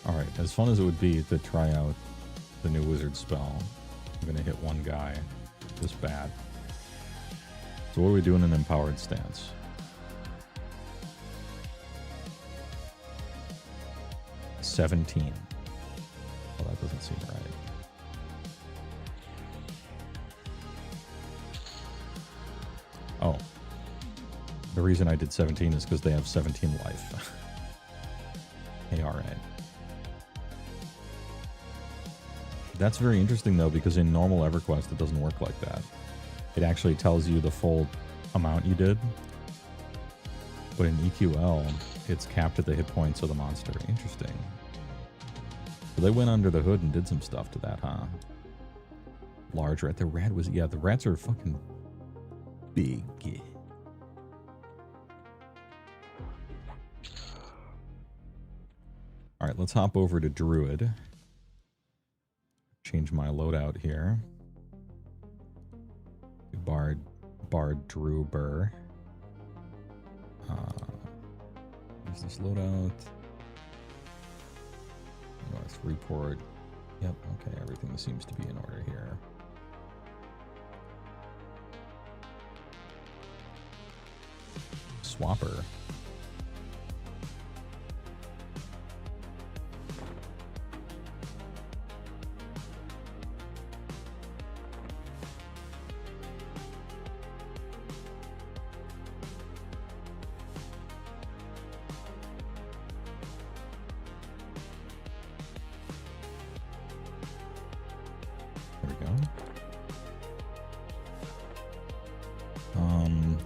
Alright, as fun as it would be to try out the new wizard spell, I'm gonna hit one guy this bad. So what are we doing in an empowered stance? $17. Well, that doesn't seem right. Oh. The reason I did 17 is because they have 17 life. Hey, alright. That's very interesting, though, because in normal EverQuest, it doesn't work like that. It actually tells you the full amount you did. But in EQL, it's capped at the hit points of the monster. Interesting. So they went under the hood and did some stuff to that, huh? Large rat. The rat was... Yeah, the rats are fucking big. Alright, let's hop over to Druid. Change my loadout here. Bard Drew Burr. Use this loadout. North Report. Yep, okay, everything seems to be in order here. Swapper.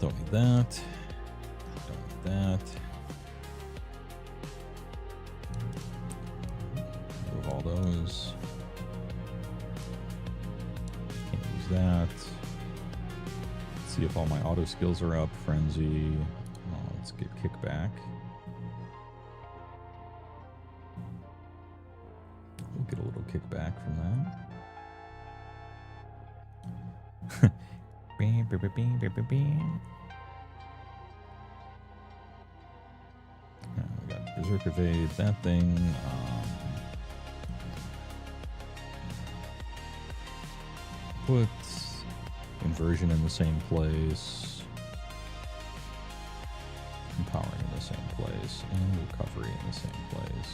Don't need that. Don't need that. Move all those. Can't use that. Let's see if all my auto skills are up. Frenzy. Oh, let's get kickback. We'll get a little kickback from that. We got Berserk Evade, that thing. Put Inversion in the same place. Empowering in the same place. And Recovery in the same place.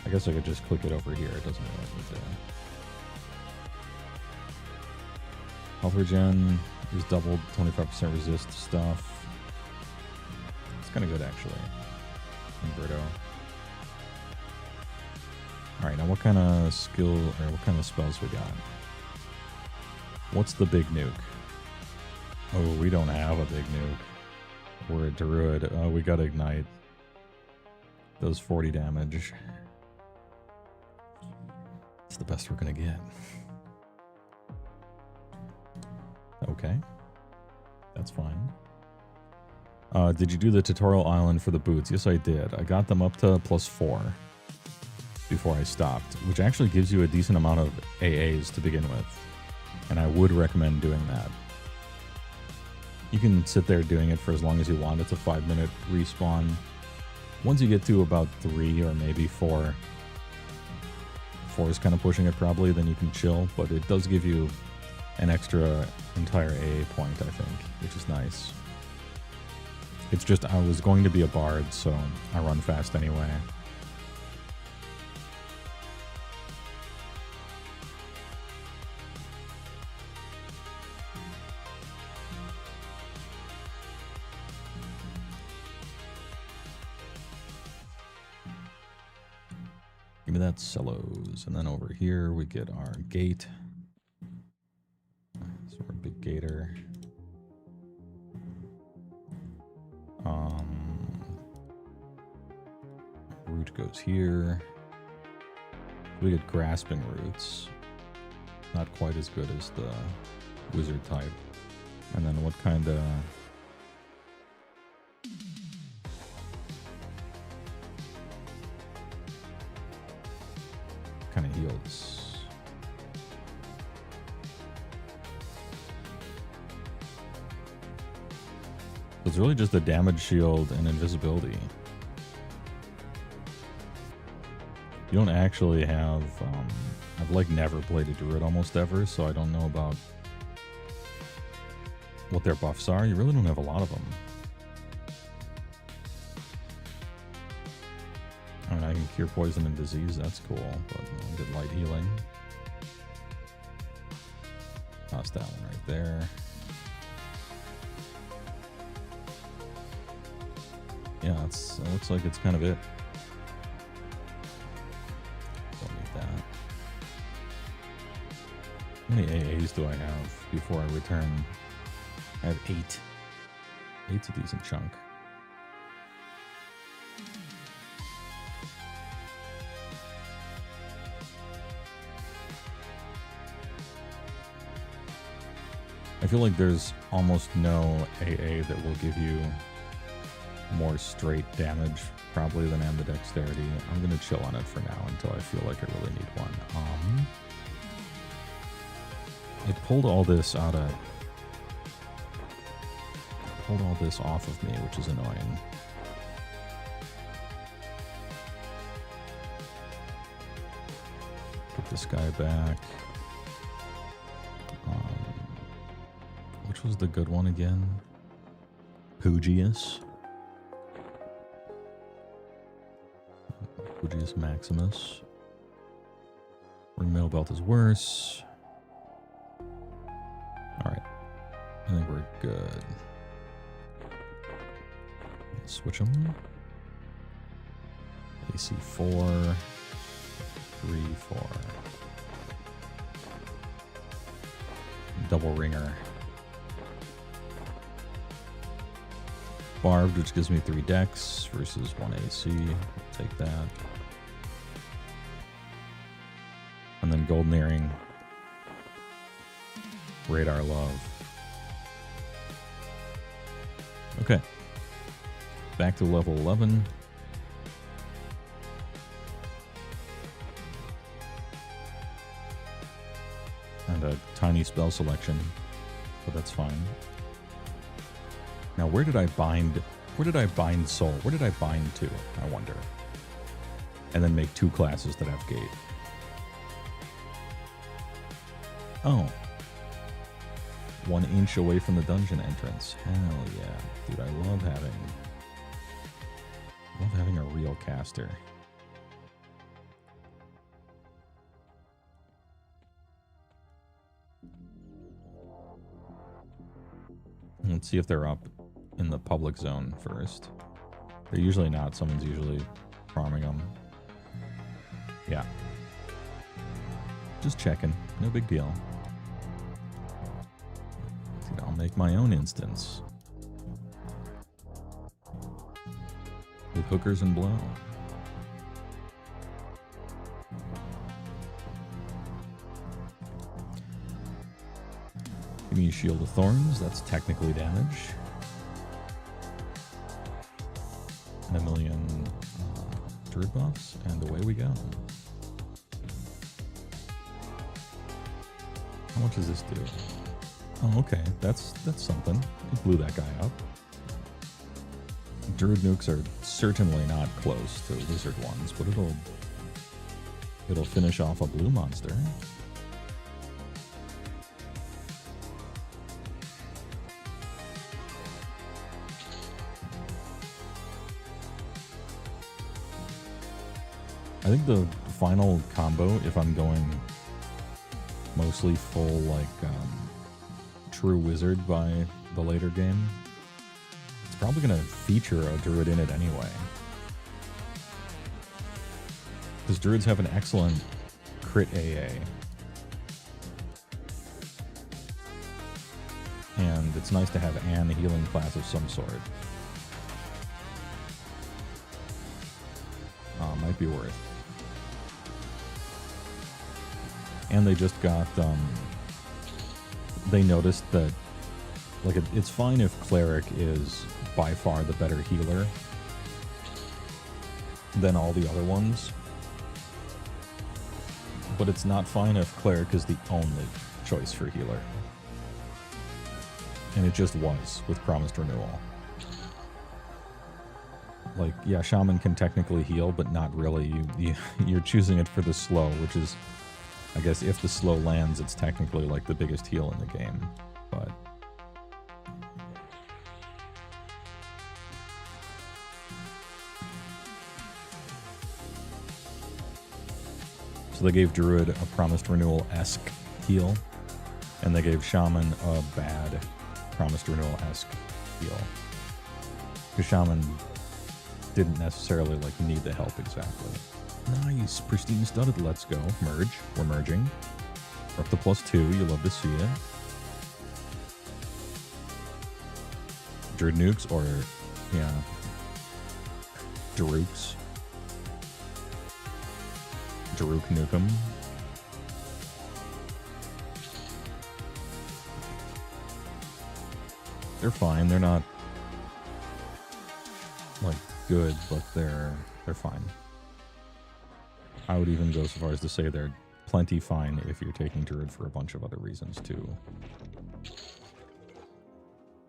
I guess I could just click it over here. It doesn't really need to. Health regen is doubled, 25% resist stuff. It's kind of good, actually. Inverto. Alright, now what kind of skill, or what kind of spells we got? What's the big nuke? Oh, we don't have a big nuke. We're a druid. Oh, we got Ignite. Does 40 damage. It's the best we're gonna get. Okay. That's fine. Did you do the tutorial island for the boots? Yes, I did. I got them up to +4 before I stopped, which actually gives you a decent amount of AAs to begin with. And I would recommend doing that. You can sit there doing it for as long as you want. It's a 5-minute respawn. Once you get to about 3 or maybe 4, 4 is kind of pushing it probably, then you can chill, but it does give you an extra entire AA point, I think, which is nice. It's just I was going to be a bard, so I run fast anyway. Give me that cellos. And then over here we get our gate. So we're a big gator. Root goes here. We get grasping roots. Not quite as good as the wizard type. And then what kind of... heals? It's really just a damage shield and invisibility. You don't actually have... I've like never played a druid almost ever, so I don't know about what their buffs are. You really don't have a lot of them. I mean, I can cure poison and disease, that's cool, but I get light healing. Toss that one right there. Yeah, it looks like it's kind of it. Don't need that. How many AAs do I have before I return? I have 8. 8's a decent chunk. I feel like there's almost no AA that will give you more straight damage probably than ambidexterity. I'm going to chill on it for now until I feel like I really need one. It pulled all this out of... pulled all this off of me, which is annoying. Put this guy back. Which was the good one again? Poogius. Poogius Maximus. Ringmail belt is worse. Alright. I think we're good. Switch them. AC 4. 3, 4. Double ringer. Barbed, which gives me 3 dex versus 1 AC. Take that. And then golden earring. Radar love. Okay. Back to level 11. And a tiny spell selection, but that's fine. Now, where did I bind soul? Where did I bind to, I wonder? And then make 2 classes that have gate. Oh. 1 inch away from the dungeon entrance. Hell yeah. Dude, I love having a real caster. Let's see if they're up in the public zone first. They're usually not. Someone's usually farming them. Yeah. Just checking. No big deal. I'll make my own instance. With hookers and blow. Give me a Shield of Thorns. That's technically damage. And a million druid buffs. And away we go. How much does this do? Oh, okay. That's something. It blew that guy up. Druid nukes are certainly not close to lizard ones, but it'll finish off a blue monster. I think the final combo, if I'm going mostly full like true wizard by the later game, it's probably going to feature a druid in it anyway. Because because druids have an excellent crit AA. And it's nice to have an healing class of some sort. Might be worth. And they just got, they noticed that, like, it's fine if Cleric is by far the better healer than all the other ones. But it's not fine if Cleric is the only choice for healer. And it just was with Promised Renewal. Like, yeah, Shaman can technically heal, but not really. You're choosing it for the slow, which is, I guess, if the slow lands, it's technically like the biggest heal in the game. But so they gave Druid a Promised Renewal-esque heal, and they gave Shaman a bad Promised Renewal-esque heal. Because Shaman didn't necessarily, like, need the help exactly. Nice. Pristine studded. Let's go. Merge. We're merging. We're up to +2. You love to see it. Druid nukes or, yeah, Darooks. Darook nukem. They're fine. They're not, like, good, but they're fine. I would even go so far as to say they're plenty fine if you're taking Druid for a bunch of other reasons too.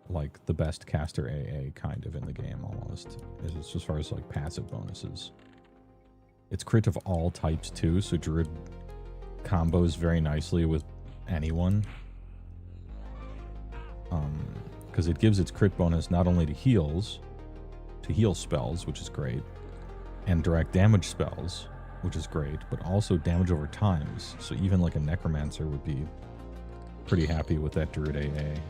Like the best caster AA kind of in the game almost. Is as far as like passive bonuses. It's crit of all types too, so Druid combos very nicely with anyone. Because it gives its crit bonus not only to heals, to heal spells, which is great, and direct damage spells, which is great, but also damage over times. So even like a Necromancer would be pretty happy with that Druid AA.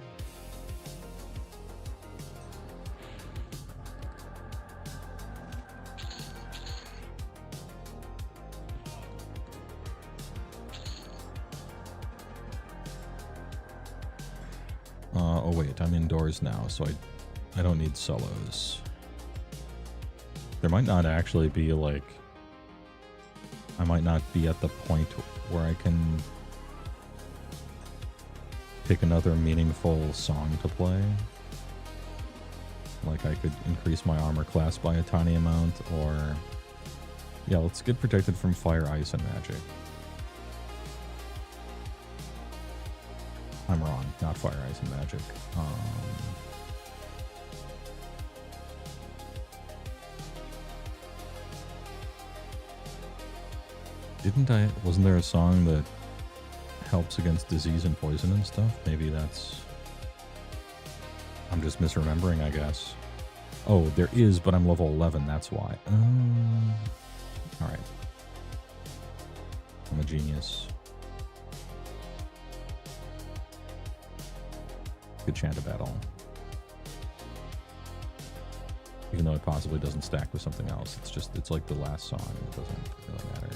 Oh wait, I'm indoors now, so I don't need solos. There might not actually be like, I might not be at the point where I can pick another meaningful song to play. Like I could increase my armor class by a tiny amount, or yeah, let's get protected from fire, ice, and magic. I'm wrong, not fire, ice, and magic. Wasn't there a song that helps against disease and poison and stuff? Maybe that's, I'm just misremembering, I guess. Oh, there is, but I'm level 11, that's why. Alright. I'm a genius. Good chant of battle. Even though it possibly doesn't stack with something else. It's like the last song. It doesn't really matter.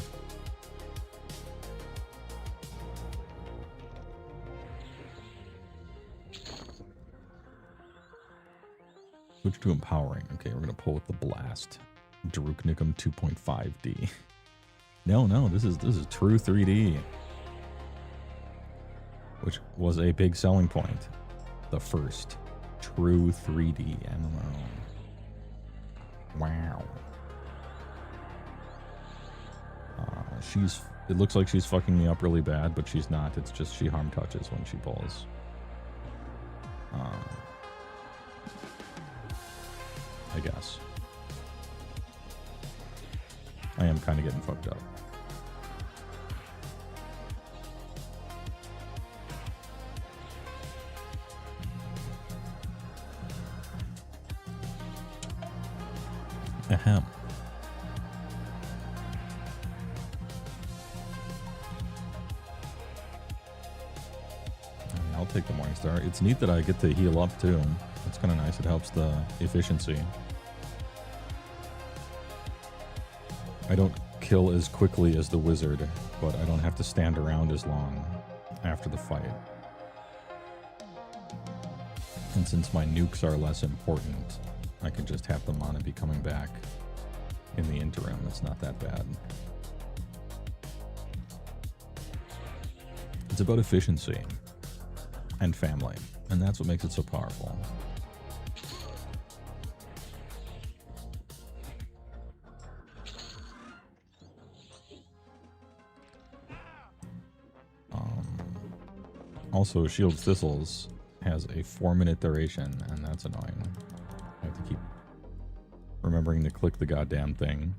Switch to empowering. Okay, we're gonna pull with the blast. Daruk Nikum 2.5D. No, this is true 3D. Which was a big selling point. The first true 3D MMO. Wow. It looks like she's fucking me up really bad, but she's not. It's just she harm touches when she pulls. I guess. I am kind of getting fucked up. Ahem. I'll take the Morningstar. It's neat that I get to heal up too. It's kind of nice. It helps the efficiency. I don't kill as quickly as the wizard, but I don't have to stand around as long after the fight. And since my nukes are less important, I can just have them on and be coming back in the interim. It's not that bad. It's about efficiency and family, and that's what makes it so powerful. Also, Shield Thistles has a 4-minute duration, and that's annoying. I have to keep remembering to click the goddamn thing.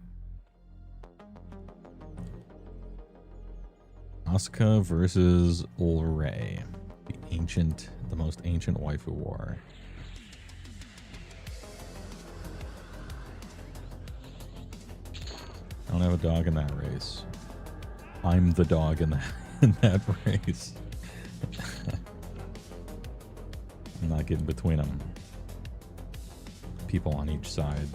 Asuka versus Ulray, the most ancient waifu war. I don't have a dog in that race. I'm the dog in that race. I'm not getting between them. People on each side.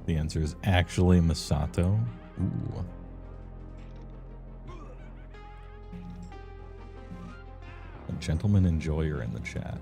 The answer is actually Masato. Ooh. A gentleman enjoyer in the chat.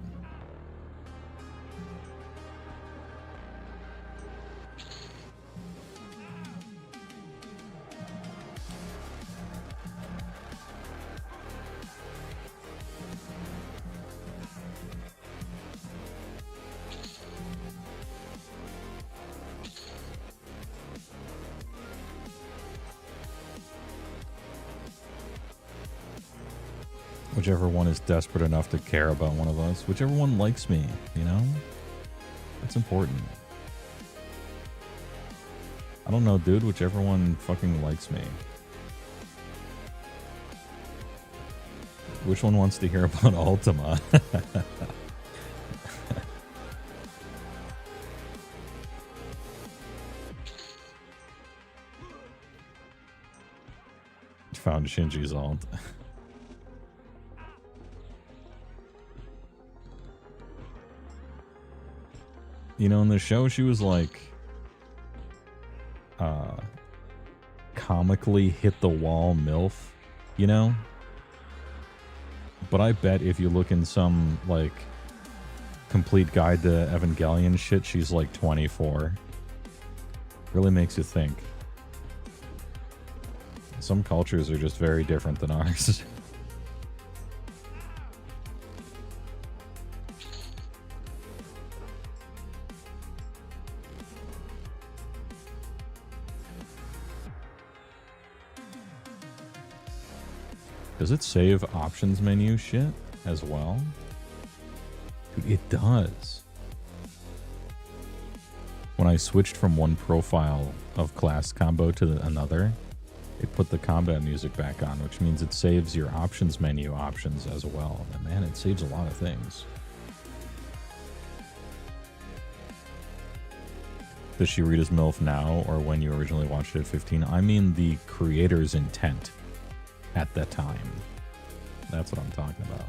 Whichever one is desperate enough to care about one of us. Whichever one likes me, you know? That's important. I don't know, dude. Whichever one fucking likes me. Which one wants to hear about Ultima? Found Shinji's alt. You know, in the show, she was like, comically hit the wall MILF, you know? But I bet if you look in some, like, complete guide to Evangelion shit, she's like 24. Really makes you think. Some cultures are just very different than ours. Does it save options menu shit as well? Dude, it does. When I switched from one profile of class combo to another, it put the combat music back on, which means it saves your options menu options as well. And man, it saves a lot of things. Does she read as MILF now or when you originally watched it at 15? I mean the creator's intent at that time. That's what I'm talking about.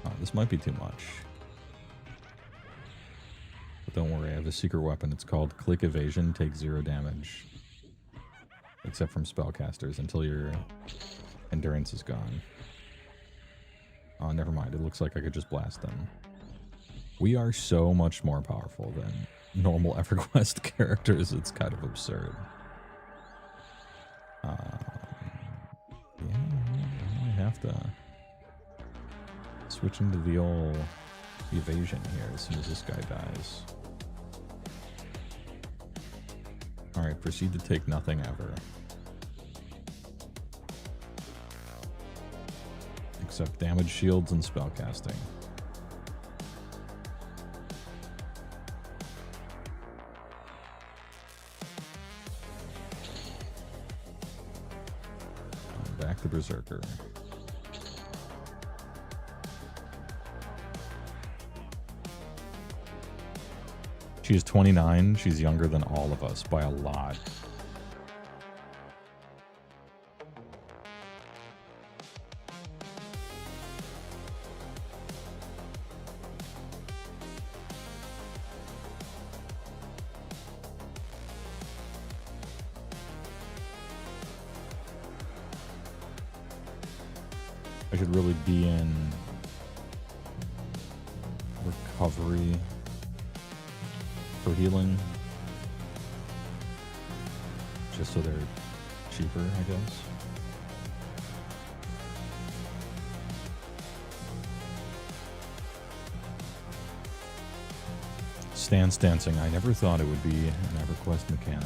Oh, this might be too much. But don't worry, I have a secret weapon. It's called Click Evasion. Takes 0 damage. Except from spellcasters until your endurance is gone. Oh, never mind. It looks like I could just blast them. We are so much more powerful than normal EverQuest characters. It's kind of absurd. Yeah, I have to switch into the old evasion here as soon as this guy dies. Alright, proceed to take nothing ever. Except damage shields and spellcasting. Back to Berserker. She is 29. She's younger than all of us by a lot. I should really be in recovery for healing, just so they're cheaper, I guess. Stance dancing. I never thought it would be an EverQuest mechanic.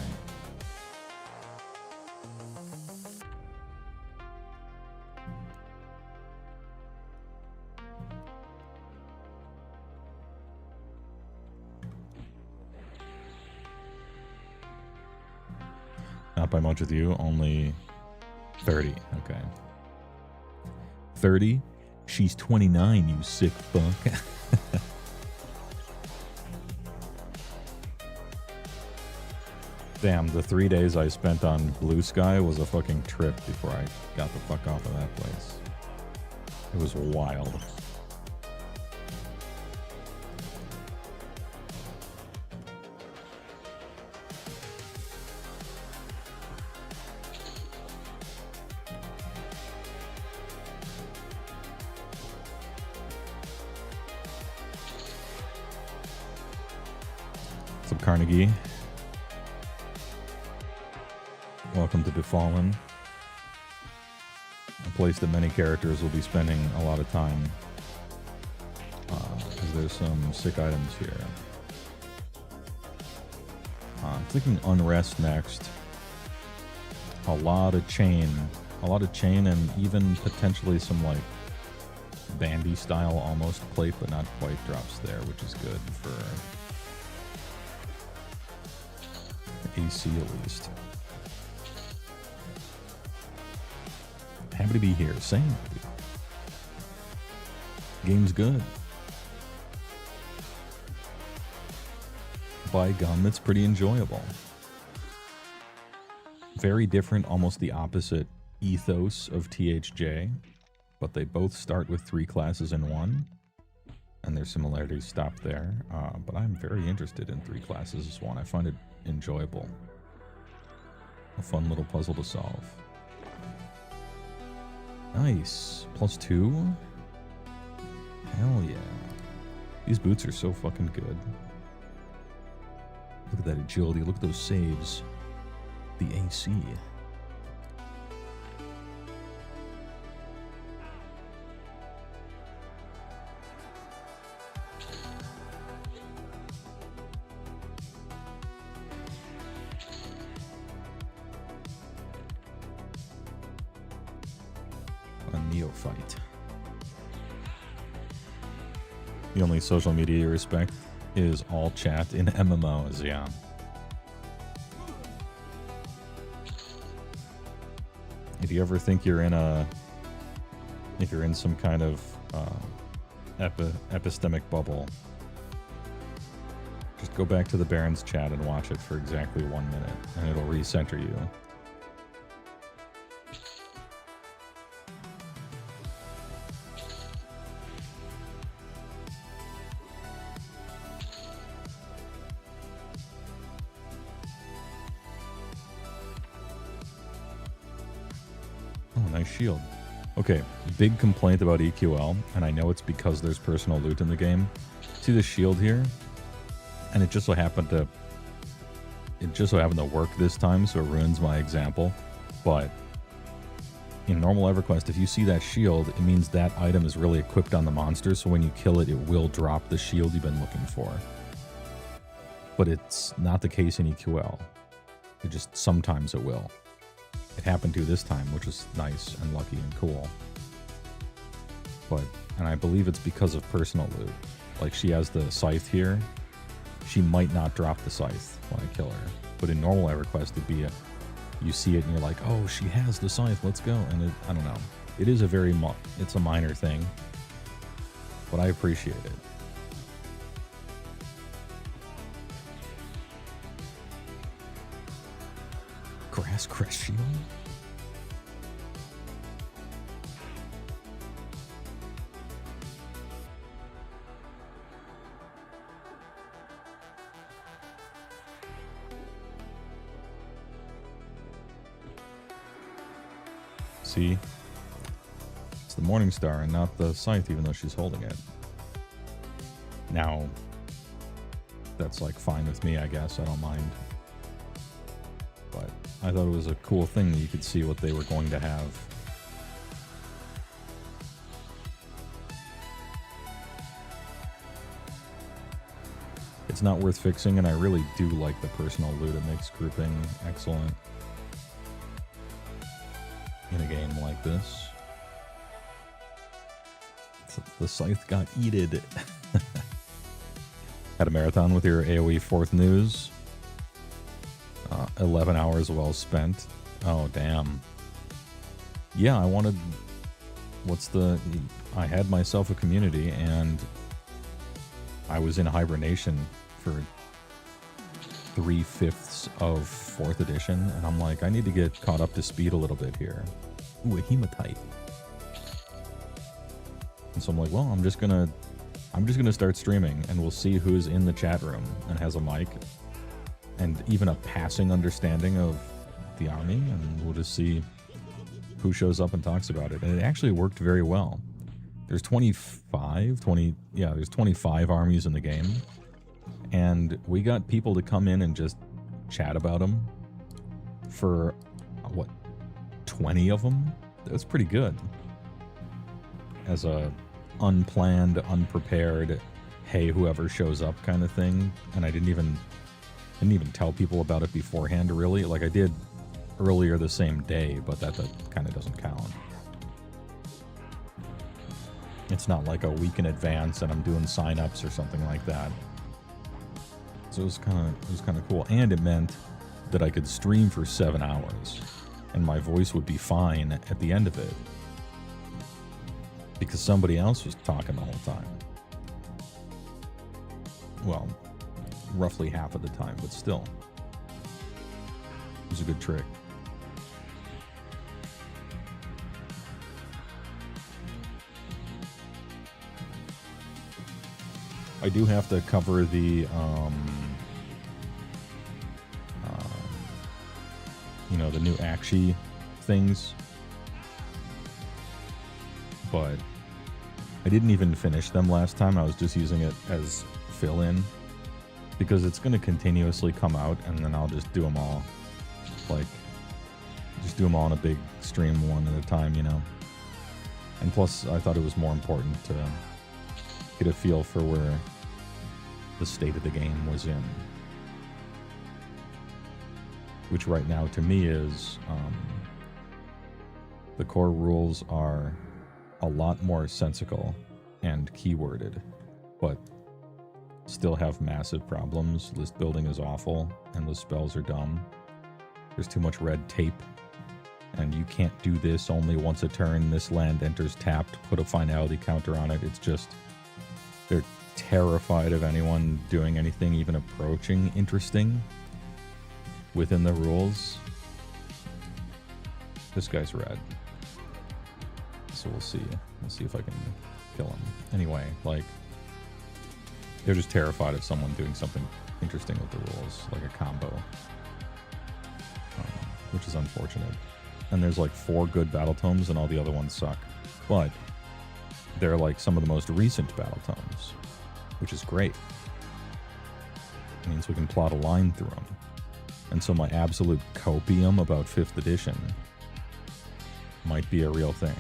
Not by much with you, only 30. Okay. 30? She's 29, you sick fuck. Damn, the 3 days I spent on Blue Sky was a fucking trip before I got the fuck off of that place. It was wild. What's up, Carnegie? Welcome to Befallen, a place that many characters will be spending a lot of time, because there's some sick items here. Clicking Unrest next. A lot of chain, and even potentially some like bandy style almost plate, but not quite drops there, which is good for AC at least. Happy to be here. Same. Game's good. By gum, it's pretty enjoyable. Very different, almost the opposite ethos of THJ, but they both start with 3 classes in one, and their similarities stop there. But I'm very interested in 3 classes as one. I find it enjoyable. A fun little puzzle to solve. Nice. +2? Hell yeah. These boots are so fucking good. Look at that agility. Look at those saves. The AC. Neophyte. The only social media you respect is all chat in MMOs, yeah. If you ever think you're in some kind of epistemic bubble, just go back to the Baron's chat and watch it for exactly 1 minute, and it'll recenter you. Shield. Okay, big complaint about EQL, and I know it's because there's personal loot in the game. See the shield here? And it just so happened to work this time, so it ruins my example. But in normal EverQuest, if you see that shield, it means that item is really equipped on the monster, so when you kill it, it will drop the shield you've been looking for. But it's not the case in EQL. It just sometimes it will. It happened to this time, which was nice and lucky and cool. And I believe it's because of personal loot. Like, she has the scythe here. She might not drop the scythe when I kill her. But in normal EverQuest, it'd be you see it and you're like, oh, she has the scythe, let's go. And it, I don't know. It is a very, it's a minor thing, but I appreciate it. Grass crest shield? See? It's the Morning Star and not the scythe, even though she's holding it. Now, that's like fine with me, I guess. I don't mind. But I thought it was a cool thing that you could see what they were going to have. It's not worth fixing, and I really do like the personal loot. It makes grouping excellent in a game like this. The scythe got eated. Had a marathon with your AoE 4th news. 11 hours well spent. Oh, damn. Yeah, I wanted... I had myself a community, and I was in hibernation for 3/5 of 4th edition, and I'm like, I need to get caught up to speed a little bit here. Ooh, a hematite. And so I'm like, well, I'm just gonna start streaming, and we'll see who's in the chat room and has a mic and even a passing understanding of the army, and we'll just see who shows up and talks about it. And it actually worked very well. There's 25 armies in the game, and we got people to come in and just chat about them for, what, 20 of them? That was pretty good. As a unplanned, unprepared, hey, whoever shows up kind of thing. And I didn't even tell people about it beforehand, really. Like, I did earlier the same day, but that kind of doesn't count. It's not like a week in advance and I'm doing sign-ups or something like that. So it was kind of cool. And it meant that I could stream for 7 hours and my voice would be fine at the end of it, because somebody else was talking the whole time. Well, roughly half of the time, but still. It was a good trick. I do have to cover the, the new Akshi things. But I didn't even finish them last time. I was just using it as fill-in, because it's going to continuously come out, and then I'll just do them all. Like, just do them all in a big stream one at a time, you know? And plus, I thought it was more important to get a feel for where the state of the game was in. Which right now, to me, is... the core rules are a lot more sensical and keyworded, but still have massive problems. List building is awful, and the spells are dumb. There's too much red tape, and you can't do this only once a turn. This land enters tapped, put a finality counter on it. It's just... they're terrified of anyone doing anything even approaching interesting within the rules. This guy's red. So we'll see. We'll see if I can kill him. Anyway, like, they're just terrified of someone doing something interesting with the rules, like a combo. Which is unfortunate. And there's like 4 good battle tomes and all the other ones suck. But they're like some of the most recent battle tomes, which is great. It means we can plot a line through them. And so my absolute copium about 5th edition might be a real thing.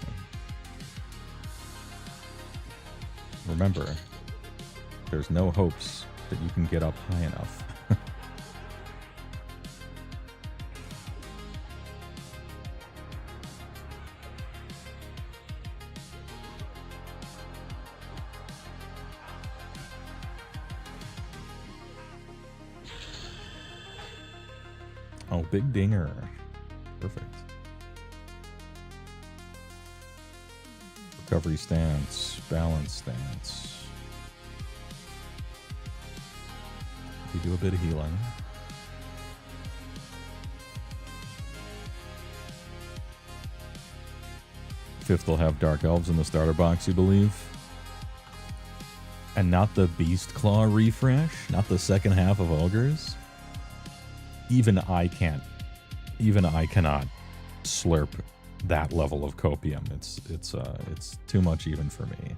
Remember, there's no hopes that you can get up high enough. Oh, big dinger. Perfect. Recovery stance, balance stance. We do a bit of healing. Fifth will have Dark Elves in the starter box, you believe? And not the Beast Claw refresh? Not the second half of Ogres? Even I can't. Even I cannot slurp that level of copium. It's too much even for me.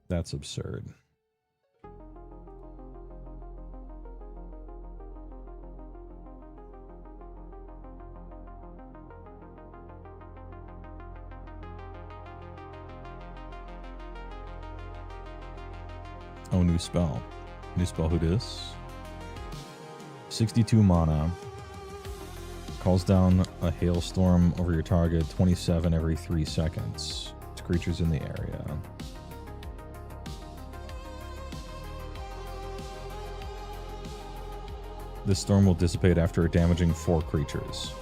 That's absurd. Oh, new spell. New spell, who dis? 62 mana. Calls down a hailstorm over your target, 27 every 3 seconds. It's creatures in the area. This storm will dissipate after damaging 4 creatures.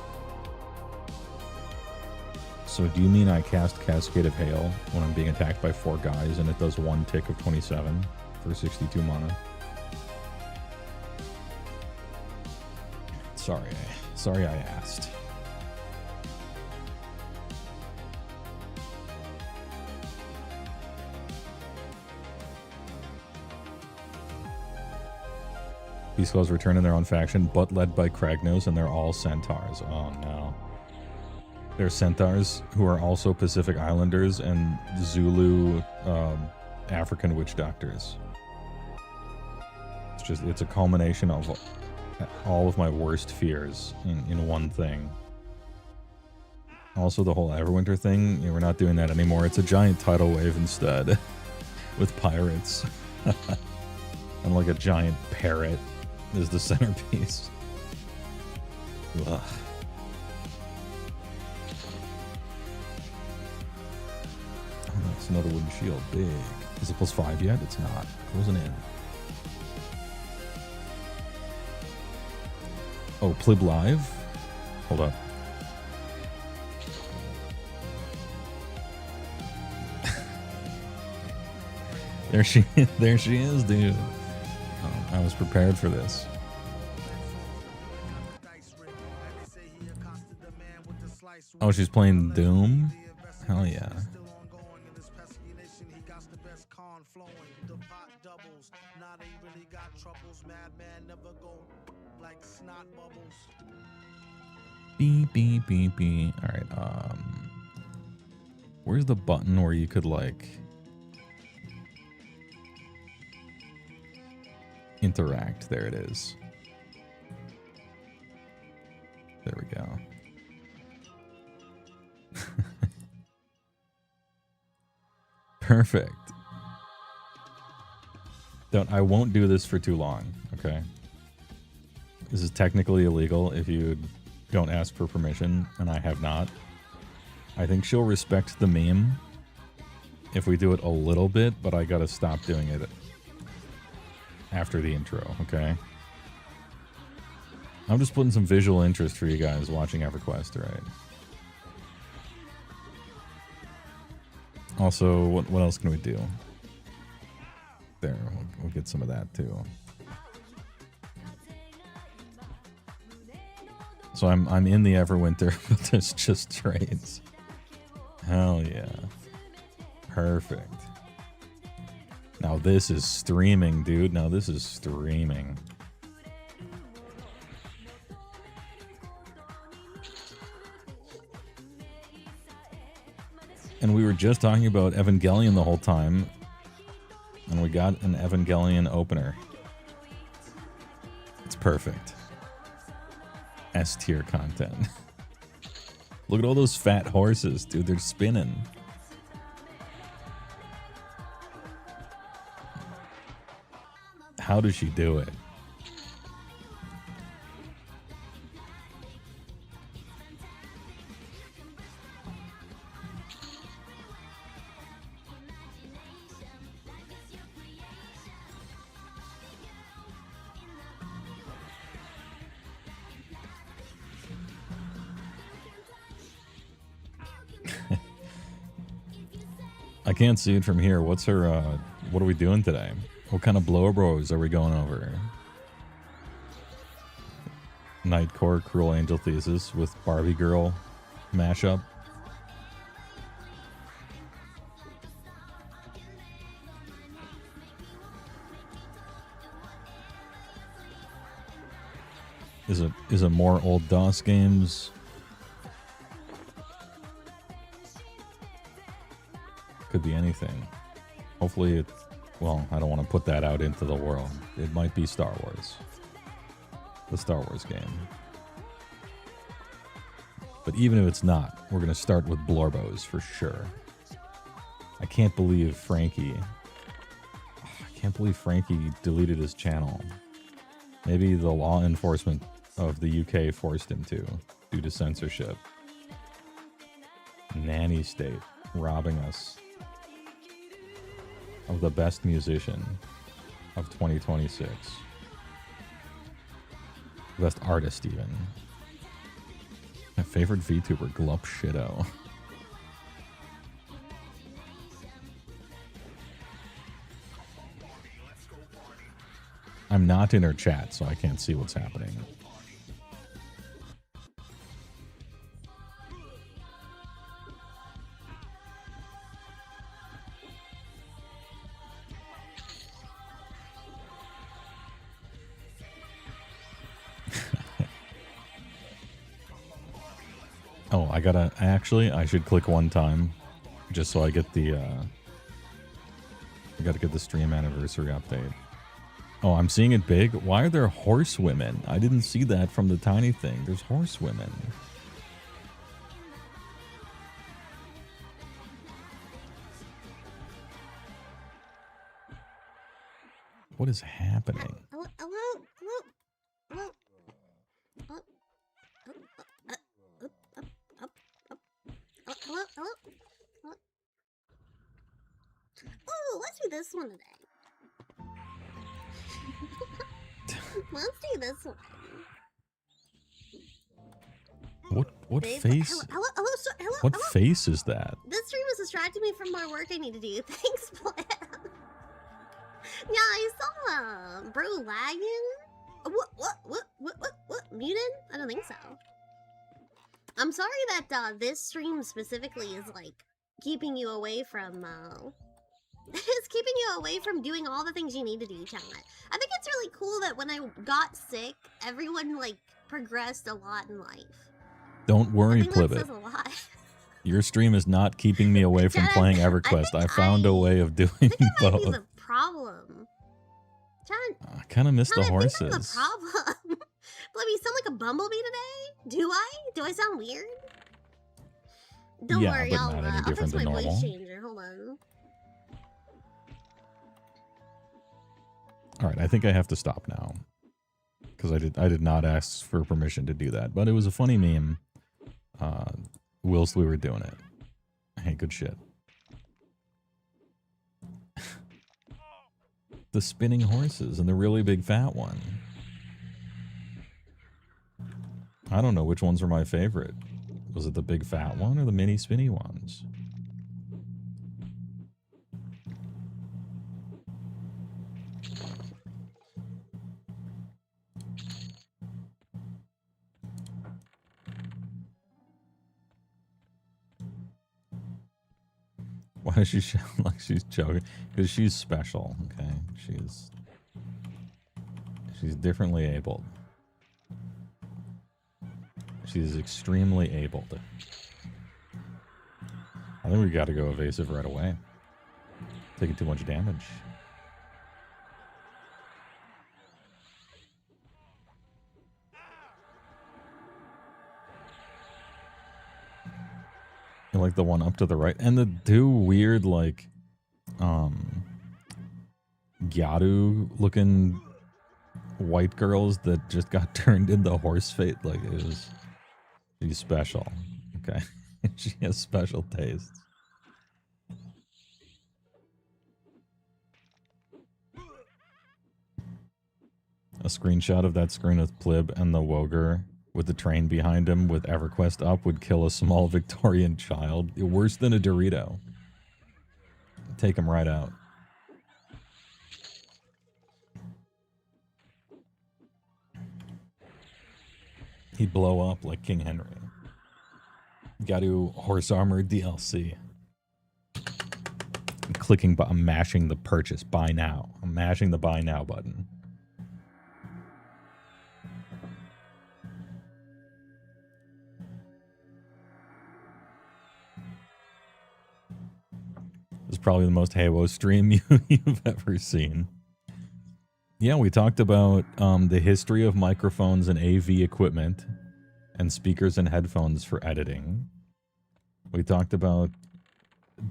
So do you mean I cast Cascade of Hail when I'm being attacked by 4 guys and it does 1 tick of 27 for 62 mana? Sorry I asked. Beast Claws return in their own faction, but led by Kragnos, and they're all centaurs. Oh no. They're centaurs who are also Pacific Islanders and Zulu African witch doctors. It's a culmination of all of my worst fears in one thing. Also, the whole Everwinter thing, we're not doing that anymore. It's a giant tidal wave instead, with pirates. And like a giant parrot is the centerpiece. Ugh. Oh, that's another wooden shield. Big. Is it +5 yet? It's not. Closing in. Oh, Plib Live? Hold up. There she is, dude. Oh, I was prepared for this. Oh, she's playing Doom? Hell yeah. Beep, beep, beep, beep. Alright, where's the button where you could, like, interact? There it is. There we go. Perfect. I won't do this for too long, okay? This is technically illegal if you don't ask for permission, and I have not. I think she'll respect the meme if we do it a little bit, but I gotta stop doing it after the intro, okay? I'm just putting some visual interest for you guys watching EverQuest, right? Also, what else can we do? There, we'll get some of that too. So I'm in the Everwinter, but there's just trades. Hell yeah. Perfect. Now this is streaming, dude. Now this is streaming. And we were just talking about Evangelion the whole time, and we got an Evangelion opener. It's perfect. S-tier content. Look at all those fat horses, dude. They're spinning. How does she do it? can't see it from here. What's her, what are we doing today? What kind of blow bros are we going over? Nightcore Cruel Angel Thesis with Barbie Girl mashup. Is it more old DOS games? Could be anything. Hopefully it, well, I don't want to put that out into the world. It might be Star Wars. The Star Wars game. But even if it's not, we're going to start with Blorbos for sure. I can't believe Frankie deleted his channel. Maybe the law enforcement of the UK forced him to, due to censorship. Nanny state robbing us of the best musician of 2026. Best artist, even. My favorite VTuber, Glup Shitto. I'm not in her chat, so I can't see what's happening. Oh, I should click one time just so I get the, I gotta get the stream anniversary update. Oh, I'm seeing it big? Why are there horsewomen? I didn't see that from the tiny thing. There's horsewomen. What is happening? Oh, let's do this one today. Let's do this one. What Babe, face? Hello. What face is that? This stream is distracting me from my work I need to do. Thanks, Plan. Yeah, I saw bro lagging. What? Muted? I don't think so. I'm sorry that this stream specifically is like keeping you away from it's keeping you away from doing all the things you need to do, chat. I think it's really cool that when I got sick, everyone like progressed a lot in life. Don't worry, I think that Plibbit. says a lot. Your stream is not keeping me away from playing EverQuest. I found a way of doing I think that might both. be the problem. Chat, I kind of miss the I think horses. that's the problem. Let me sound like a bumblebee today? Do I? Do I sound weird? Don't Yeah, worry, but I'll not any fix different my than voice normal. changer. Hold on. All right, I think I have to stop now because I did not ask for permission to do that, but it was a funny meme. Whilst we were doing it. Hey, good shit. The spinning horses and the really big fat one. I don't know which ones were my favorite. Was it the big fat one or the mini spinny ones? Why does she sound like she's joking? Because she's special, okay? She's differently abled. She's extremely abled. I think we got to go evasive right away. Taking too much damage. I like the one up to the right. And the two weird, like, Gyaru looking white girls that just got turned into horse fate. Like, she's special. Okay. She has special tastes. A screenshot of that screen with Plib and the Woger with the train behind him with EverQuest up would kill a small Victorian child. Worse than a Dorito. Take him right out. He'd blow up like King Henry. Got to horse armor DLC. I'm clicking, but I'm mashing the purchase. Buy now. I'm mashing the buy now button. This is probably the most HeyWoah stream you've ever seen. Yeah, we talked about the history of microphones and AV equipment and speakers and headphones for editing. We talked about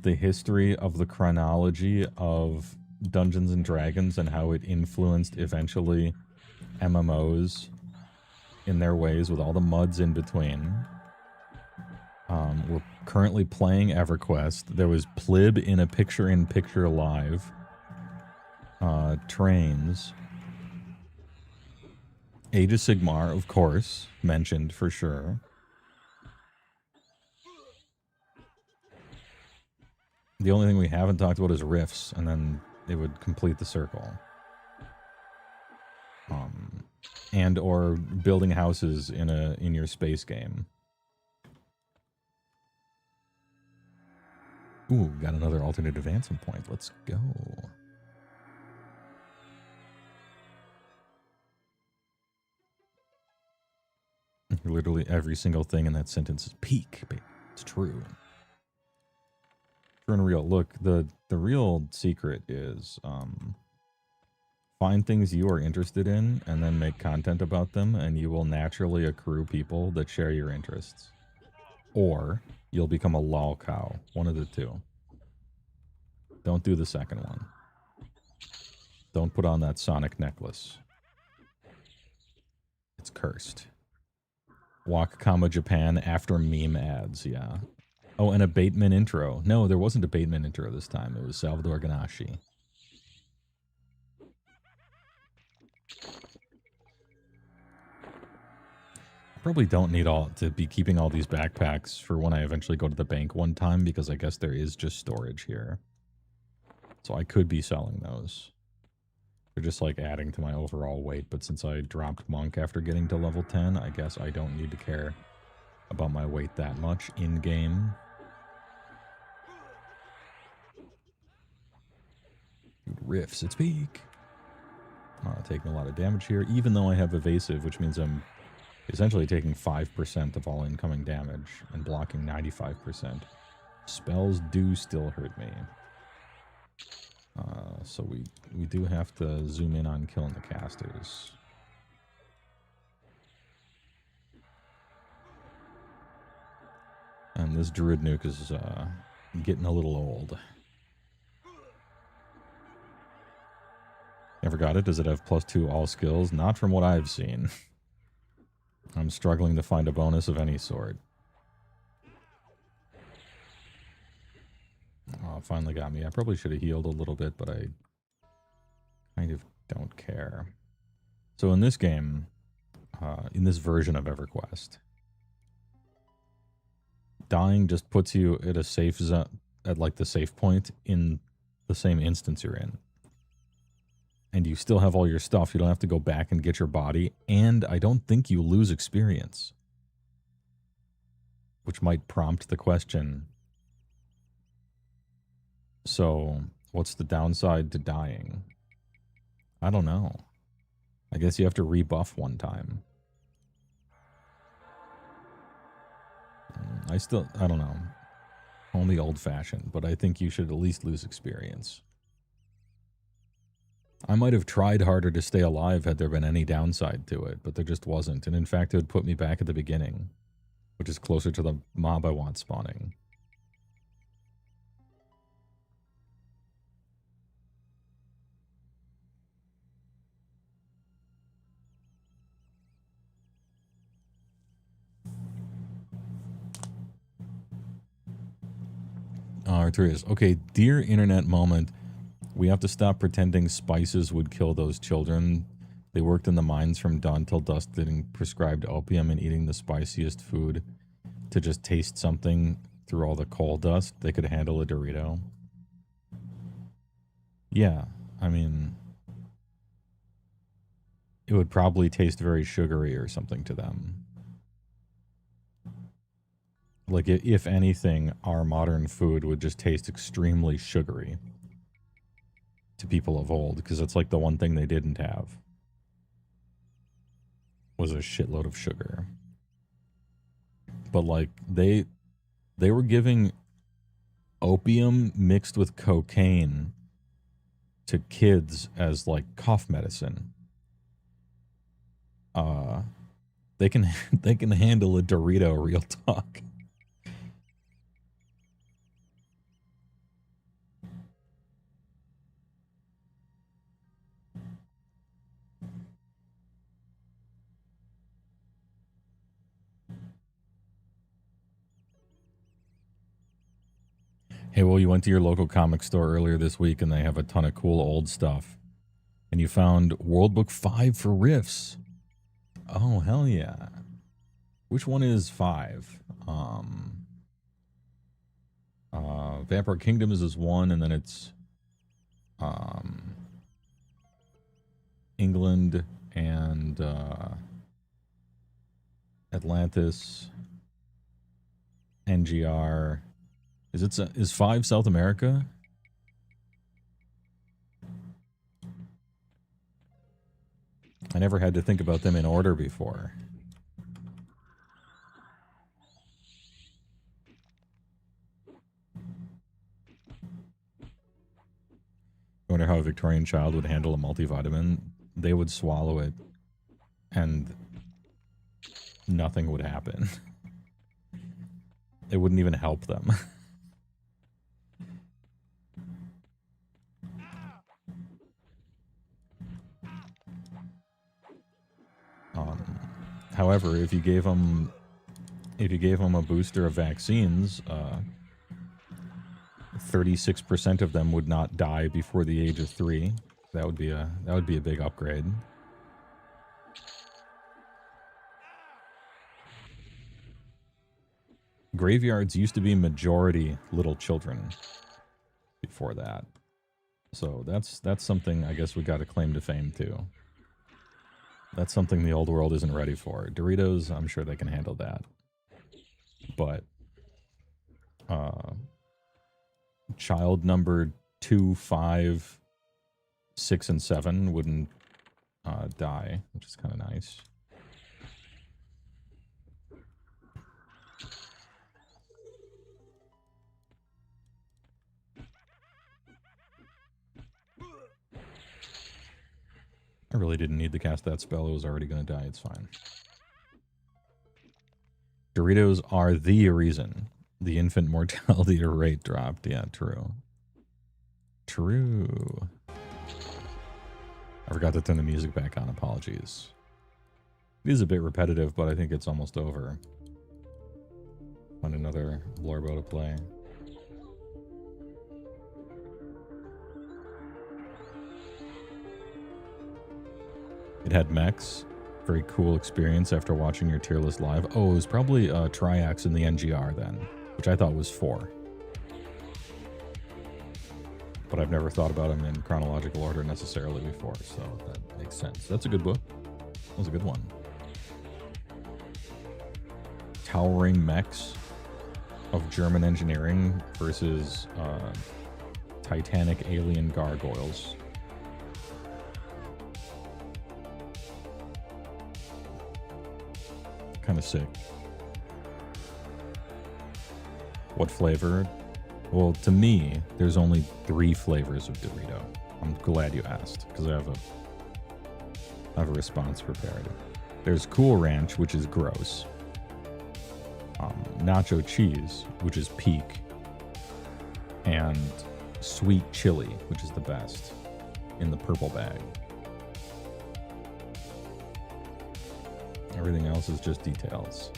the history of the chronology of Dungeons and Dragons and how it influenced eventually MMOs in their ways with all the muds in between. We're currently playing EverQuest. There was Plib in a picture-in-picture live. Trains. Age of Sigmar, of course, mentioned for sure. The only thing we haven't talked about is Rifts, and then it would complete the circle. And or building houses in your space game. Ooh, got another alternate advancement point. Let's go. Literally every single thing in that sentence is peak. It's true. True and real. Look, the real secret is find things you are interested in and then make content about them, and you will naturally accrue people that share your interests. Or you'll become a lol cow. One of the two. Don't do the second one. Don't put on that Sonic necklace. It's cursed. Walk, Japan after meme ads, yeah. Oh, and a Bateman intro. No, there wasn't a Bateman intro this time. It was Salvador Ganache. Probably don't need to be keeping all these backpacks for when I eventually go to the bank one time, because I guess there is just storage here. So I could be selling those. They're just like adding to my overall weight, but since I dropped Monk after getting to level 10, I guess I don't need to care about my weight that much in-game. Riffs, it's peak. Taking a lot of damage here, even though I have evasive, which means I'm essentially taking 5% of all incoming damage and blocking 95%. Spells do still hurt me. So we do have to zoom in on killing the casters. And this Druid Nuke is getting a little old. Never got it. Does it have +2 all skills? Not from what I've seen. I'm struggling to find a bonus of any sort. Oh, it finally got me. I probably should have healed a little bit, but I kind of don't care. So in this game, in this version of EverQuest, dying just puts you at a safe zone, at like the safe point in the same instance you're in. And you still have all your stuff. You don't have to go back and get your body. And I don't think you lose experience. Which might prompt the question. So, what's the downside to dying? I don't know. I guess you have to rebuff one time. I don't know. Only old-fashioned, but I think you should at least lose experience. I might have tried harder to stay alive had there been any downside to it, but there just wasn't. And in fact, it would put me back at the beginning, which is closer to the mob I want spawning. Arturius. Okay, dear internet moment. We have to stop pretending spices would kill those children. They worked in the mines from dawn till dusk, getting prescribed opium and eating the spiciest food to just taste something through all the coal dust. They could handle a Dorito. Yeah, I mean, it would probably taste very sugary or something to them. Like, if anything, our modern food would just taste extremely sugary to people of old, because it's like the one thing they didn't have was a shitload of sugar. But like they were giving opium mixed with cocaine to kids as like cough medicine. They can they can handle a Dorito, real talk. Hey, well, you went to your local comic store earlier this week and they have a ton of cool old stuff. And you found World Book 5 for Rifts. Oh, hell yeah. Which one is 5? Vampire Kingdoms is 1, and then it's England and Atlantis, NGR. Is 5 South America? I never had to think about them in order before. I wonder how a Victorian child would handle a multivitamin. They would swallow it and nothing would happen. It wouldn't even help them. However, if you gave them a booster of vaccines, 36% of them would not die before the age of 3. That would be a big upgrade. Graveyards used to be majority little children before that. So that's something I guess we got a claim to fame too. That's something the old world isn't ready for. Doritos, I'm sure they can handle that. But child number 2, 5, 6, and 7 wouldn't die, which is kind of nice. I really didn't need to cast that spell. It was already going to die. It's fine. Doritos are the reason the infant mortality rate dropped. Yeah, true. True. I forgot to turn the music back on. Apologies. It is a bit repetitive, but I think it's almost over. Find another Lorbo to play. It had mechs. Very cool experience after watching your tier list live. Oh, it was probably Triax in the NGR then, which I thought was 4. But I've never thought about them in chronological order necessarily before, so that makes sense. That's a good book. That was a good one. Towering mechs of German engineering versus Titanic alien gargoyles. Kind of sick. What flavor? Well, to me, there's only 3 flavors of Dorito. I'm glad you asked, because I have a response prepared. There's Cool Ranch, which is gross. Nacho Cheese, which is peak. And Sweet Chili, which is the best, in the purple bag. Everything else is just details.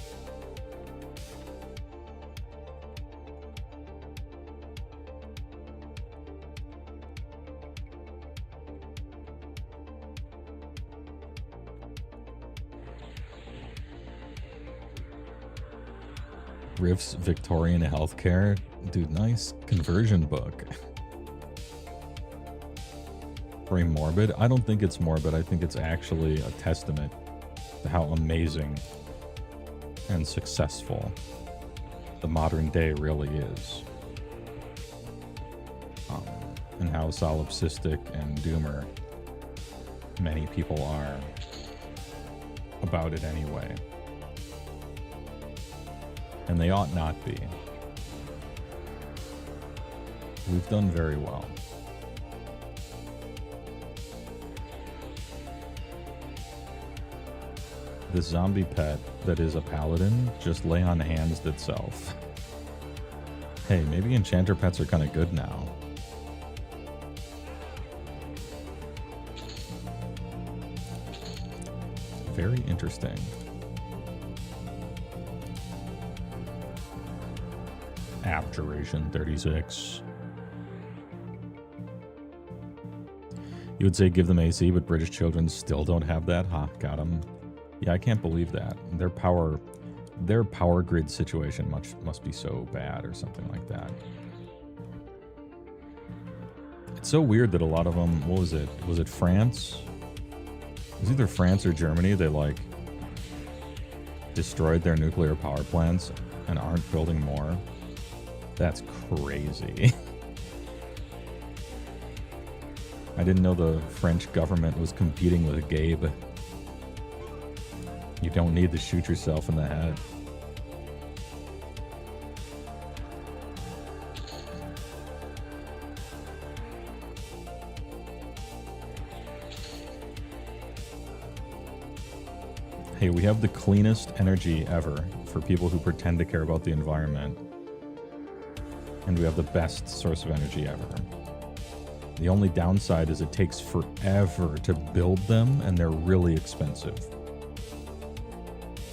Riff's Victorian Healthcare. Dude, nice conversion book. very morbid. I don't think it's morbid. I think it's actually a testament to how amazing and successful the modern day really is. And how solipsistic and doomer many people are about it anyway. And they ought not be. We've done very well. The zombie pet that is a paladin just lay on hands itself. Hey, maybe enchanter pets are kind of good now. Very interesting. Abjuration 36. You would say give them AC, but British children still don't have that? Ha, got them. Yeah, I can't believe that. Their power grid situation must be so bad or something like that. It's so weird that a lot of them, what was it? Was it France? It was either France or Germany. They like destroyed their nuclear power plants and aren't building more. That's crazy. I didn't know the French government was competing with Gabe. You don't need to shoot yourself in the head. Hey, we have the cleanest energy ever for people who pretend to care about the environment. And we have the best source of energy ever. The only downside is it takes forever to build them, and they're really expensive.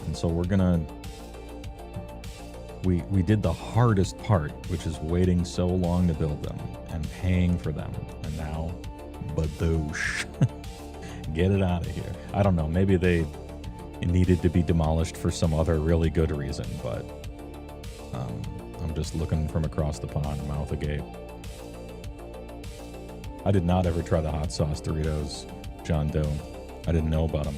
And so we're gonna... We did the hardest part, which is waiting so long to build them and paying for them. And now, badoosh. Get it out of here. I don't know, maybe they needed to be demolished for some other really good reason, but I'm just looking from across the pond, mouth agape. I did not ever try the hot sauce Doritos, John Doe. I didn't know about them.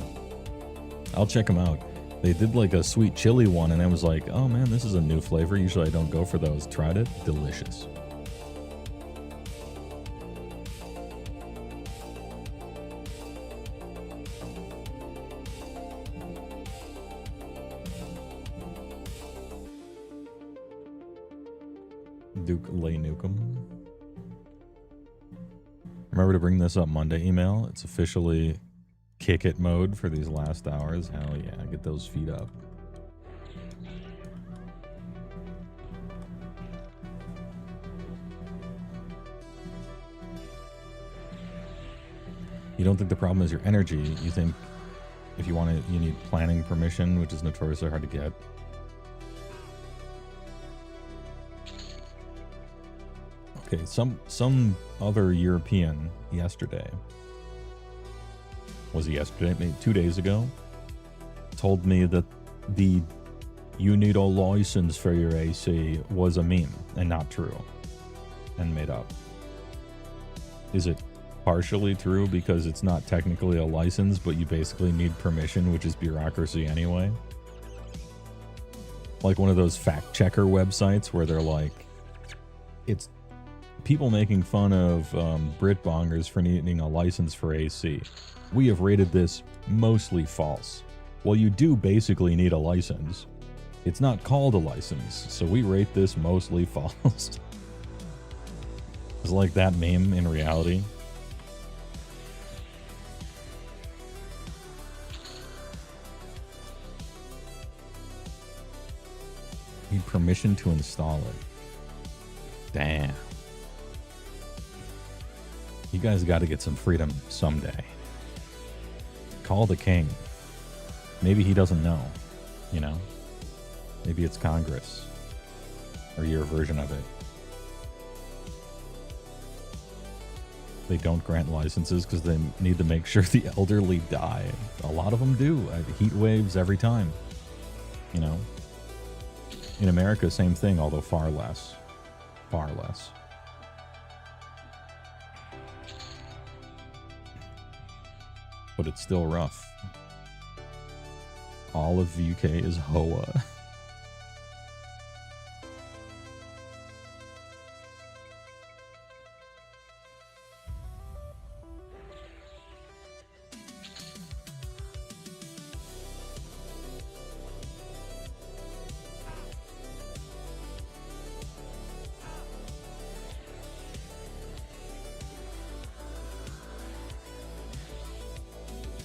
I'll check them out. They did like a sweet chili one, and I was like, oh man, this is a new flavor. Usually I don't go for those. Tried it. Delicious. Duke Lay Nukem. Remember to bring this up Monday email. It's officially kick it mode for these last hours. Hell yeah, get those feet up. You don't think the problem is your energy. You think if you want to, you need planning permission, which is notoriously hard to get. Okay, some other European yesterday, was it yesterday, maybe 2 days ago, told me that the you need a license for your AC was a meme and not true and made up. Is it partially true because it's not technically a license, but you basically need permission, which is bureaucracy anyway? Like one of those fact checker websites where they're like, it's people making fun of Britbongers for needing a license for AC. We have rated this mostly false. Well, you do basically need a license. It's not called a license, so we rate this mostly false. It's like that meme in reality. Need permission to install it. Damn. You guys got to get some freedom someday. Call the king. Maybe he doesn't know, you know? Maybe it's Congress. Or your version of it. They don't grant licenses because they need to make sure the elderly die. A lot of them do. Heat waves every time. You know? In America, same thing, although far less. Far less. but it's still rough. All of UK is HeyWoah.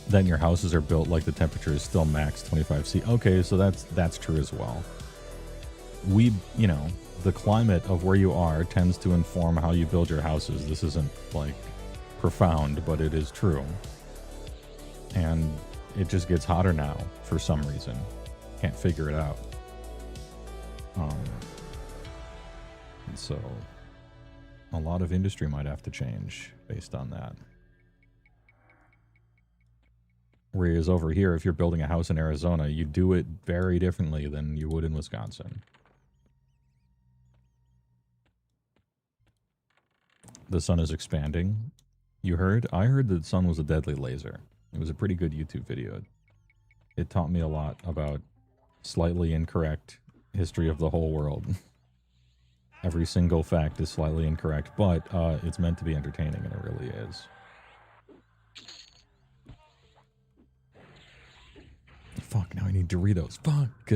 Then your houses are built like the temperature is still max 25°C. Okay, so that's true as well. We, you know, the climate of where you are tends to inform how you build your houses. This isn't like profound, but it is true. And it just gets hotter now for some reason. Can't figure it out. And so a lot of industry might have to change based on that. Whereas over here, if you're building a house in Arizona, you do it very differently than you would in Wisconsin. The sun is expanding. You heard? I heard that the sun was a deadly laser. It was a pretty good YouTube video. It taught me a lot about slightly incorrect history of the whole world. Every single fact is slightly incorrect, but it's meant to be entertaining, and it really is. Fuck, now I need Doritos. Fuck.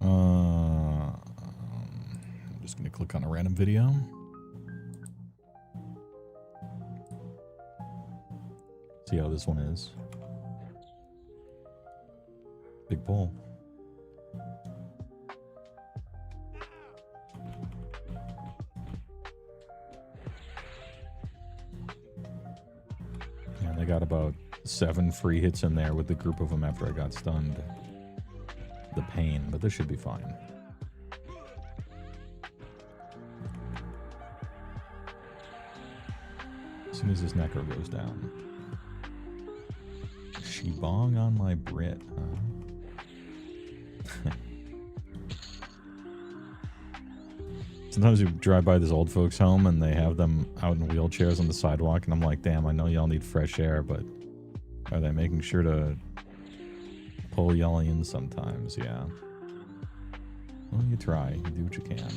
I'm just going to click on a random video. See how this one is. Big pull. And they got about 7 free hits in there with the group of them after I got stunned. The pain, but this should be fine. As soon as this necro goes down. She bong on my Brit, huh? Sometimes you drive by this old folks' home and they have them out in wheelchairs on the sidewalk, and I'm like, damn, I know y'all need fresh air, but are they making sure to pull y'all in sometimes? Yeah. Well, you try. You do what you can.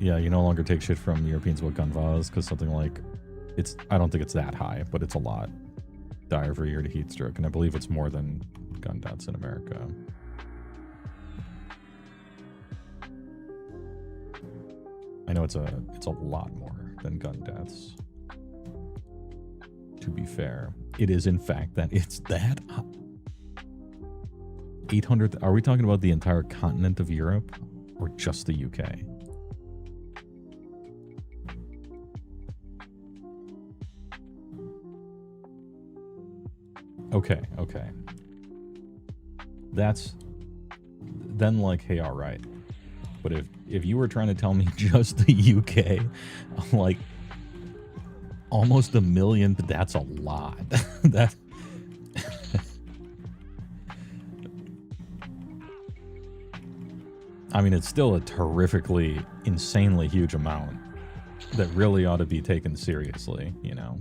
Yeah, you no longer take shit from Europeans about gun violence because something like I don't think it's that high, but it's a lot. Die every year to heat stroke, and I believe it's more than gun deaths in America. I know it's a lot more than gun deaths. To be fair, it is in fact that it's that 800. Are we talking about the entire continent of Europe or just the UK? Okay, okay. That's then like, hey, all right. But if you were trying to tell me just the UK, I'm like almost 1 million, but that's a lot. That I mean, it's still a terrifically, insanely huge amount that really ought to be taken seriously, you know.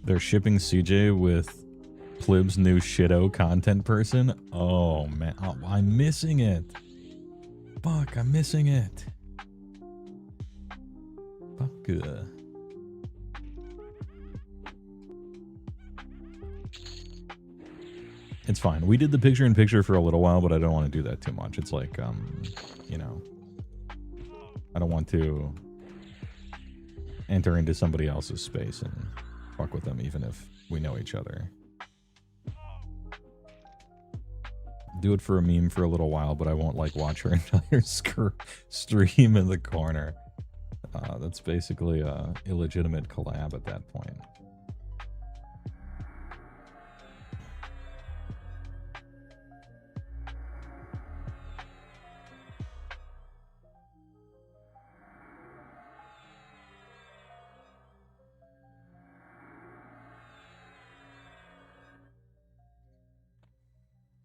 They're shipping CJ with Plib's new shitto content person. Oh, man. Oh, I'm missing it. Fuck, I'm missing it. Fuck. It's fine. We did the picture-in-picture for a little while, but I don't want to do that too much. It's like, you know, I don't want to enter into somebody else's space and fuck with them, even if we know each other. Do it for a meme for a little while, but I won't, like, watch her entire stream in the corner. That's basically a illegitimate collab at that point.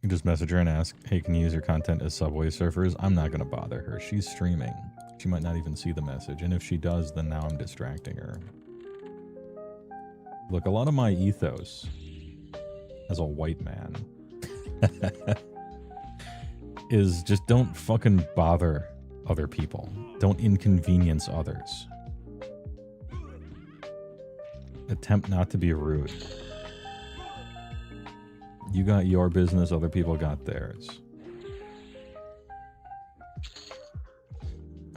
You just message her and ask, hey, can you use your content as Subway Surfers? I'm not going to bother her. She's streaming. She might not even see the message. And if she does, then now I'm distracting her. Look, a lot of my ethos as a white man is just don't fucking bother other people. Don't inconvenience others. Attempt not to be rude. You got your business, other people got theirs.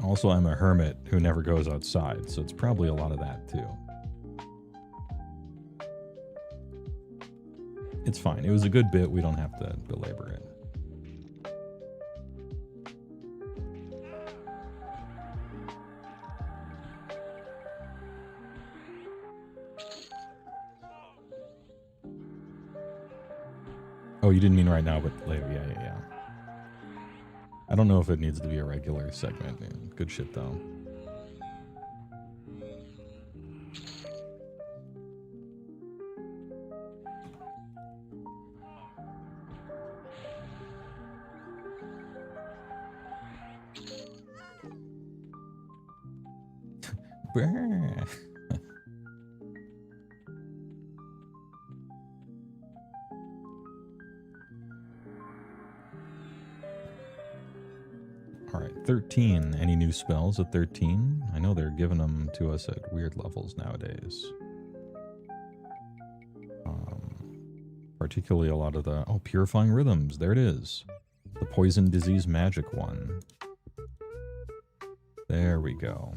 Also, I'm a hermit who never goes outside, so it's probably a lot of that too. It's fine. It was a good bit. We don't have to belabor it. Oh, you didn't mean right now, but later. Yeah. I don't know if it needs to be a regular segment. Good shit, though. All right, 13. Any new spells at 13? I know they're giving them to us at weird levels nowadays. Particularly a lot of the... Oh, Purifying Rhythms. There it is. The Poison Disease Magic one. There we go.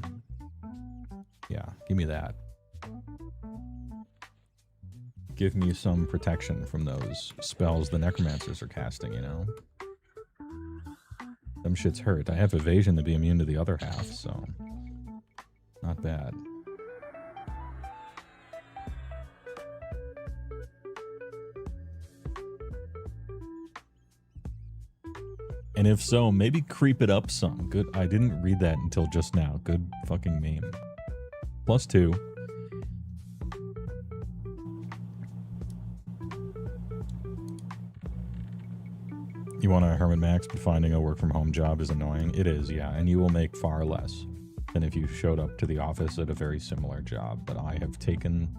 Yeah, give me that. Give me some protection from those spells the necromancers are casting, you know? Them shits hurt. I have evasion to be immune to the other half, so... Not bad. And if so, maybe creep it up some. Good. I didn't read that until just now. Good fucking meme. +2. You want a Hermit Max, but finding a work from home job is annoying. It is, yeah. And you will make far less than if you showed up to the office at a very similar job. But I have taken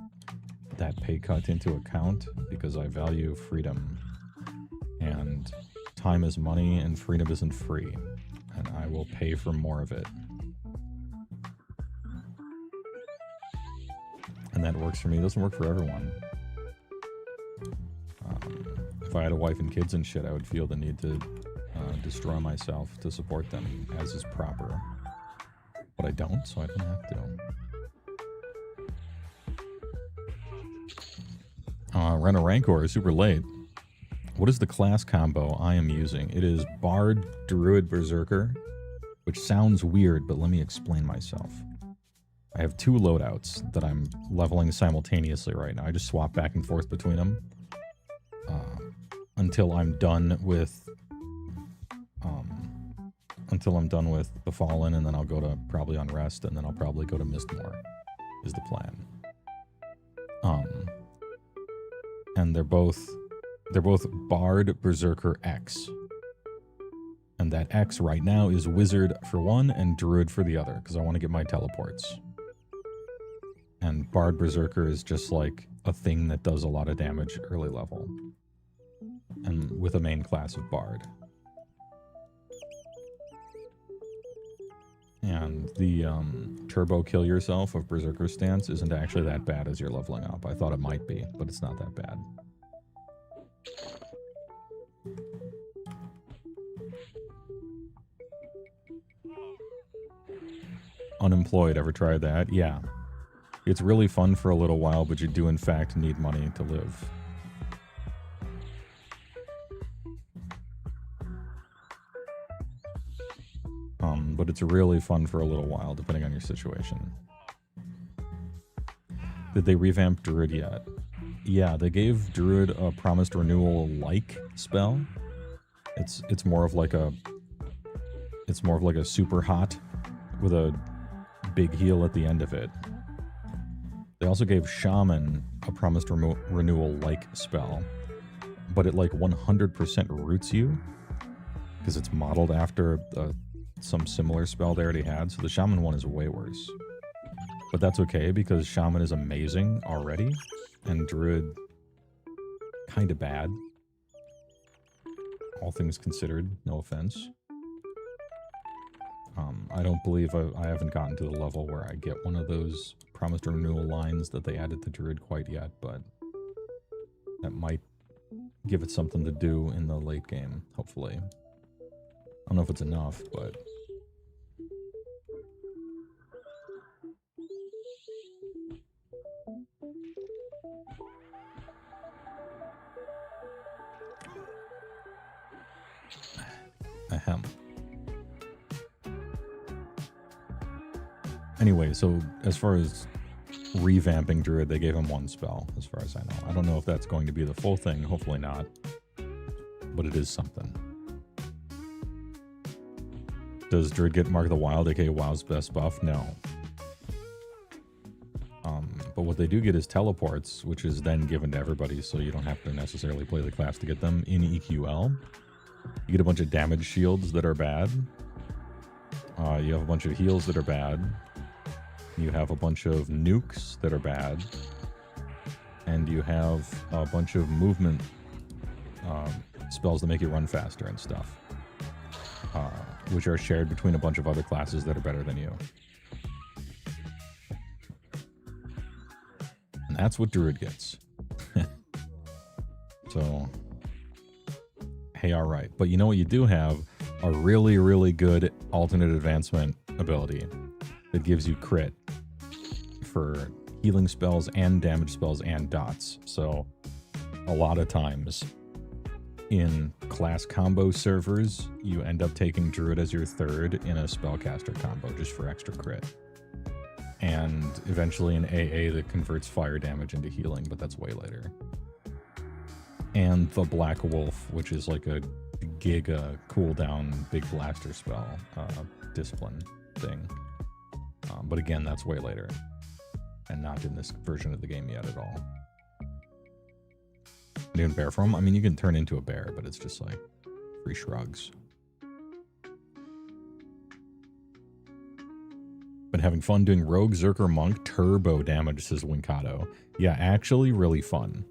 that pay cut into account because I value freedom. And time is money and freedom isn't free. And I will pay for more of it. And that works for me. It doesn't work for everyone. If I had a wife and kids and shit, I would feel the need to destroy myself to support them as is proper. But I don't, so I don't have to. Rena Rancor is super late. What is the class combo I am using? It is Bard, Druid, Berserker, which sounds weird, but let me explain myself. I have 2 loadouts that I'm leveling simultaneously right now. I just swap back and forth between them until I'm done with Befallen, and then I'll go to probably Unrest, and then I'll probably go to Mistmore, is the plan. And they're both Bard, Berserker, X. And that X right now is Wizard for one and Druid for the other, because I want to get my teleports. And Bard Berserker is just like a thing that does a lot of damage early level. And with a main class of Bard. And the turbo kill yourself of Berserker stance isn't actually that bad as you're leveling up. I thought it might be, but it's not that bad. unemployed, ever tried that? Yeah. It's really fun for a little while, but you do in fact need money to live. But it's really fun for a little while, depending on your situation. Did they revamp Druid yet? Yeah, they gave Druid a promised renewal-like spell. It's more of like a super hot with a big heal at the end of it. They also gave Shaman a promised renewal-like spell, but it like 100% roots you because it's modeled after some similar spell they already had. So the Shaman one is way worse, but that's okay because Shaman is amazing already, and Druid kind of bad. All things considered, no offense. I don't believe I haven't gotten to the level where I get one of those promised renewal lines that they added to Druid quite yet, but that might give it something to do in the late game, hopefully. I don't know if it's enough, but... Ahem. Anyway, so as far as revamping Druid, they gave him one spell, as far as I know. I don't know if that's going to be the full thing, hopefully not, but it is something. Does Druid get Mark of the Wild, aka WoW's best buff? No. But what they do get is teleports, which is then given to everybody, so you don't have to necessarily play the class to get them in EQL. You get a bunch of damage shields that are bad. You have a bunch of heals that are bad. You have a bunch of nukes that are bad. And you have a bunch of movement spells that make you run faster and stuff. Which are shared between a bunch of other classes that are better than you. And that's what Druid gets. So, hey, alright. But you know what you do have? A really, really good alternate advancement ability that gives you crit for healing spells and damage spells and dots. So, a lot of times in class combo servers, you end up taking Druid as your third in a spellcaster combo just for extra crit. And eventually in AA that converts fire damage into healing, but that's way later. And the Black Wolf, which is like a giga cooldown big blaster spell discipline thing. But again, that's way later. And not in this version of the game yet at all. You can bear form? I mean, you can turn into a bear, but it's just like free shrugs. Been having fun doing Rogue, Zerker, Monk, turbo damage, says Winkado. Yeah, actually really fun.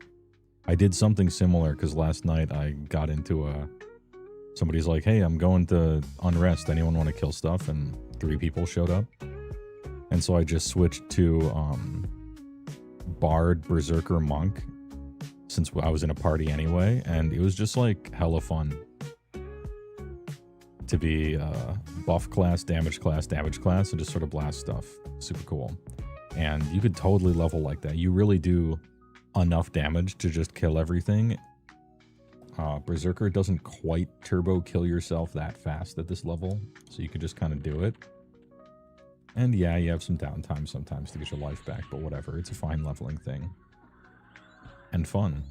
I did something similar because last night I got into somebody's like, hey, I'm going to Unrest. Anyone want to kill stuff? And 3 people showed up. And so I just switched to Bard, Berserker, Monk, since I was in a party anyway, and it was just like hella fun to be buff class, damage class, and just sort of blast stuff. Super cool. And you could totally level like that. You really do enough damage to just kill everything. Berserker doesn't quite turbo kill yourself that fast at this level, so you could just kind of do it. And yeah, you have some downtime sometimes to get your life back, but whatever. It's a fine leveling thing. And fun.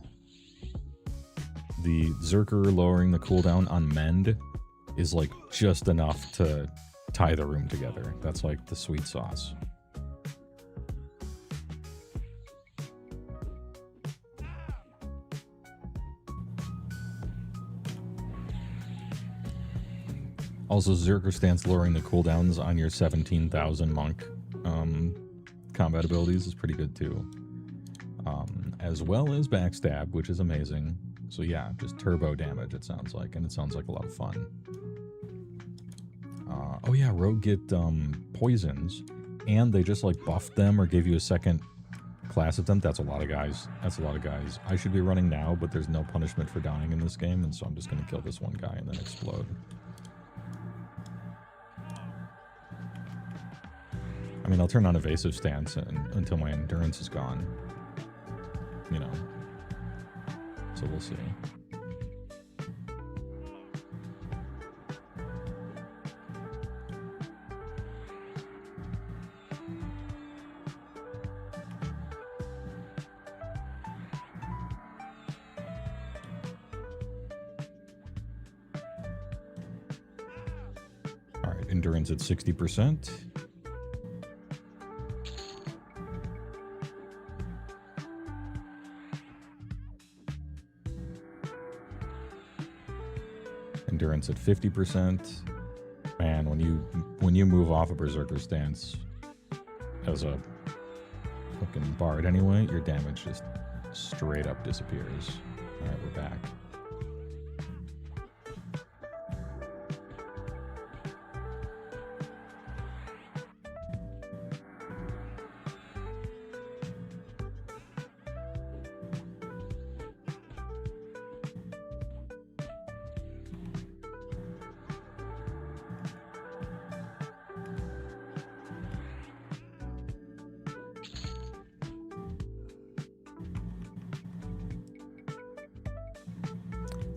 The Zerker lowering the cooldown on Mend is like just enough to tie the room together. That's like the sweet sauce. Also, Zerker stance lowering the cooldowns on your 17,000 monk combat abilities is pretty good too. As well as backstab, which is amazing. So yeah, just turbo damage it sounds like, and it sounds like a lot of fun. Oh yeah, Rogue get poisons, and they just like buffed them or gave you a second class of them. That's a lot of guys. That's a lot of guys. I should be running now, but there's no punishment for dying in this game, and so I'm just going to kill this one guy and then explode. I mean, I'll turn on evasive stance until my endurance is gone. You know. So we'll see. All right, endurance at 60%. Endurance at 50%. Man, when you move off a berserker stance as a fucking bard anyway, your damage just straight up disappears. All right, we're back.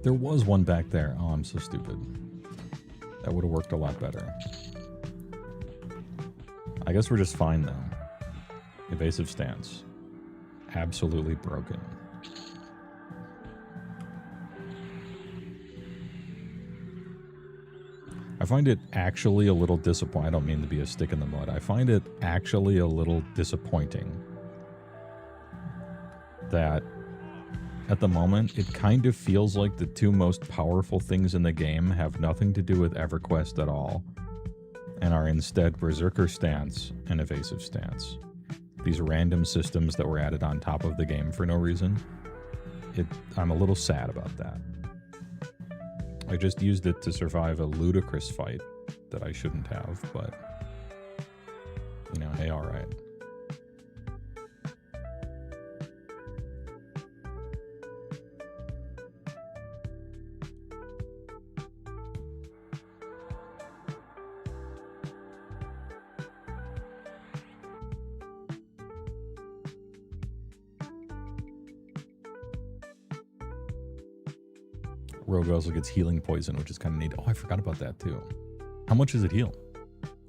There was one back there. Oh, I'm so stupid. That would have worked a lot better. I guess we're just fine though. Evasive stance. Absolutely broken. I find it actually a little disappointing. I don't mean to be a stick in the mud. I find it actually a little disappointing that at the moment, it kind of feels like the two most powerful things in the game have nothing to do with EverQuest at all, and are instead Berserker Stance and Evasive Stance. These random systems that were added on top of the game for no reason. I'm a little sad about that. I just used it to survive a ludicrous fight that I shouldn't have, but, you know, hey, alright. Rogue also gets healing poison, which is kind of neat. Oh, I forgot about that too. How much does it heal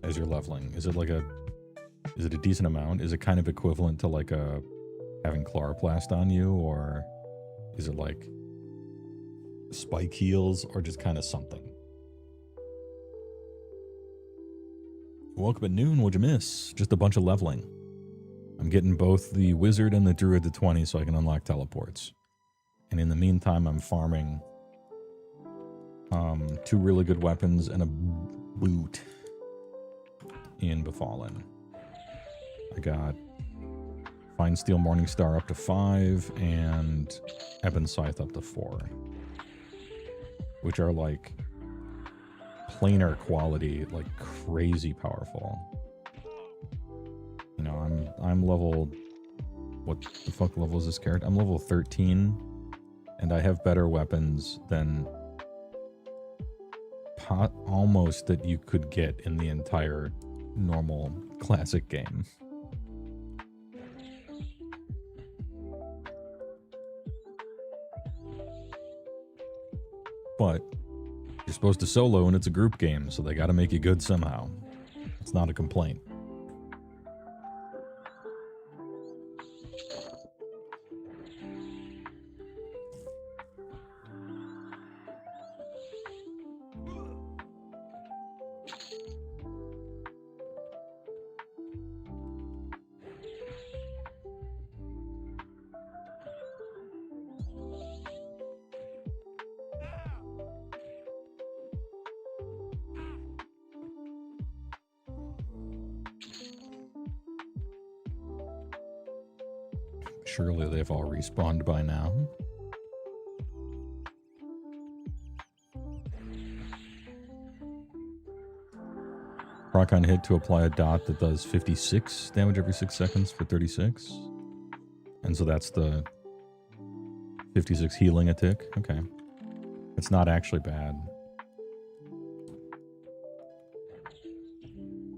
as you're leveling? Is it a decent amount? Is it kind of equivalent to like having chloroplast on you, or is it like spike heals, or just kind of something? Woke up at noon, what'd you miss? Just a bunch of leveling. I'm getting both the wizard and the druid to 20 so I can unlock teleports. And in the meantime, I'm farming 2 really good weapons and a boot in Befallen. I got Fine Steel Morningstar up to 5 and Ebon Scythe up to 4, which are like planar quality, like crazy powerful. You know, I'm level, what the fuck level is this character? I'm level 13, and I have better weapons than almost that you could get in the entire normal classic game. But you're supposed to solo and it's a group game, so they gotta make you good somehow. It's not a complaint. Surely they've all respawned by now. Proc on hit to apply a dot that does 56 damage every 6 seconds for 36. And so that's the 56 healing a tick. Okay. It's not actually bad.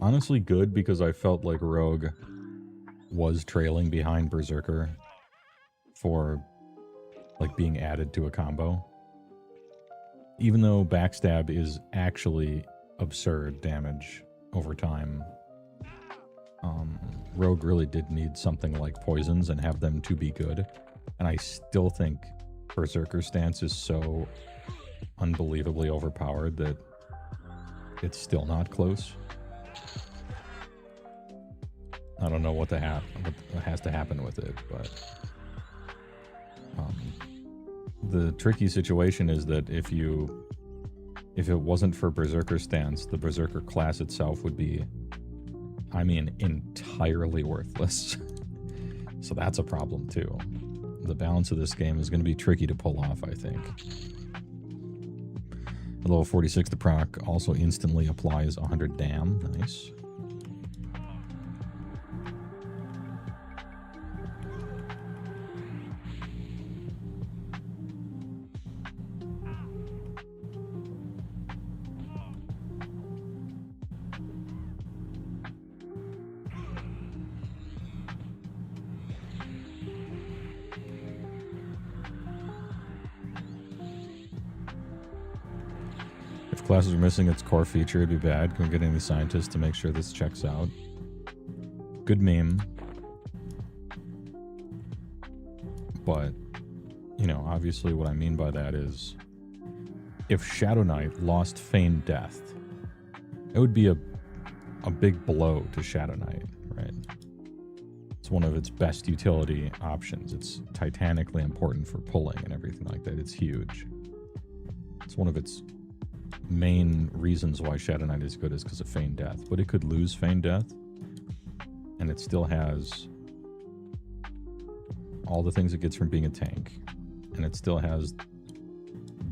Honestly good, because I felt like Rogue was trailing behind Berserker for, like, being added to a combo. Even though Backstab is actually absurd damage over time, Rogue really did need something like Poisons and have them to be good. And I still think Berserker's stance is so unbelievably overpowered that it's still not close. I don't know what has to happen with it, but the tricky situation is that if it wasn't for Berserker stance, the Berserker class itself would be, I mean, entirely worthless. So that's a problem too. The balance of this game is going to be tricky to pull off, I think. At level 46, the proc also instantly applies 100 dam. Nice. If classes are missing its core feature, it'd be bad. Can we get any scientists to make sure this checks out? Good meme. But, you know, obviously what I mean by that is, if Shadow Knight lost Feigned Death, it would be a big blow to Shadow Knight, right? It's one of its best utility options. It's titanically important for pulling and everything like that. It's huge. It's one of its main reasons why Shadow Knight is good is because of Feigned Death. But it could lose Feigned Death, and it still has all the things it gets from being a tank. And it still has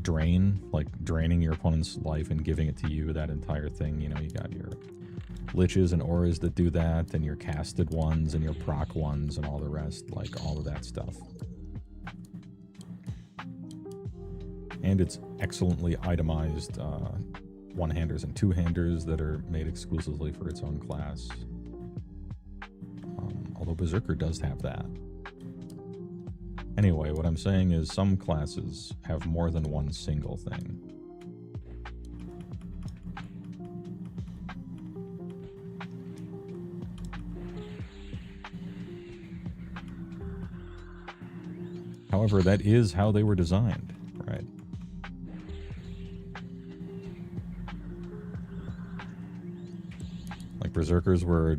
Drain, like draining your opponent's life and giving it to you, that entire thing. You know, you got your Liches and Auras that do that, and your casted ones, and your proc ones, and all the rest, like all of that stuff. And it's excellently itemized one-handers and two-handers that are made exclusively for its own class. Although Berserker does have that. Anyway, what I'm saying is some classes have more than one single thing. However, that is how they were designed, right? Like, Berserkers were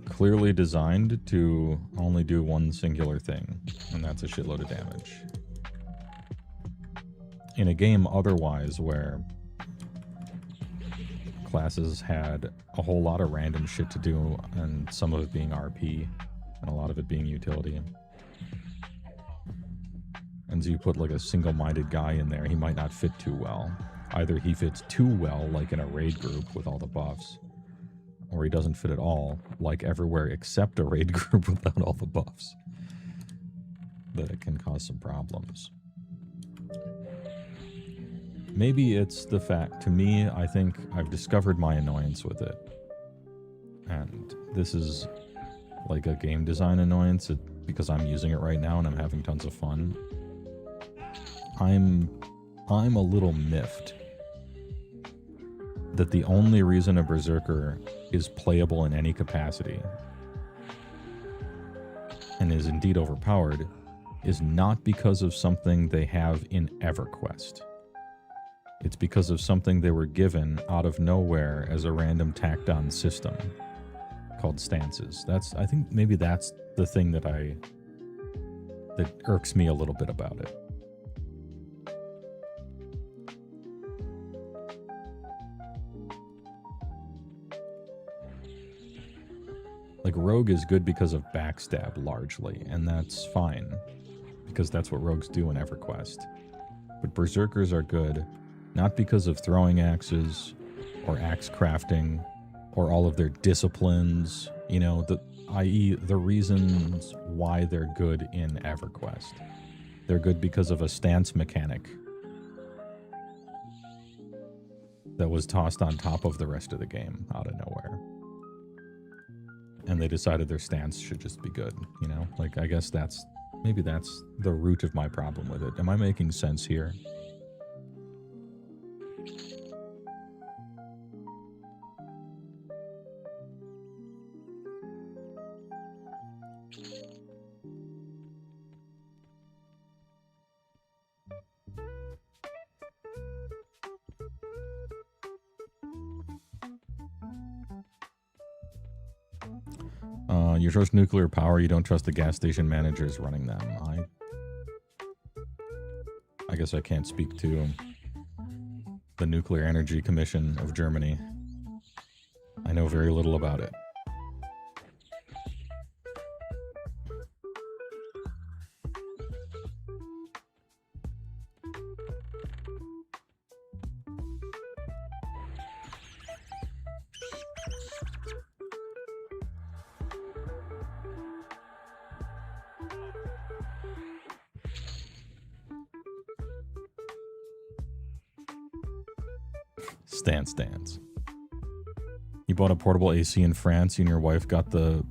clearly designed to only do one singular thing, and that's a shitload of damage. In a game otherwise where classes had a whole lot of random shit to do, and some of it being RP, and a lot of it being utility. And so you put like a single-minded guy in there, he might not fit too well. Either he fits too well, like in a raid group with all the buffs, or he doesn't fit at all, like everywhere except a raid group without all the buffs. That it can cause some problems. Maybe it's the fact, to me, I think I've discovered my annoyance with it. And this is like a game design annoyance because I'm using it right now and I'm having tons of fun. I'm a little miffed that the only reason a Berserker is playable in any capacity, and is indeed overpowered, is not because of something they have in EverQuest. It's because of something they were given out of nowhere as a random tacked-on system called stances. I think maybe that's the thing that irks me a little bit about it. Like, Rogue is good because of backstab, largely, and that's fine, because that's what rogues do in EverQuest. But Berserkers are good, not because of throwing axes, or axe crafting, or all of their disciplines, you know, i.e. the reasons why they're good in EverQuest. They're good because of a stance mechanic that was tossed on top of the rest of the game out of nowhere. and they decided their stance should just be good, you know? Like, I guess maybe that's the root of my problem with it. Am I making sense here? You trust nuclear power, you don't trust the gas station managers running them. I guess I can't speak to the Nuclear Energy Commission of Germany. I know very little about it. Stance. You bought a portable AC in France and your wife got the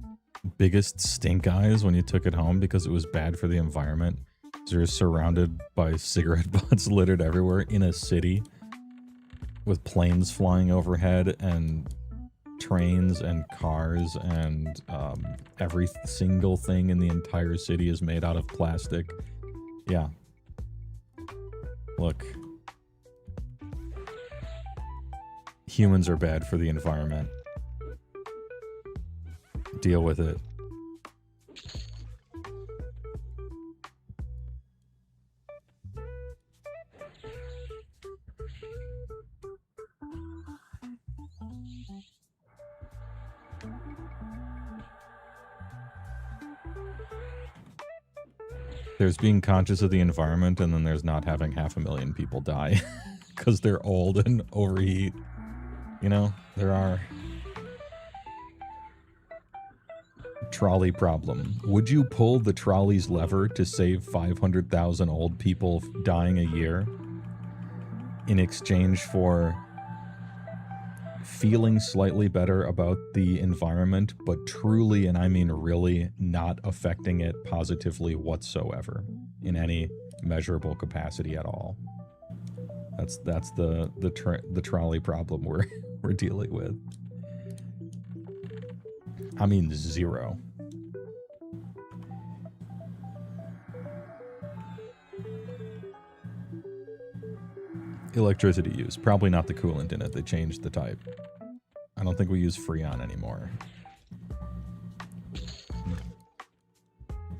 biggest stink eyes when you took it home because it was bad for the environment. So you're surrounded by cigarette butts littered everywhere in a city with planes flying overhead and trains and cars and every single thing in the entire city is made out of plastic. Yeah. Look. Humans are bad for the environment. Deal with it. There's being conscious of the environment, and then there's not having 500,000 people die because they're old and overheat. You know, there are. Trolley problem. Would you pull the trolley's lever to save 500,000 old people dying a year in exchange for feeling slightly better about the environment, but truly, and I mean really, not affecting it positively whatsoever in any measurable capacity at all? That's the trolley problem we're dealing with. I mean, zero. Electricity use. Probably not the coolant in it. They changed the type. I don't think we use Freon anymore.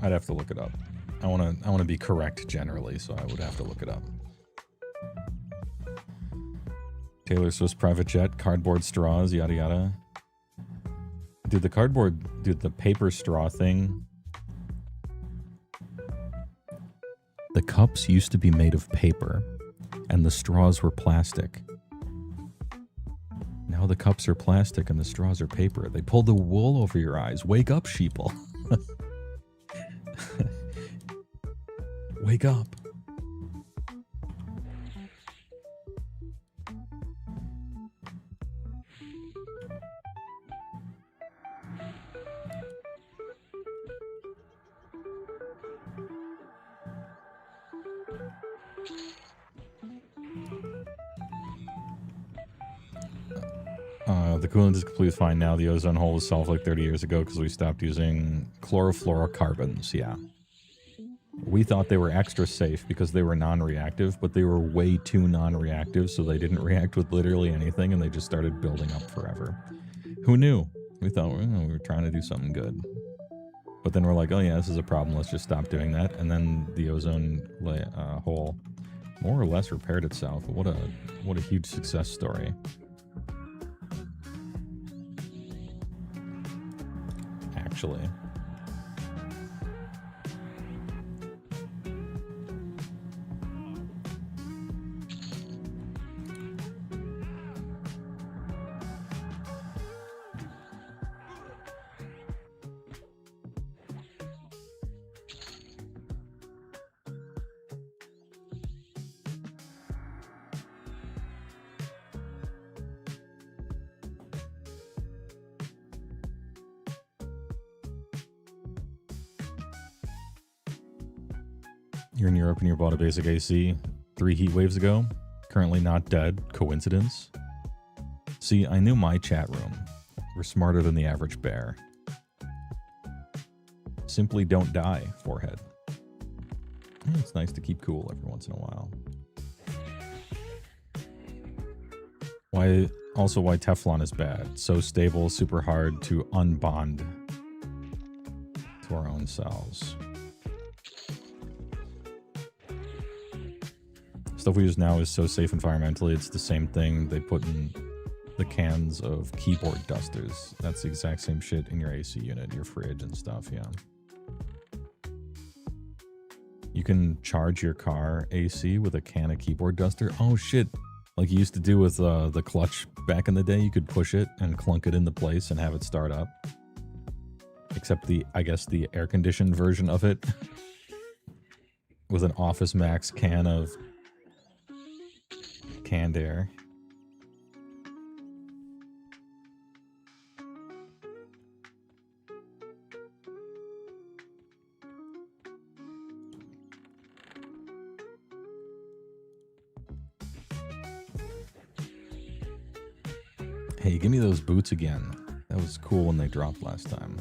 I'd have to look it up. I wanna be correct generally, so I would have to look it up. Taylor Swift's private jet, cardboard straws, yada yada. Dude, the paper straw thing. The cups used to be made of paper, and the straws were plastic. Now the cups are plastic and the straws are paper. They pulled the wool over your eyes. Wake up, sheeple. Wake up. The coolant is completely fine now. The ozone hole was solved like 30 years ago because we stopped using chlorofluorocarbons. Yeah. We thought they were extra safe because they were non-reactive, but they were way too non-reactive, so they didn't react with literally anything, and they just started building up forever. Who knew? We thought we were trying to do something good. But then we're like, oh yeah, this is a problem. Let's just stop doing that. And then the ozone hole more or less repaired itself. What a huge success story. Actually. You're in Europe and you bought a basic AC 3 heat waves ago. Currently not dead. Coincidence? See, I knew my chat room. We're smarter than the average bear. Simply don't die, forehead. It's nice to keep cool every once in a while. Why Teflon is bad. So stable, super hard to unbond to our own cells. Stuff we use now is so safe environmentally. It's the same thing they put in the cans of keyboard dusters. That's the exact same shit in your AC unit, your fridge and stuff, yeah. You can charge your car AC with a can of keyboard duster. Oh shit. Like you used to do with the clutch back in the day, you could push it and clunk it into place and have it start up. Except I guess the air-conditioned version of it with an Office Max can of canned air. Hey, give me those boots again. That was cool when they dropped last time.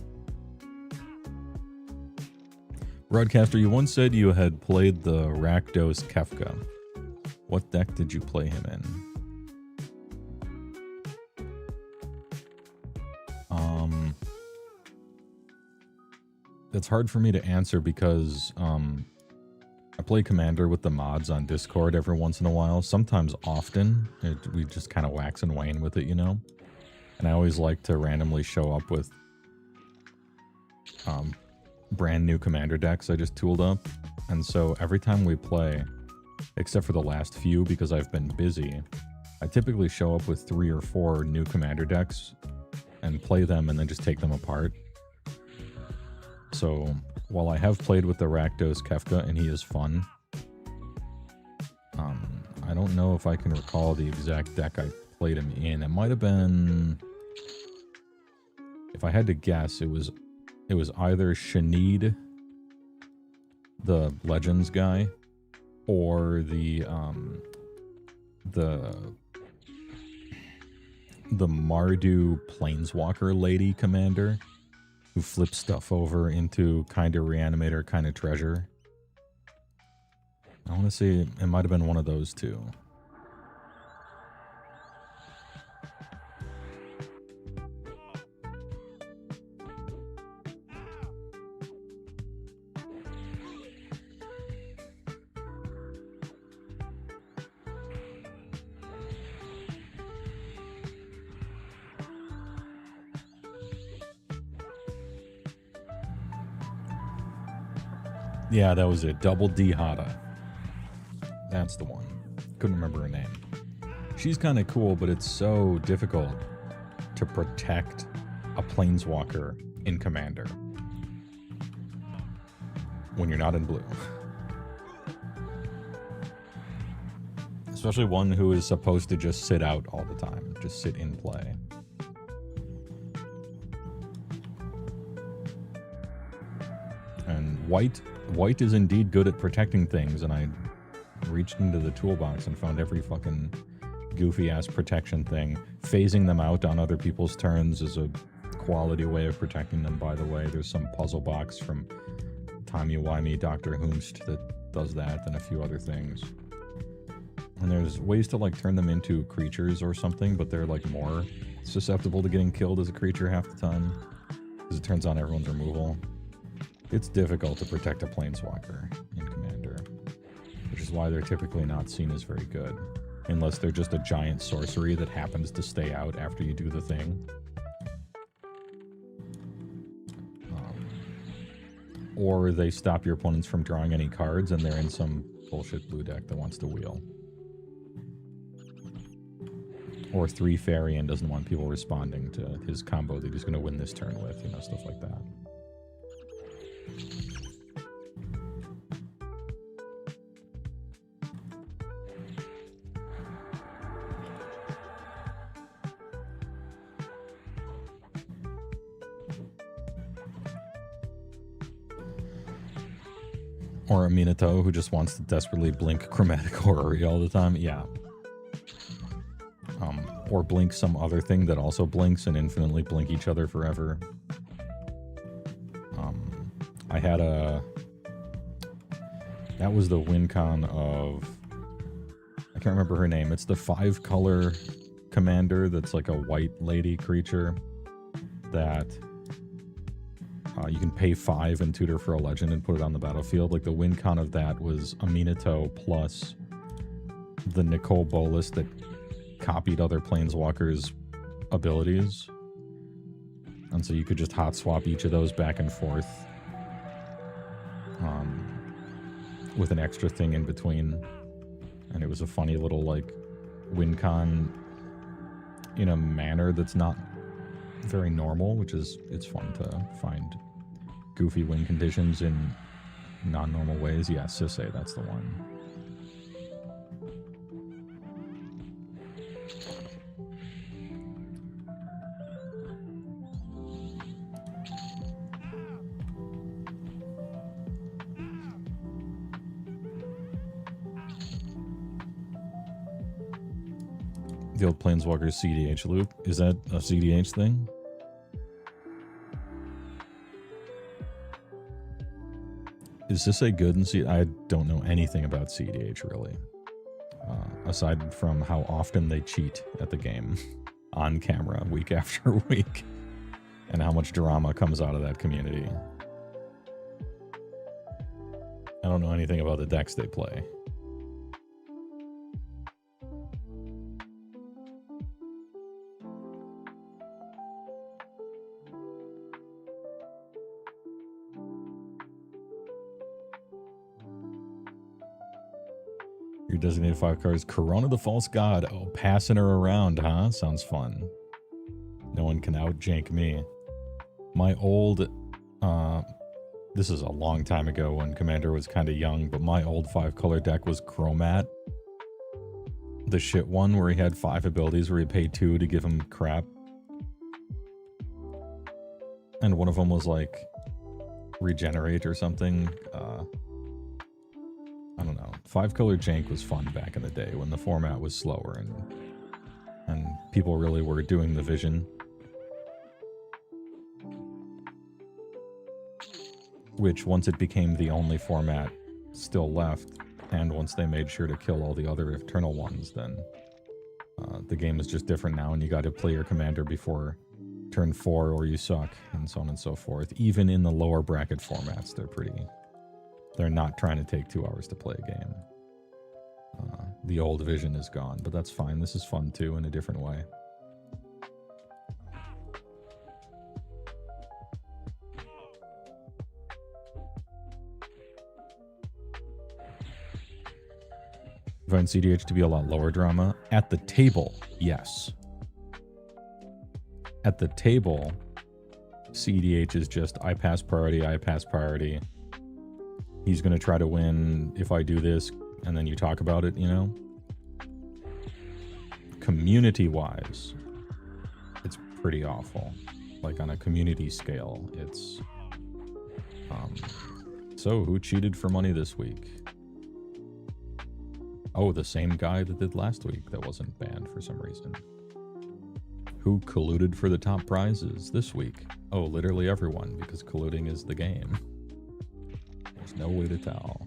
Broadcaster, you once said you had played the Rakdos Kefka. What deck did you play him in? That's hard for me to answer because I play Commander with the mods on Discord every once in a while. Sometimes often. We just kind of wax and wane with it, you know? And I always like to randomly show up with brand new Commander decks I just tooled up. And so every time we play, except for the last few because I've been busy, I typically show up with 3 or 4 new Commander decks and play them and then just take them apart. So while I have played with the Rakdos Kefka and he is fun, I don't know if I can recall the exact deck I played him in. It might have been, if I had to guess, it was either Shanid, the Legends guy, or the Mardu Planeswalker lady commander who flips stuff over into kind of reanimator, kind of treasure. I want to say it might have been one of those two. Yeah, that was it. Double D Hada. That's the one. Couldn't remember her name. She's kind of cool, but it's so difficult to protect a Planeswalker in Commander when you're not in blue. Especially one who is supposed to just sit out all the time. Just sit in play. And white is indeed good at protecting things, and I reached into the toolbox and found every fucking goofy-ass protection thing. Phasing them out on other people's turns is a quality way of protecting them, by the way. There's some puzzle box from Timey-Wimey Dr. Whomst that does that, and a few other things. And there's ways to, like, turn them into creatures or something, but they're, like, more susceptible to getting killed as a creature half the time, because it turns on everyone's removal. It's difficult to protect a Planeswalker in Commander, which is why they're typically not seen as very good, unless they're just a giant sorcery that happens to stay out after you do the thing. Or they stop your opponents from drawing any cards and they're in some bullshit blue deck that wants to wheel. Or 3 fairy and doesn't want people responding to his combo that he's going to win this turn with, you know, stuff like that. Or a Minato who just wants to desperately blink chromatic orrery all the time. Yeah. Or blink some other thing that also blinks and infinitely blink each other forever. I had that was the win con of, I can't remember her name. It's the 5-color commander that's like a white lady creature that you can pay 5 and tutor for a legend and put it on the battlefield. Like the win con of that was a Minato plus the Nicole Bolas that copied other planeswalkers' abilities. And so you could just hot swap each of those back and forth with an extra thing in between. And it was a funny little like win con in a manner that's not very normal, which is, it's fun to find goofy win conditions in non-normal ways. Yeah, Sisei, that's the one. The old Planeswalker CDH loop. Is that a CDH thing? Is this a good and I don't know anything about CDH really. Aside from how often they cheat at the game on camera week after week. And how much drama comes out of that community. I don't know anything about the decks they play. Your designated 5 cards. Corona the False God. Oh, passing her around, huh? Sounds fun. No one can out-jank me. My old... this is a long time ago when Commander was kind of young, but my old 5-color deck was Chromat. The shit one where he had 5 abilities where he paid 2 to give him crap. And one of them was like... Regenerate or something. I don't know. 5-color jank was fun back in the day when the format was slower and people really were doing the vision. Which, once it became the only format still left, and once they made sure to kill all the other Eternal ones, then the game is just different now, and you got to play your commander before turn 4 or you suck, and so on and so forth. Even in the lower bracket formats, they're not trying to take 2 hours to play a game. The old vision is gone, but that's fine. This is fun too in a different way. I find CDH to be a lot lower drama. At the table, yes. At the table, CDH is just I pass priority. He's going to try to win if I do this, and then you talk about it, you know? Community-wise, it's pretty awful. Like, on a community scale, it's... So, who cheated for money this week? Oh, the same guy that did last week that wasn't banned for some reason. Who colluded for the top prizes this week? Oh, literally everyone, because colluding is the game. There's no way to tell.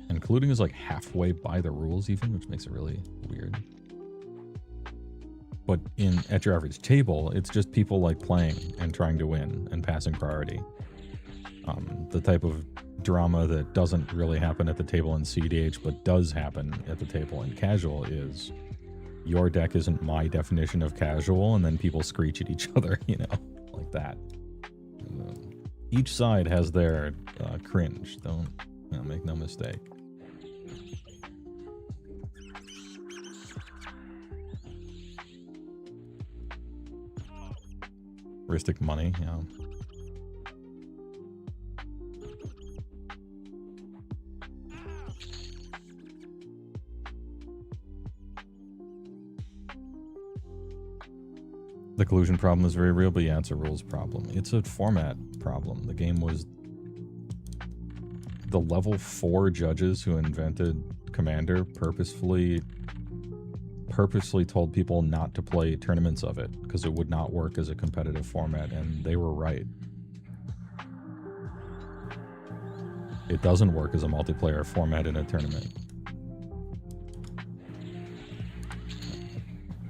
And colluding is like halfway by the rules even, which makes it really weird. But at your average table, it's just people like playing and trying to win and passing priority. The type of drama that doesn't really happen at the table in CDH, but does happen at the table in casual is your deck isn't my definition of casual, and then people screech at each other, you know, like that. Each side has their cringe. Don't make no mistake. Heuristic money, yeah. The collusion problem is very real, but yeah, it's a rules problem. It's a format problem. The game was the level 4 judges who invented Commander purposely told people not to play tournaments of it because it would not work as a competitive format, and they were right. It doesn't work as a multiplayer format in a tournament.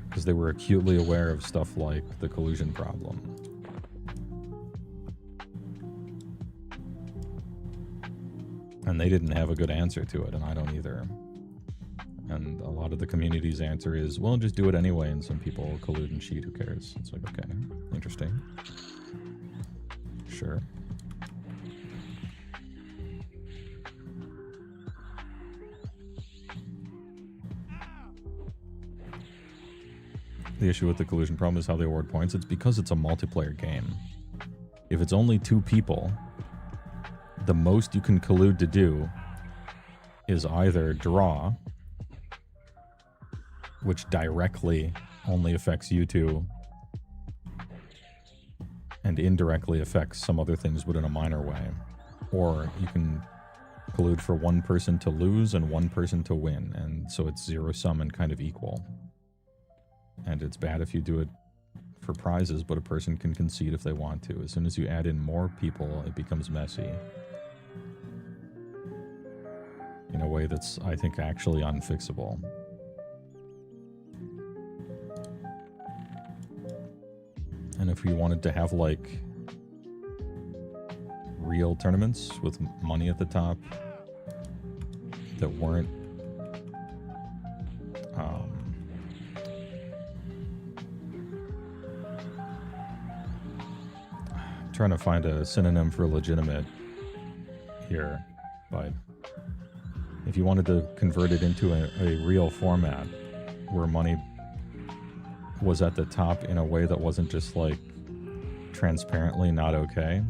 Because they were acutely aware of stuff like the collusion problem. And they didn't have a good answer to it, and I don't either. And a lot of the community's answer is, well, just do it anyway, and some people collude and cheat, who cares? It's like, okay, interesting. Sure. The issue with the collusion problem is how they award points. It's because it's a multiplayer game. If it's only 2 people, the most you can collude to do is either draw, which directly only affects you two, and indirectly affects some other things, but in a minor way. Or you can collude for one person to lose and one person to win, and so it's zero sum and kind of equal. And it's bad if you do it for prizes, but a person can concede if they want to. As soon as you add in more people, it becomes messy. In a way that's, I think, actually unfixable. And if we wanted to have, like, real tournaments with money at the top that weren't trying to find a synonym for legitimate here, but if you wanted to convert it into a real format where money was at the top in a way that wasn't just like transparently not okay,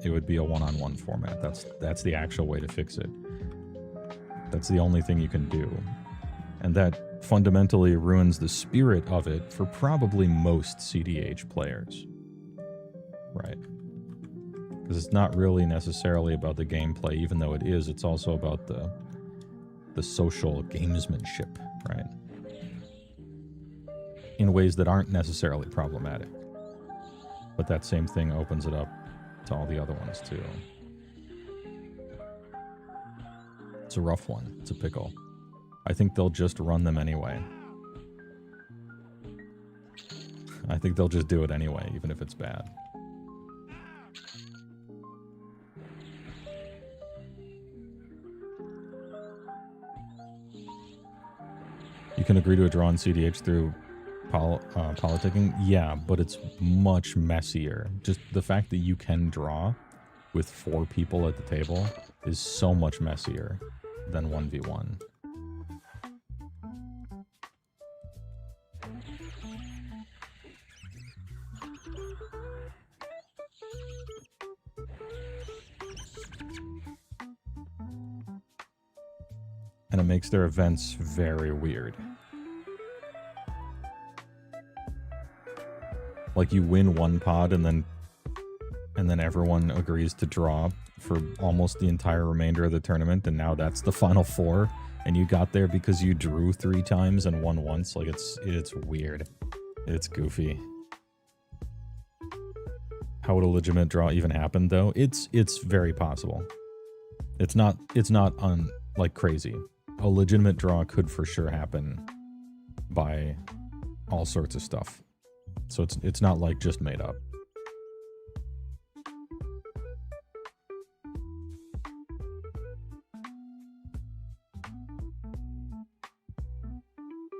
it would be a one-on-one format. That's the actual way to fix it. That's the only thing you can do. And that fundamentally ruins the spirit of it for probably most CDH players. Right. Because it's not really necessarily about the gameplay, even though it is. It's also about the social gamesmanship, right? In ways that aren't necessarily problematic. But that same thing opens it up to all the other ones, too. It's a rough one. It's a pickle. I think they'll just run them anyway. I think they'll just do it anyway, even if it's bad. You can agree to a draw on CDH through politicking? Yeah, but it's much messier. Just the fact that you can draw with 4 people at the table is so much messier than 1v1. And it makes their events very weird. Like, you win one pod and then everyone agrees to draw for almost the entire remainder of the tournament, and now that's the final 4, and you got there because you drew 3 times and won once. Like, it's weird. It's goofy. How would a legitimate draw even happen, though? It's very possible. It's not like crazy. A legitimate draw could for sure happen by all sorts of stuff. So it's not like just made up.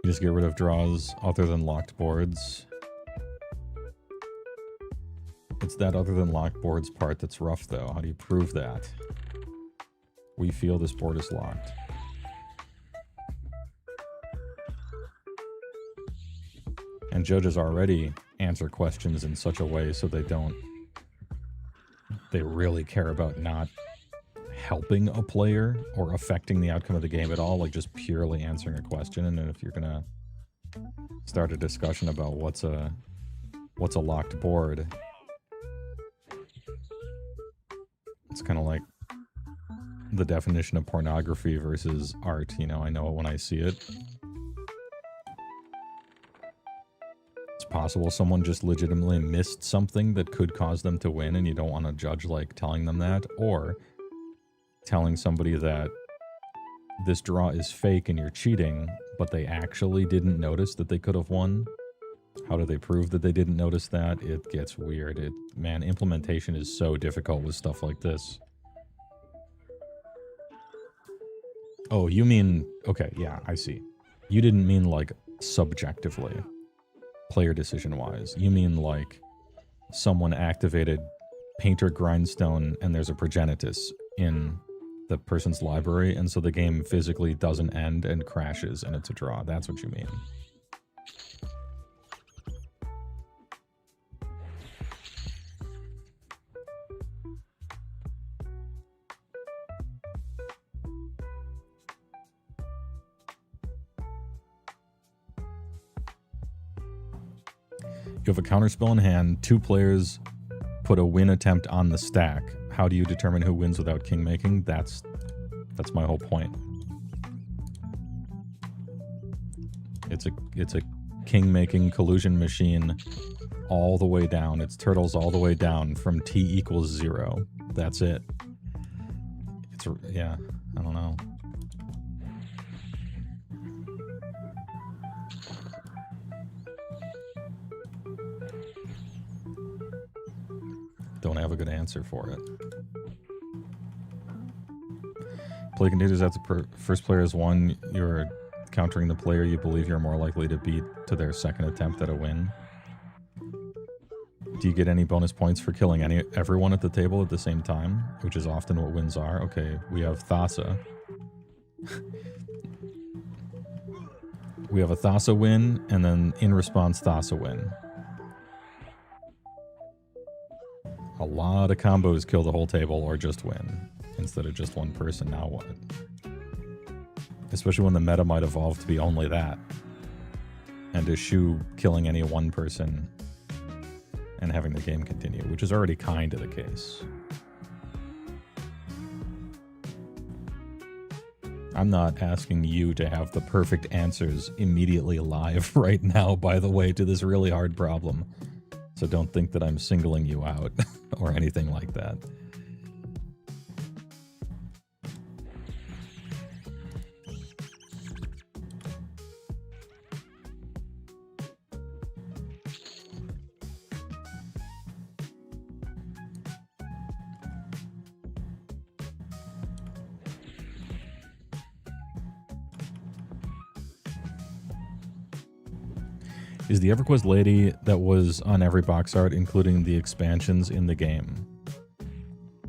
You just get rid of draws other than locked boards. It's that other than locked boards part that's rough, though. How do you prove that? We feel this board is locked. And judges already answer questions in such a way so they really care about not helping a player or affecting the outcome of the game at all, like just purely answering a question. And then if you're gonna start a discussion about what's a locked board, it's kind of like, the definition of pornography versus art. You know, I know it when I see it. It's possible someone just legitimately missed something that could cause them to win, and you don't want to judge, like, telling them that, or telling somebody that this draw is fake and you're cheating, but they actually didn't notice that they could have won. How do they prove that they didn't notice that? It gets weird. Man, implementation is so difficult with stuff like this. Oh, you mean... Okay, yeah, I see. You didn't mean, like, subjectively. Player decision-wise. You mean, like, someone activated Painter Grindstone and there's a Progenitus in the person's library, and so the game physically doesn't end and crashes and it's a draw. That's what you mean. You have a counterspell in hand. 2 players put a win attempt on the stack. How do you determine who wins without king making? That's my whole point. It's a king making collusion machine all the way down. It's turtles all the way down from t equals 0. That's it. Yeah, I don't know. Don't have a good answer for it. Play continues after first player has won. You're countering the player you believe you're more likely to beat to their second attempt at a win. Do you get any bonus points for killing everyone at the table at the same time? Which is often what wins are. Okay, we have Thassa. We have a Thassa win, and then in response, Thassa win. A lot of combos kill the whole table or just win, instead of just one person. Now what? Especially when the meta might evolve to be only that. And eschew killing any one person and having the game continue, which is already kind of the case. I'm not asking you to have the perfect answers immediately live right now, by the way, to this really hard problem. So don't think that I'm singling you out or anything like that. Is the EverQuest lady that was on every box art, including the expansions in the game?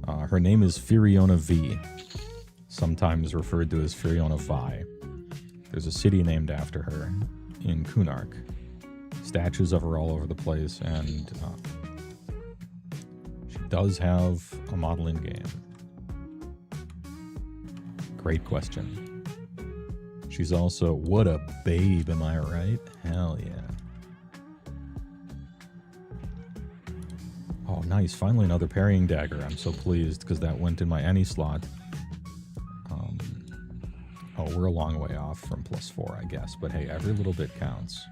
Her name is Firiona V, sometimes referred to as Firiona Vi. There's a city named after her in Kunark. Statues of her all over the place, and she does have a model in game. Great question. She's also, what a babe, am I right? Hell yeah. Oh, nice. Finally another parrying dagger. I'm so pleased because that went in my any slot. Oh, we're a long way off from +4, I guess. But hey, every little bit counts.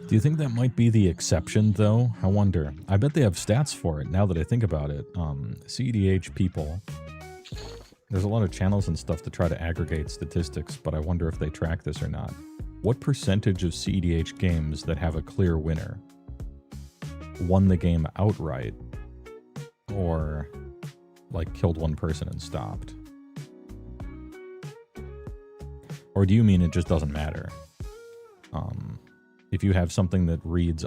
Do you think that might be the exception, though? I wonder. I bet they have stats for it, now that I think about it. CEDH people. There's a lot of channels and stuff to try to aggregate statistics, but I wonder if they track this or not. What percentage of CEDH games that have a clear winner won the game outright, or, like, killed one person and stopped? Or do you mean it just doesn't matter? If you have something that reads,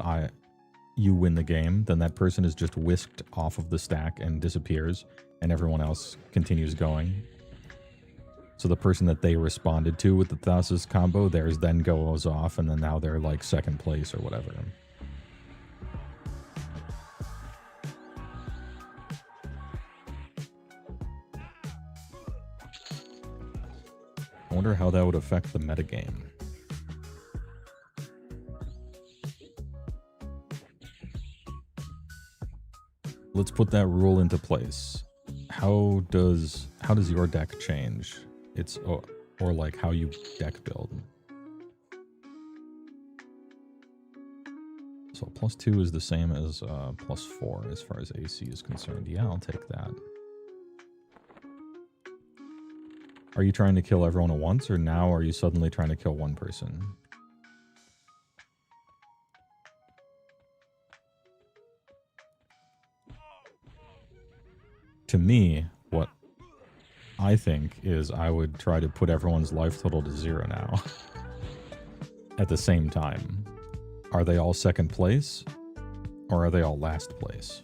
you win the game, then that person is just whisked off of the stack and disappears, and everyone else continues going. So the person that they responded to with the Thassa's combo, theirs then goes off, and then now they're like second place or whatever. wonder how that would affect the metagame. Let's put that rule into place. How does your deck change? Or like how you deck build. So +2 is the same as +4 as far as AC is concerned. Yeah, I'll take that. Are you trying to kill everyone at once, or now are you suddenly trying to kill one person? To me, what I think is I would try to put everyone's life total to 0 now. At the same time. Are they all second place? Or are they all last place?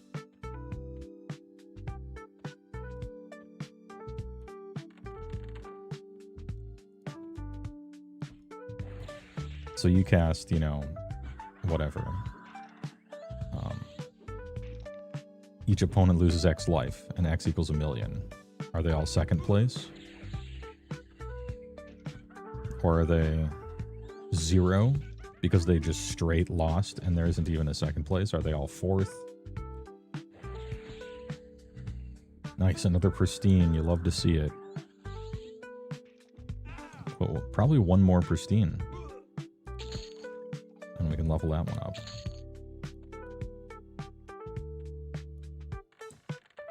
So you cast, you know, whatever. Each opponent loses X life, and X equals 1,000,000. Are they all second place? Or are they 0? Because they just straight lost and there isn't even a second place? Are they all 4th? Nice, another pristine. You love to see it. Well, probably one more pristine. And we can level that one up.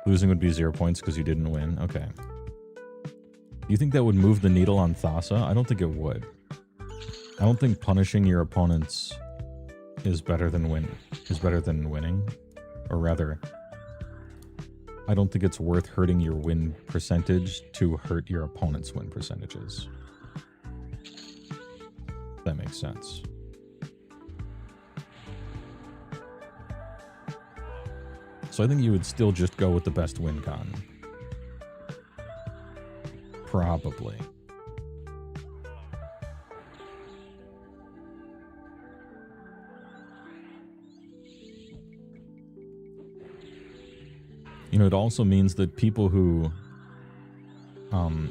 Losing would be 0 points because you didn't win. Okay. Do you think that would move the needle on Thassa? I don't think it would. I don't think punishing your opponents is better than winning. Or rather, I don't think it's worth hurting your win percentage to hurt your opponent's win percentages. That makes sense. So I think you would still just go with the best win con. Probably. You know, it also means that people who...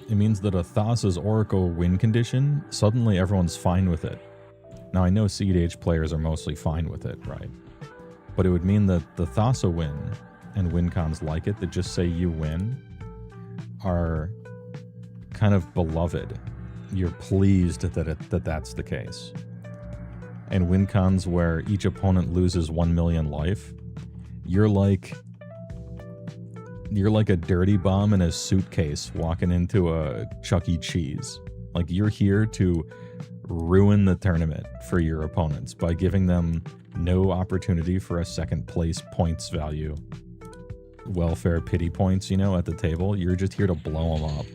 it means that a Thassa's Oracle win condition, suddenly everyone's fine with it. Now, I know Seed Age players are mostly fine with it, right? But it would mean that the Thassa win, and win cons like it, that just say you win, are kind of beloved. You're pleased that that's the case. And win cons where each opponent loses 1,000,000 life, you're like a dirty bomb in a suitcase walking into a Chuck E. Cheese. Like, you're here to ruin the tournament for your opponents by giving them no opportunity for a second place points value. Welfare pity points, you know, at the table. You're just here to blow them up.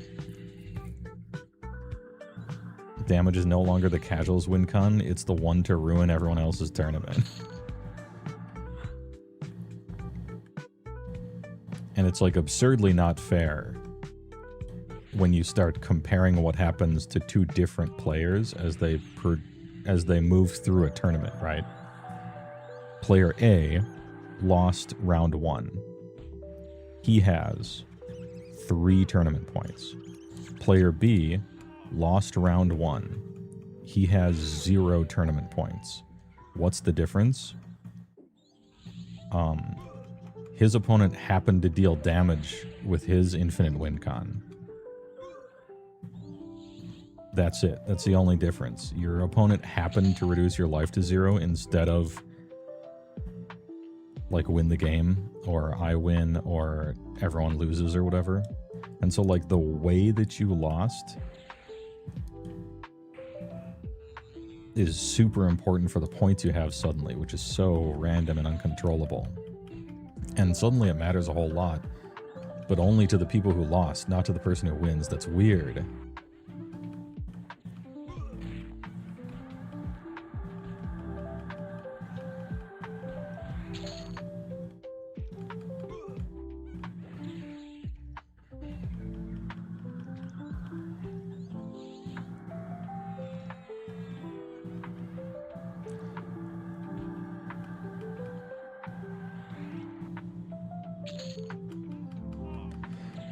Damage is no longer the casuals win con, it's the one to ruin everyone else's tournament. And it's like absurdly not fair when you start comparing what happens to two different players as they move through a tournament, right? Player A lost round 1. He has 3 tournament points. Player B lost round 1. He has 0 tournament points. What's the difference? His opponent happened to deal damage with his infinite win con. That's it. That's the only difference. Your opponent happened to reduce your life to 0 instead of like win the game, or I win, or everyone loses, or whatever. And so like the way that you lost is super important for the points you have suddenly, which is so random and uncontrollable. And suddenly it matters a whole lot, but only to the people who lost, not to the person who wins. That's weird.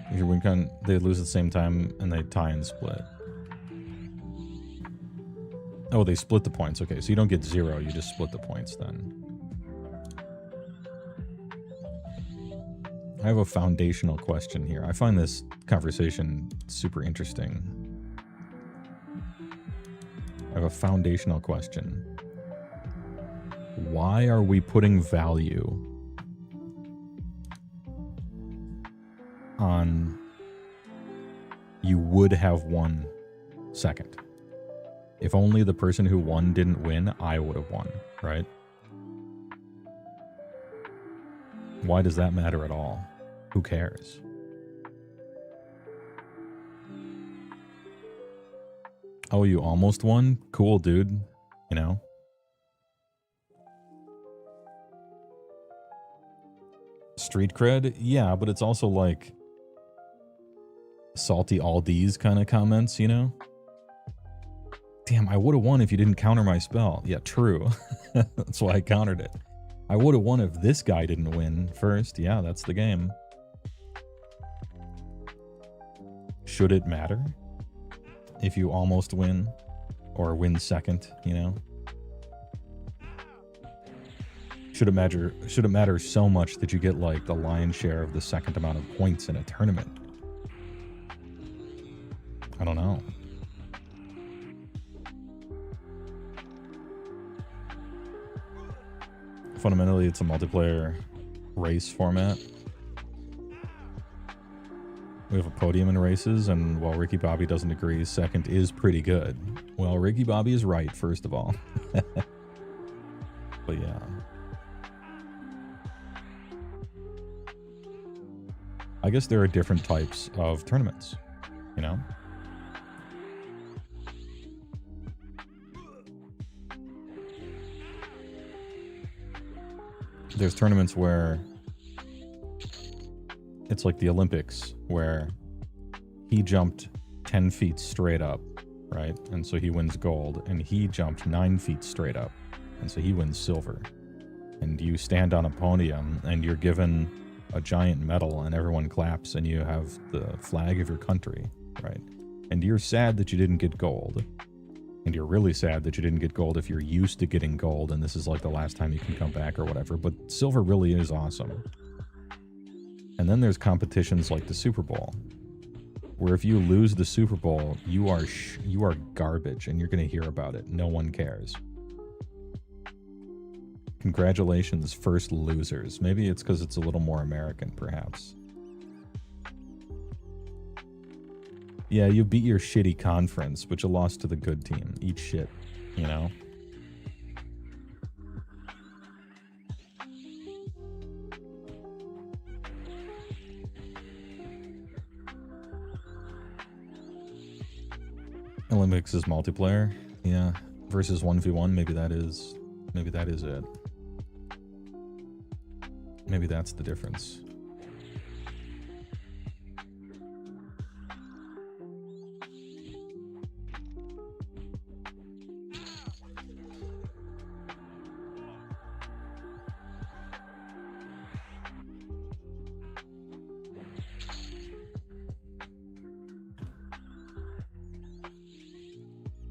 If your win con, they lose at the same time and they tie and split. Oh, they split the points. Okay, so you don't get 0, you just split the points then. I have a foundational question here. I find this conversation super interesting. I have a foundational question. Why are we putting value on you would have won second? If only the person who won didn't win, I would have won, right? Why does that matter at all? Who cares? Oh, you almost won? Cool, dude. You know? Street cred? Yeah, but it's also like salty Aldi's kind of comments, you know? Damn, I would have won if you didn't counter my spell. Yeah, true. That's why I countered it. I would have won if this guy didn't win first. Yeah, that's the game. Should it matter if you almost win or win second, you know? Should it matter so much that you get like the lion's share of the second amount of points in a tournament? I don't know. Fundamentally, it's a multiplayer race format. We have a podium in races, and while Ricky Bobby doesn't agree, second is pretty good. Well, Ricky Bobby is right, first of all. But yeah. I guess there are different types of tournaments, you know? There's tournaments where it's like the Olympics, where he jumped 10 feet straight up, right? And so he wins gold, and he jumped 9 feet straight up, and so he wins silver. And you stand on a podium, and you're given a giant medal, and everyone claps, and you have the flag of your country, right? And you're sad that you didn't get gold. And you're really sad that you didn't get gold if you're used to getting gold and this is like the last time you can come back or whatever. But silver really is awesome. And then there's competitions like the Super Bowl, where if you lose the Super Bowl, you are garbage and you're going to hear about it. No one cares. Congratulations, first losers. Maybe it's because it's a little more American, perhaps. Yeah, you beat your shitty conference, but you lost to the good team. Eat shit, you know? Olympics is multiplayer. Yeah. Versus 1v1, maybe that is it. Maybe that's the difference.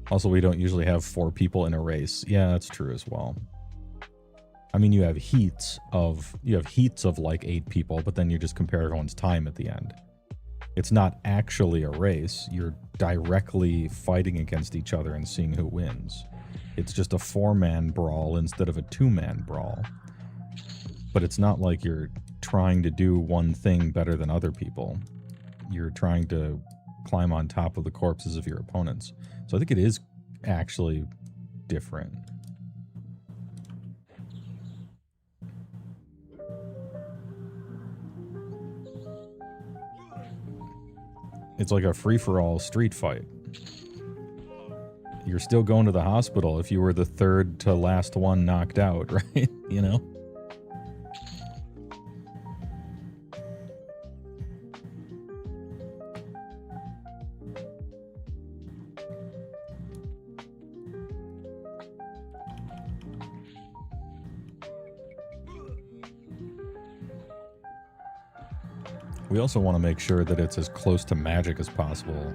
Also, we don't usually have 4 people in a race. Yeah, that's true as well. I mean, you have heats of like 8 people, but then you just compare everyone's time at the end. It's not actually a race. You're directly fighting against each other and seeing who wins. It's just a 4-man brawl instead of a 2-man brawl. But it's not like you're trying to do one thing better than other people. You're trying to climb on top of the corpses of your opponents. So I think it is actually different. It's like a free-for-all street fight. You're still going to the hospital if you were the third to last one knocked out, right? You know? We also want to make sure that it's as close to magic as possible.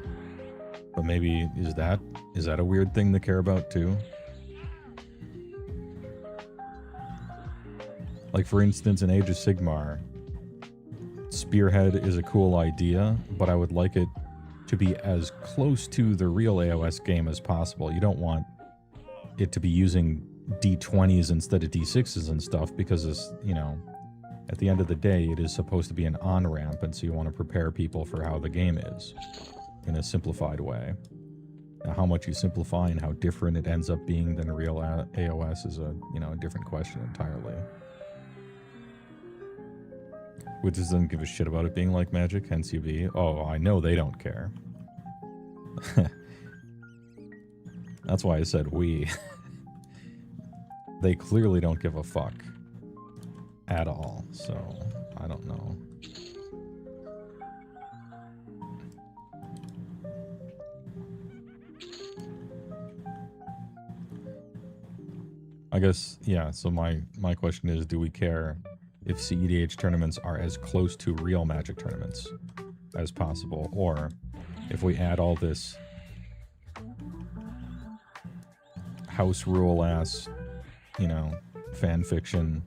But maybe is that a weird thing to care about too? Like for instance, in Age of Sigmar, Spearhead is a cool idea, but I would like it to be as close to the real AOS game as possible. You don't want it to be using D20s instead of D6s and stuff because it's, you know, at the end of the day, it is supposed to be an on-ramp, and so you want to prepare people for how the game is in a simplified way. Now, how much you simplify and how different it ends up being than a real AOS is a, you know, a different question entirely. Which doesn't give a shit about it being like Magic, hence UV. Oh, I know they don't care. That's why I said we. They clearly don't give a fuck. At all, so I don't know. I guess, yeah, so my question is, do we care if CEDH tournaments are as close to real Magic tournaments as possible, or if we add all this house rule ass, you know, fan fiction,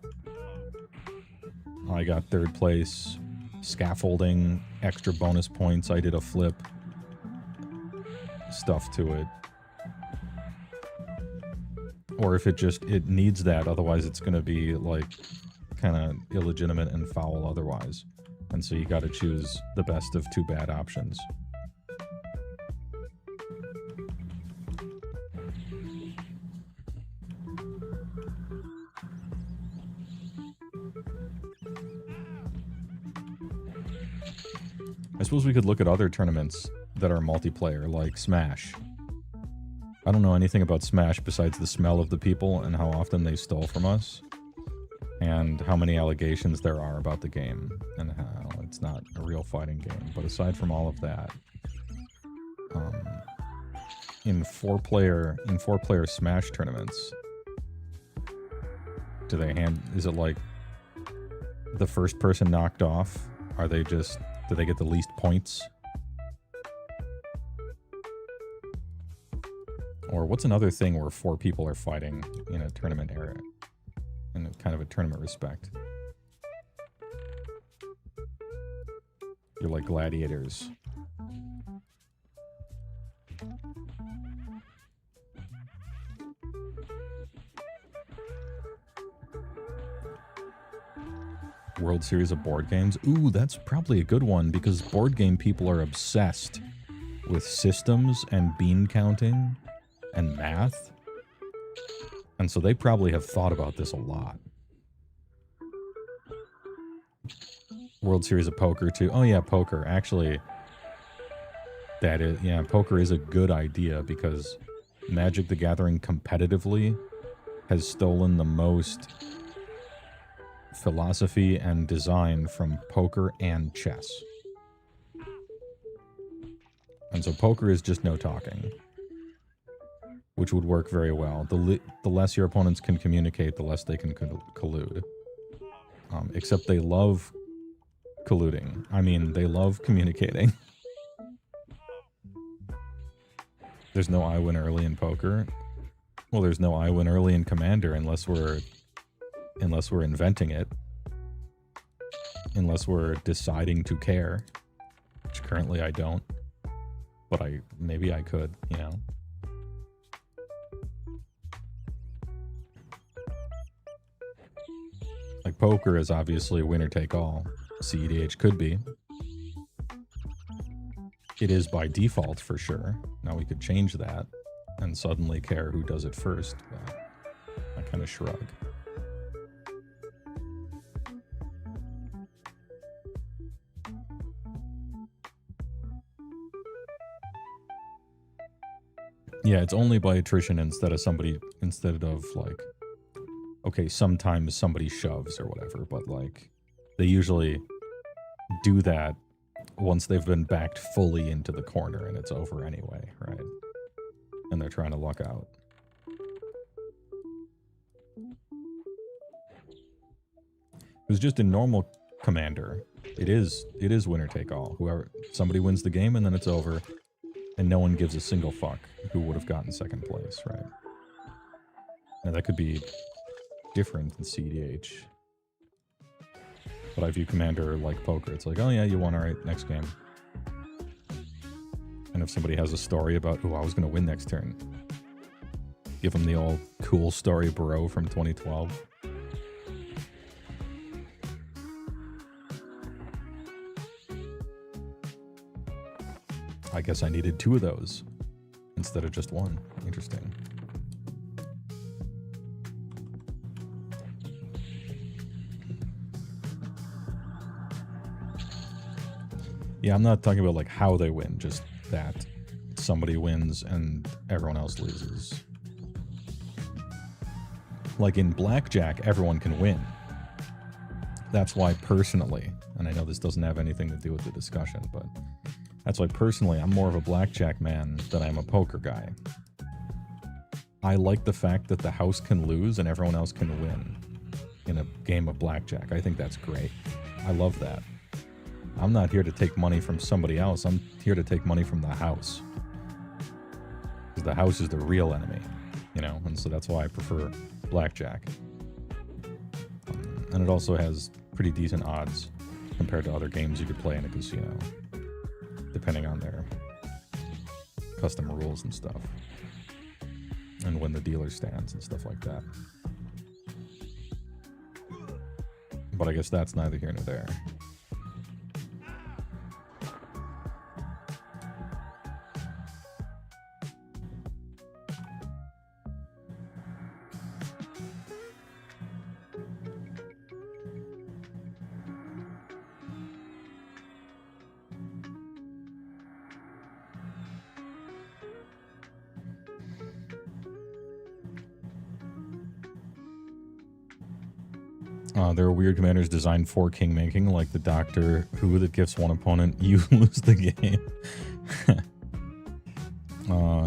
I got 3rd place, scaffolding, extra bonus points, I did a flip, stuff to it. Or if it needs that, otherwise it's going to be, like, kind of illegitimate and foul otherwise. And so you got to choose the best of 2 bad options. I suppose we could look at other tournaments that are multiplayer, like Smash. I don't know anything about Smash besides the smell of the people and how often they stole from us, and how many allegations there are about the game, and how it's not a real fighting game. But aside from all of that, in four-player Smash tournaments, is it like the first person knocked off? Do they get the least points? Or what's another thing where 4 people are fighting in a tournament area? In a kind of a tournament respect. You're like gladiators. World Series of board games? Ooh, that's probably a good one, because board game people are obsessed with systems and bean counting and math. And so they probably have thought about this a lot. World Series of Poker, too. Oh, yeah, poker. Actually, poker is a good idea, because Magic the Gathering competitively has stolen the most philosophy and design from poker and chess. And so poker is just no talking, which would work very well. The less your opponents can communicate, the less they can collude. Except they love colluding. I mean, they love communicating. There's no I win early in poker. Well, there's no I win early in Commander unless we're inventing it. Unless we're deciding to care, which currently I don't. But maybe I could, you know. Like, poker is obviously winner take all. CEDH could be. It is by default, for sure. Now we could change that and suddenly care who does it first, but I kind of shrug. Yeah, it's only by attrition instead of like, okay, sometimes somebody shoves or whatever, but like, they usually do that once they've been backed fully into the corner and it's over anyway, right? And they're trying to luck out. It was just a normal Commander. It is winner take all. Somebody wins the game and then it's over. and no one gives a single fuck who would have gotten second place, right? Now that could be different in CDH. But I view Commander like poker. It's like, oh yeah, you won, alright, next game. And if somebody has a story about, oh, I was going to win next turn, give them the old cool story bro from 2012. I guess I needed 2 of those instead of just 1. Interesting. Yeah, I'm not talking about like how they win, just that somebody wins and everyone else loses. Like in blackjack, everyone can win. That's why personally, and I know this doesn't have anything to do with the discussion, but that's why personally I'm more of a blackjack man than I'm a poker guy. I like the fact that the house can lose and everyone else can win in a game of blackjack. I think that's great. I love that. I'm not here to take money from somebody else. I'm here to take money from the house. Because the house is the real enemy, you know? And so that's why I prefer blackjack. And it also has pretty decent odds compared to other games you could play in a casino, depending on their custom rules and stuff. And when the dealer stands and stuff like that. But I guess that's neither here nor there. There are weird commanders designed for kingmaking, like the Doctor Who that gifts one opponent, you lose the game.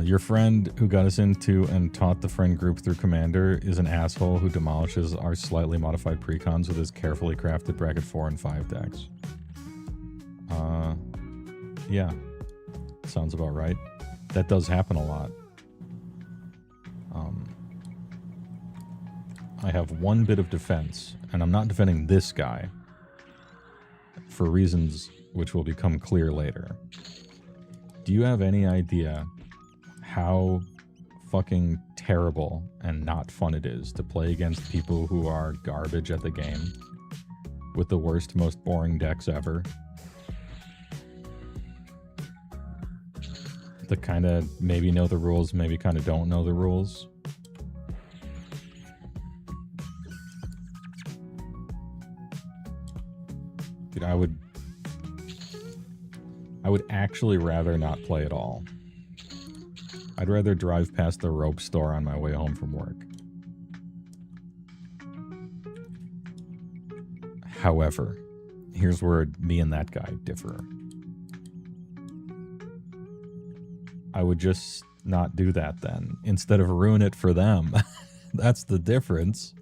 Your friend who got us into and taught the friend group through Commander is an asshole who demolishes our slightly modified precons with his carefully crafted bracket 4 and 5 decks. Yeah. Sounds about right. That does happen a lot. I have one bit of defense, and I'm not defending this guy for reasons which will become clear later. Do you have any idea how fucking terrible and not fun it is to play against people who are garbage at the game with the worst, most boring decks ever? That kind of maybe know the rules, maybe kind of don't know the rules. Dude, I would actually rather not play at all. I'd rather drive past the rope store on my way home from work. However, here's where me and that guy differ. I would just not do that then, instead of ruin it for them. That's the difference.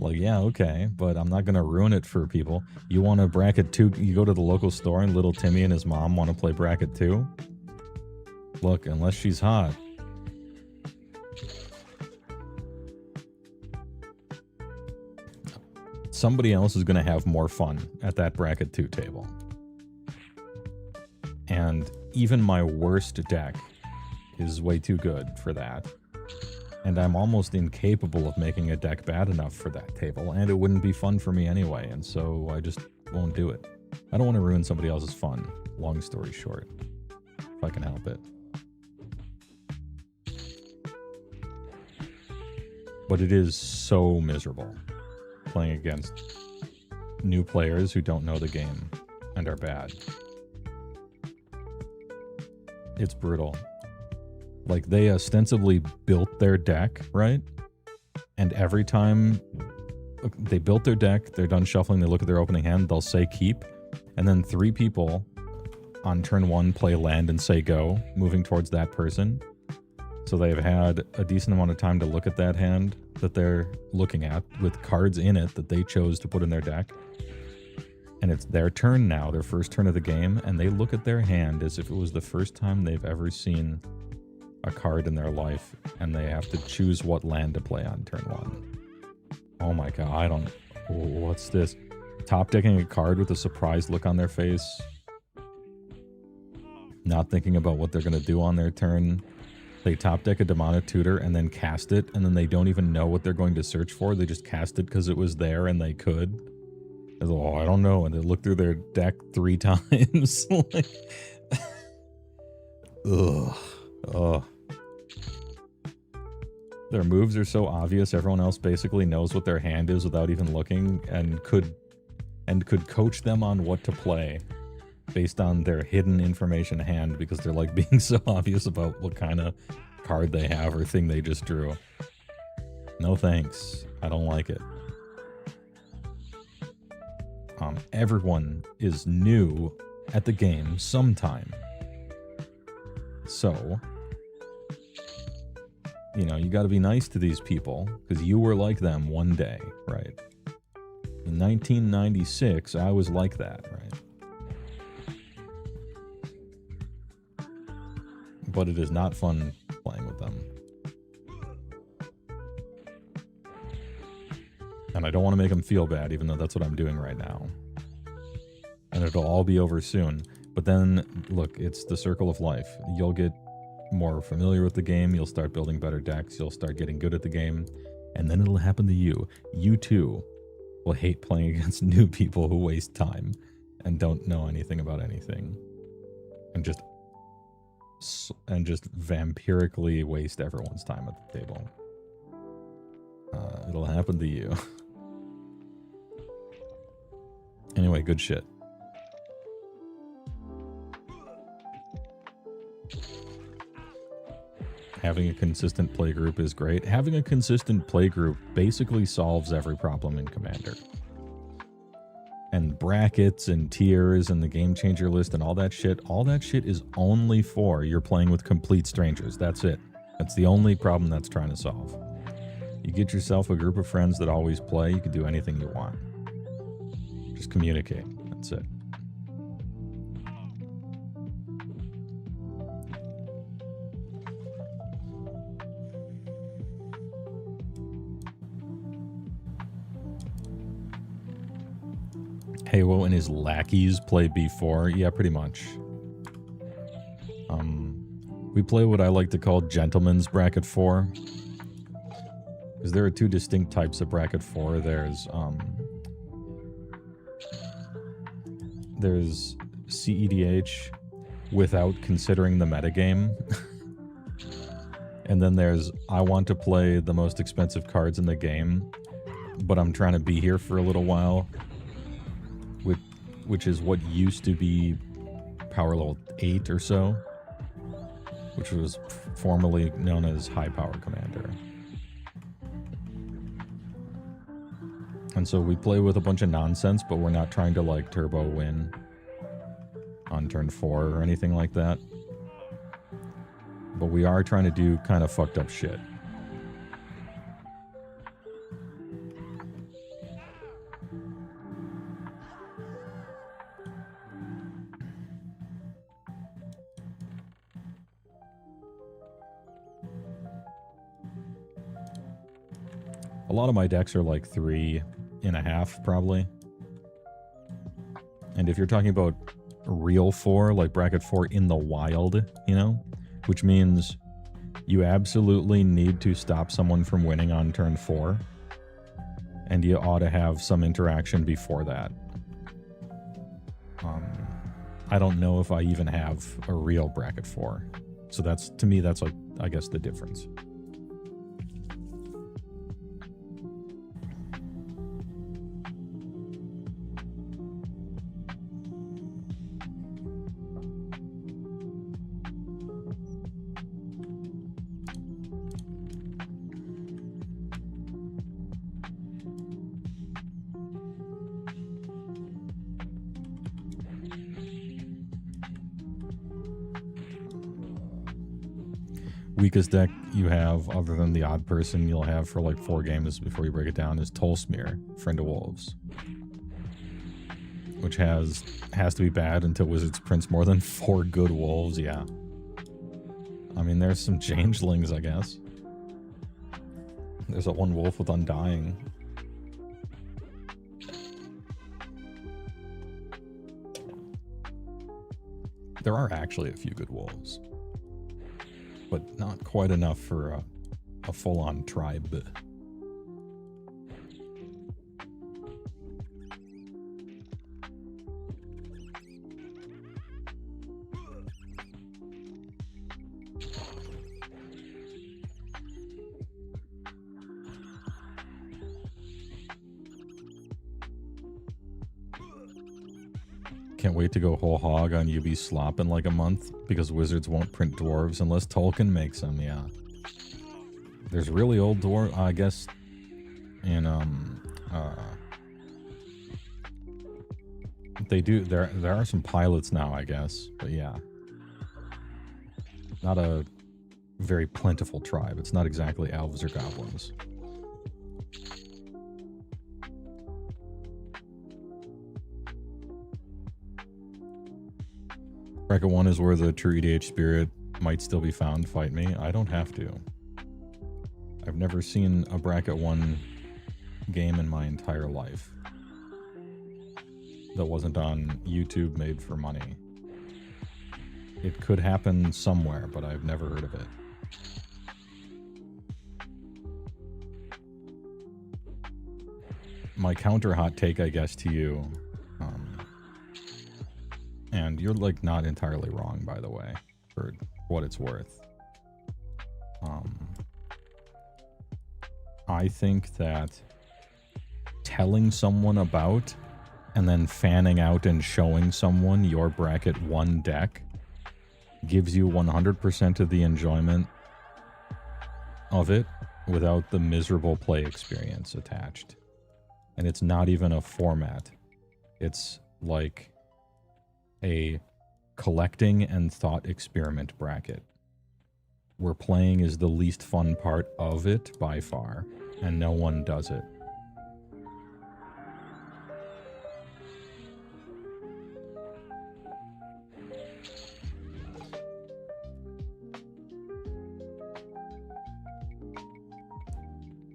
Like, yeah, okay, but I'm not going to ruin it for people. You want to bracket 2, you go to the local store and little Timmy and his mom want to play bracket 2? Look, unless she's hot. Somebody else is going to have more fun at that bracket 2 table. And even my worst deck is way too good for that. And I'm almost incapable of making a deck bad enough for that table, and it wouldn't be fun for me anyway, and so I just won't do it. I don't want to ruin somebody else's fun, long story short, if I can help it. But it is so miserable playing against new players who don't know the game and are bad. It's brutal. Like, they ostensibly built their deck, right? And every time they built their deck, they're done shuffling, they look at their opening hand, they'll say keep, and then 3 people on turn 1 play land and say go, moving towards that person. So they've had a decent amount of time to look at that hand that they're looking at with cards in it that they chose to put in their deck. And it's their turn now, their first turn of the game, and they look at their hand as if it was the first time they've ever seen a card in their life, and they have to choose what land to play on turn 1. Oh my god, I don't... What's this? Top decking a card with a surprised look on their face. Not thinking about what they're going to do on their turn. They top deck a Demonic Tutor and then cast it, and then they don't even know what they're going to search for. They just cast it because it was there and they could. Oh, I don't know. And they look through their deck 3 times. Like, ugh. Ugh. Their moves are so obvious, everyone else basically knows what their hand is without even looking, and could coach them on what to play based on their hidden information hand, because they're like being so obvious about what kind of card they have or thing they just drew. No thanks. I don't like it. Everyone is new at the game sometime. So, you know, you got to be nice to these people, because you were like them one day, right? In 1996, I was like that, right? But it is not fun playing with them. And I don't want to make them feel bad, even though that's what I'm doing right now. And it'll all be over soon. But then, look, it's the circle of life. You'll get more familiar with the game, you'll start building better decks, you'll start getting good at the game, and then it'll happen to you. You too will hate playing against new people who waste time and don't know anything about anything. And just vampirically waste everyone's time at the table. It'll happen to you. Anyway, good shit. Having a consistent playgroup is great. Having a consistent playgroup basically solves every problem in Commander. And brackets and tiers and the game changer list and all that shit is only for you're playing with complete strangers. That's it. That's the only problem that's trying to solve. You get yourself a group of friends that always play, you can do anything you want. Just communicate. That's it. HeyWoah and his lackeys play B4? Yeah, pretty much. We play what I like to call Gentleman's Bracket 4. Because there are 2 distinct types of Bracket 4. There's CEDH without considering the metagame. And then there's I want to play the most expensive cards in the game, but I'm trying to be here for a little while. Which is what used to be power level 8 or so, which was formerly known as high power commander. And so we play with a bunch of nonsense, but we're not trying to like turbo win on turn 4 or anything like that. But we are trying to do kind of fucked up shit. A lot of my decks are like 3.5 probably. And if you're talking about real 4, like bracket 4 in the wild, you know, which means you absolutely need to stop someone from winning on turn 4, and you ought to have some interaction before that. I don't know if I even have a real bracket 4. So that's, to me, that's like, I guess, the difference. Weakest deck you have, other than the odd person you'll have for like 4 games before you break it down, is Tolsmir, Friend of Wolves. which has to be bad until Wizards prints more than 4 good wolves. Yeah. I mean, there's some changelings, I guess. There's that one wolf with Undying. There are actually a few good wolves, but not quite enough for a full-on tribe. Can't wait to go whole hog on UB Slop in like a month, because Wizards won't print dwarves unless Tolkien makes them, yeah. There's really old dwarf, I guess, in, they do, there are some pilots now, I guess, but yeah. Not a very plentiful tribe. It's not exactly elves or goblins. Bracket 1 is where the true EDH spirit might still be found. Fight me. I don't have to. I've never seen a Bracket 1 game in my entire life that wasn't on YouTube made for money. It could happen somewhere, but I've never heard of it. My counter hot take, I guess, to you, and you're like not entirely wrong, by the way, for what it's worth. I think that telling someone about and then fanning out and showing someone your Bracket 1 deck gives you 100% of the enjoyment of it without the miserable play experience attached. And it's not even a format. It's like a collecting and thought experiment bracket, where playing is the least fun part of it by far, and no one does it.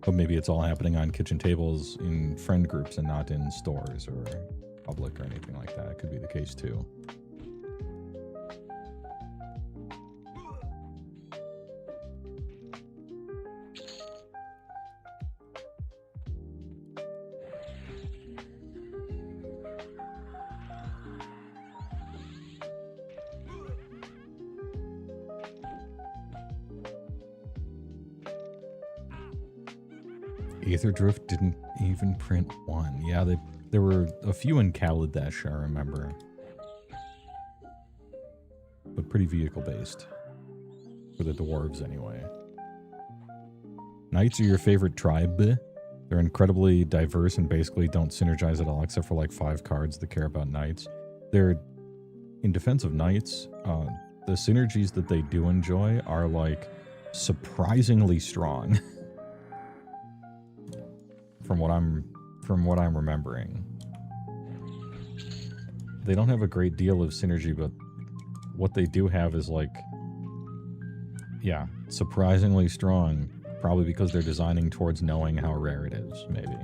But maybe it's all happening on kitchen tables in friend groups and not in stores or public or anything like that. It could be the case too. Aetherdrift didn't even print one. Yeah, there were a few in Kaladesh, I remember. But pretty vehicle-based. For the dwarves, anyway. Knights are your favorite tribe? They're incredibly diverse and basically don't synergize at all, except for like 5 cards that care about knights. They're, in defense of knights, the synergies that they do enjoy are like surprisingly strong. From what I'm remembering. They don't have a great deal of synergy, but what they do have is like, yeah, surprisingly strong. Probably because they're designing towards knowing how rare it is, maybe.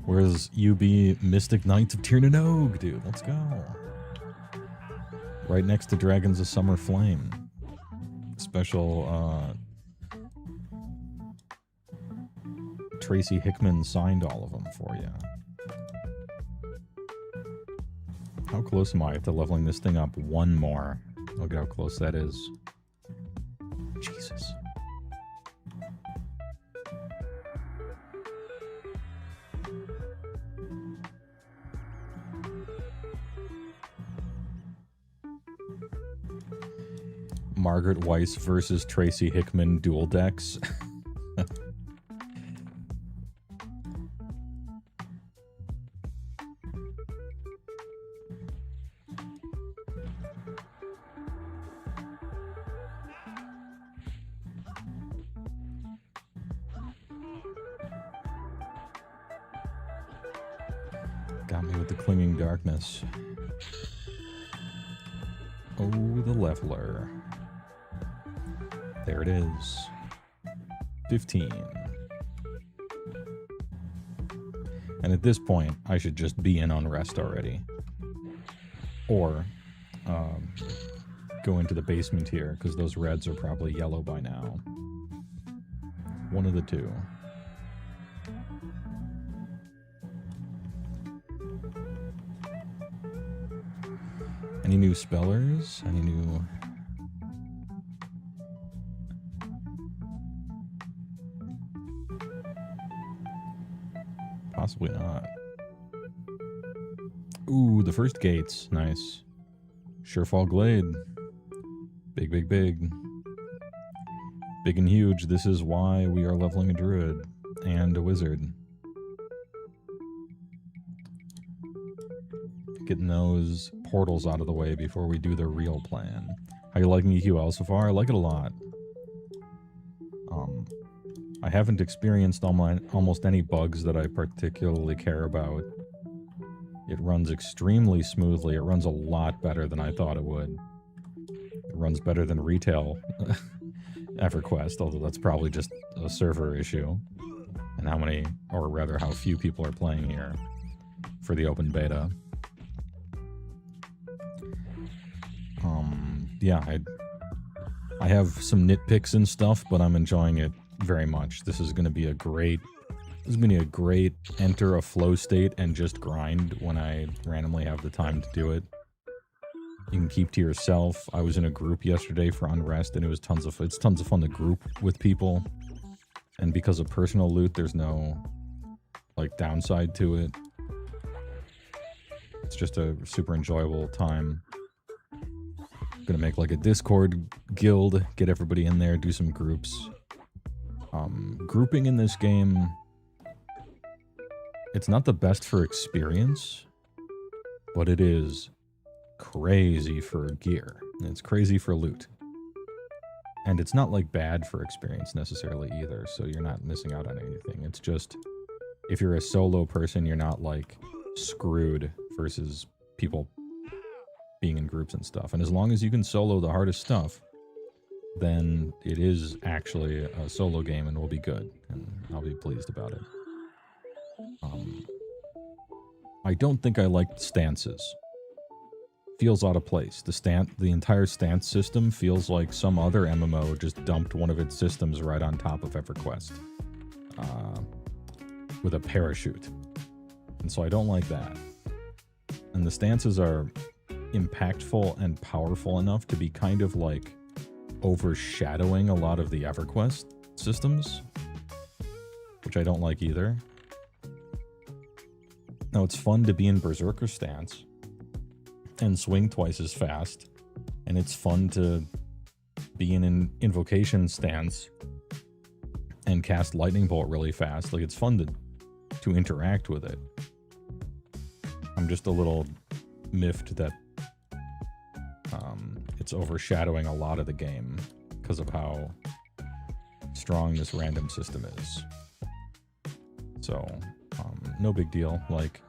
Whereas UB Mystic Knights of Tir na Nog, dude, let's go. Right next to Dragons of Summer Flame. Special, Tracy Hickman signed all of them for you. How close am I to leveling this thing up one more? Look at how close that is. Jesus. Margaret Weiss versus Tracy Hickman dual decks. Got me with the clinging darkness. Oh, the leveler. There it is. 15. And at this point, I should just be in unrest already. Or go into the basement here, because those reds are probably yellow by now. One of the two. Any new spellers? Any new... Possibly not. Ooh, the first gates. Nice. Surefall Glade. Big, big, big. Big and huge. This is why we are leveling a druid and a wizard. Getting those portals out of the way before we do the real plan. How you liking EQL so far? I like it a lot. I haven't experienced almost any bugs that I particularly care about. It runs extremely smoothly. It runs a lot better than I thought it would. It runs better than retail EverQuest, although that's probably just a server issue. And how many, or rather how few people are playing here for the open beta. Yeah, I have some nitpicks and stuff, but I'm enjoying it very much. This is going to be a great enter a flow state and just grind when I randomly have the time to do it. You can keep to yourself. I was in a group yesterday for Unrest, and it's tons of fun to group with people. And because of personal loot, there's no like downside to it. It's just a super enjoyable time. Gonna make like a Discord guild, get everybody in there, do some groups. Grouping in this game, it's not the best for experience, but it is crazy for gear. It's crazy for loot. And it's not like bad for experience necessarily either, so you're not missing out on anything. It's just, if you're a solo person, you're not like screwed versus people being in groups and stuff. And as long as you can solo the hardest stuff, then it is actually a solo game and will be good, and I'll be pleased about it. I don't think I liked stances. Feels out of place. The entire stance system feels like some other MMO just dumped one of its systems right on top of EverQuest. With a parachute. And so I don't like that. And the stances are impactful and powerful enough to be kind of like overshadowing a lot of the EverQuest systems, which I don't like either. Now, it's fun to be in Berserker stance and swing twice as fast, and it's fun to be in an Invocation stance and cast Lightning Bolt really fast. Like, it's fun to interact with it. I'm just a little miffed that it's overshadowing a lot of the game because of how strong this random system is. So, no big deal. Like,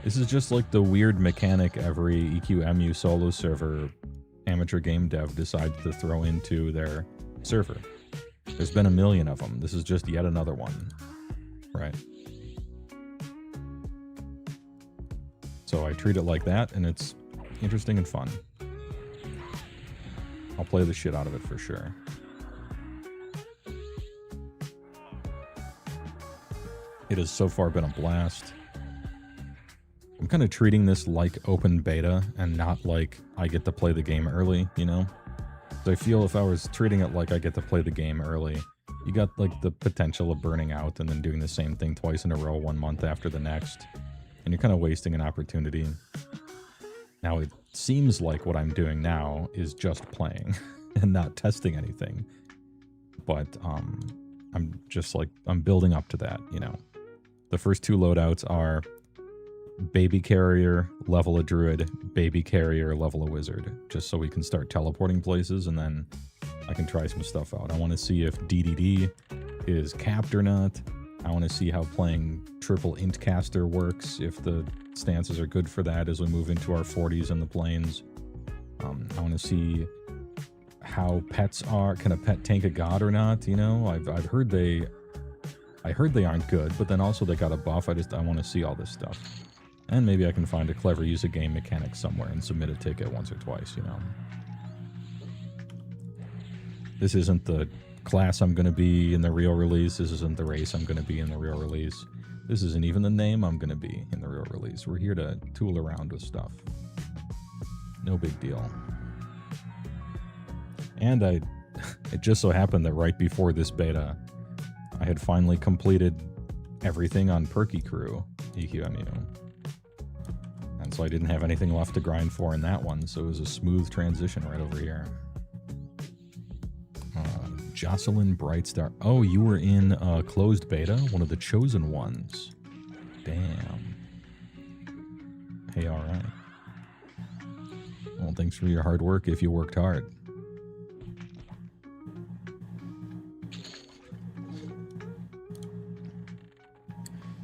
this is just like the weird mechanic every EQMU solo server amateur game dev decides to throw into their server. There's been a million of them. This is just yet another one, right? So I treat it like that, and it's interesting and fun. I'll play the shit out of it for sure. It has so far been a blast. I'm kind of treating this like open beta and not like I get to play the game early, you know? So I feel if I was treating it like I get to play the game early, you got like the potential of burning out and then doing the same thing twice in a row 1 month after the next. And you're kind of wasting an opportunity. Now, it seems like what I'm doing now is just playing and not testing anything. But I'm just like, I'm building up to that, you know. The first two loadouts are baby carrier, level a druid, baby carrier, level a wizard. Just so we can start teleporting places, and then I can try some stuff out. I want to see if DDD is capped or not. I want to see how playing triple int caster works, if the stances are good for that as we move into our 40s in the plains. I want to see how pets are. Can a pet tank a god or not? You know, I've heard they aren't good, but then also they got a buff. I want to see all this stuff. And maybe I can find a clever use of game mechanic somewhere and submit a ticket once or twice, you know. This isn't the class I'm going to be in the real release. This isn't the race I'm going to be in the real release. This isn't even the name I'm going to be in the real release. We're here to tool around with stuff. No big deal. And it just so happened that right before this beta, I had finally completed everything on Perky Crew, EQMU. And so I didn't have anything left to grind for in that one, so it was a smooth transition right over here. Jocelyn Brightstar. Oh, you were in closed beta? One of the chosen ones. Damn. Hey, alright. Well, thanks for your hard work if you worked hard.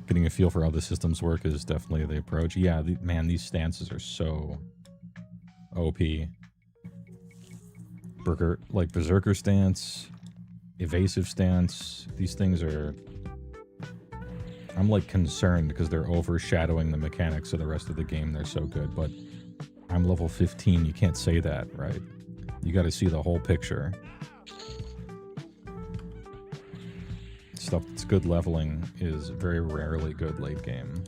Getting a feel for how the systems work is definitely the approach. Yeah, man, these stances are so OP. Berserker stance, evasive stance. These things are... I'm like concerned because they're overshadowing the mechanics of the rest of the game. They're so good, but I'm level 15. You can't say that, right? You got to see the whole picture. Stuff that's good leveling is very rarely good late game.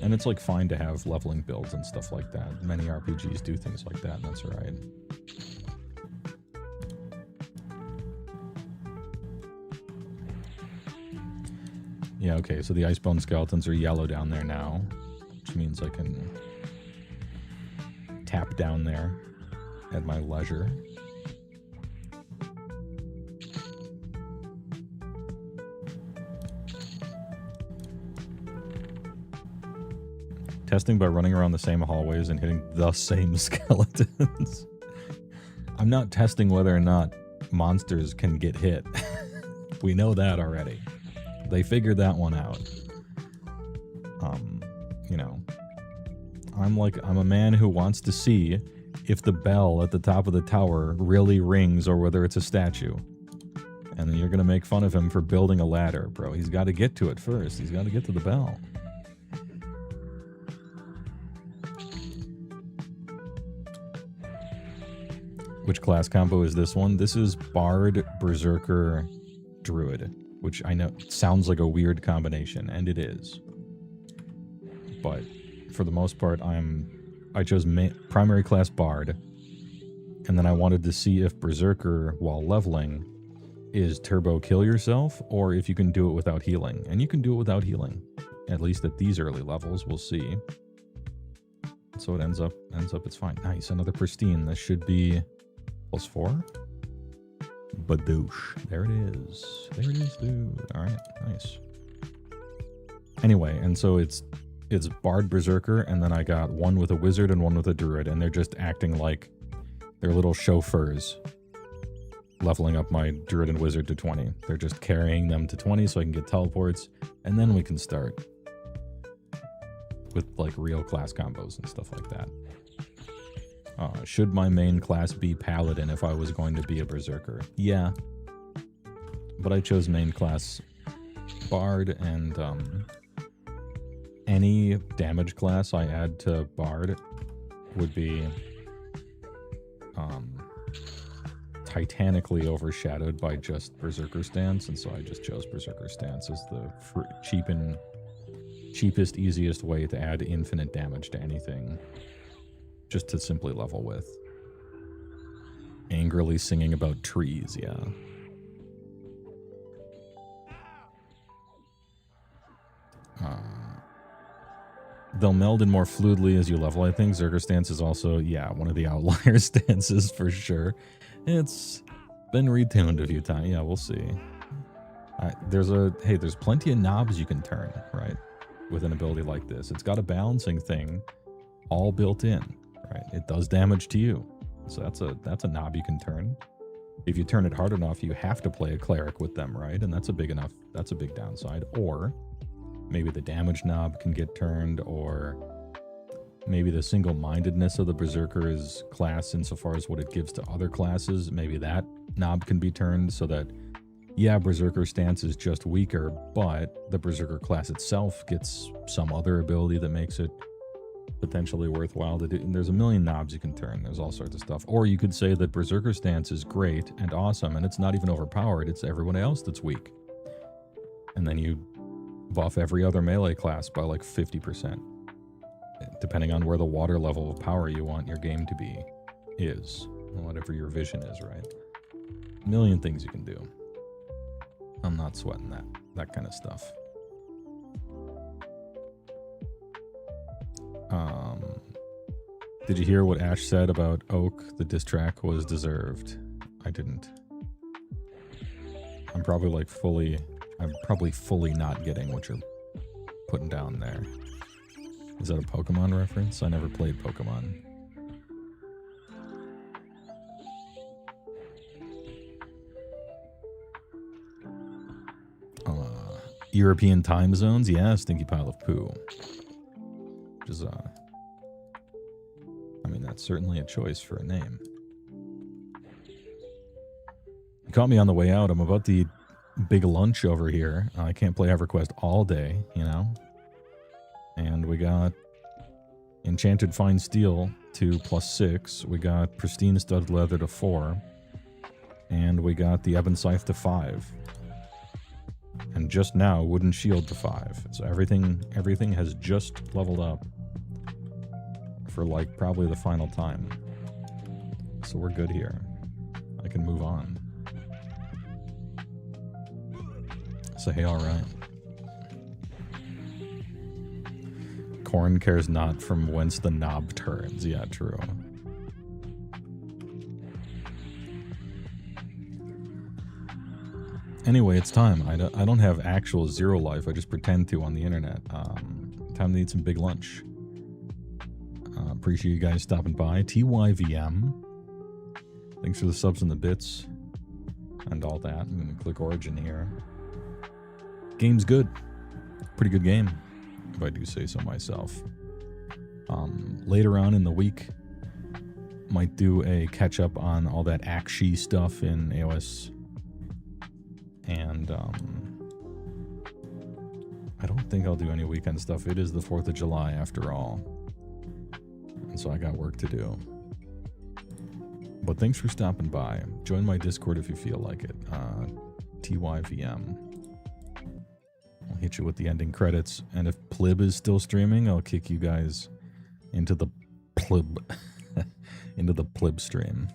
And it's like fine to have leveling builds and stuff like that. Many RPGs do things like that, and that's alright. Yeah, okay, so the Icebone skeletons are yellow down there now, which means I can tap down there at my leisure. Testing by running around the same hallways and hitting the same skeletons. I'm not testing whether or not monsters can get hit. We know that already. They figured that one out. You know, I'm a man who wants to see if the bell at the top of the tower really rings or whether it's a statue. And then you're gonna make fun of him for building a ladder, bro. He's got to get to it first. He's got to get to the bell. Which class combo is this one? This is Bard, Berserker, Druid, which I know sounds like a weird combination, and it is. But for the most part, I chose primary class Bard, and then I wanted to see if Berserker, while leveling, is turbo kill yourself, or if you can do it without healing. And you can do it without healing, at least at these early levels. We'll see. So it ends up it's fine. Nice, another pristine. This should be +4. Badoosh. There it is. There it is, dude. Alright, nice. Anyway, and so it's Bard Berserker, and then I got one with a wizard and one with a druid, and they're just acting like they're little chauffeurs. Leveling up my druid and wizard to 20. They're just carrying them to 20 so I can get teleports, and then we can start with like real class combos and stuff like that. Should my main class be Paladin if I was going to be a Berserker? Yeah. But I chose main class Bard, and any damage class I add to Bard would be titanically overshadowed by just Berserker stance, and so I just chose Berserker stance as the cheapest, easiest way to add infinite damage to anything. Just to simply level with. Angrily singing about trees, yeah. They'll meld in more fluidly as you level, I think. Zerker stance is also, yeah, one of the outlier stances for sure. It's been retuned a few times. Yeah, we'll see. There's plenty of knobs you can turn, right? With an ability like this. It's got a balancing thing all built in. Right, it does damage to you, so that's a knob you can turn. If you turn it hard enough, you have to play a cleric with them, right? And that's a big downside. Or maybe the damage knob can get turned, or maybe the single-mindedness of the Berserker's class insofar as what it gives to other classes, maybe that knob can be turned so that, yeah, Berserker stance is just weaker, but the Berserker class itself gets some other ability that makes it potentially worthwhile to do. And there's a million knobs you can turn. There's all sorts of stuff. Or you could say that Berserker stance is great and awesome, and it's not even overpowered. It's everyone else that's weak. And then you buff every other melee class by like 50%, depending on where the water level of power you want your game to be is, whatever your vision is, right? A million things you can do. I'm not sweating that kind of stuff. Did you hear what Ash said about Oak? The diss track was deserved. I didn't. I'm probably fully not getting what you're putting down there. Is that a Pokemon reference? I never played Pokemon. European time zones? Yeah, Stinky Pile of Poo. Which is, I mean, that's certainly a choice for a name. You caught me on the way out. I'm about to eat big lunch over here. I can't play EverQuest all day, you know? And we got Enchanted Fine Steel to +6. We got Pristine Studded Leather to 4. And we got the Ebon Scythe to 5. And just now, Wooden Shield to 5. So everything has just leveled up for like probably the final time. So we're good here. I can move on. So hey, alright. Corn cares not from whence the knob turns. Yeah, true. Anyway, it's time. I don't have actual zero life. I just pretend to on the internet. Time to eat some big lunch. Appreciate you guys stopping by. TYVM. Thanks for the subs and the bits. And all that. I'm going to click Origin here. Game's good. Pretty good game, if I do say so myself. Later on in the week, might do a catch-up on all that Akshi stuff in AOS. And I don't think I'll do any weekend stuff. It is the 4th of July after all. And so I got work to do. But thanks for stopping by. Join my Discord if you feel like it. TYVM. I'll hit you with the ending credits. And if Plib is still streaming, I'll kick you guys into the Plib into the Plib stream.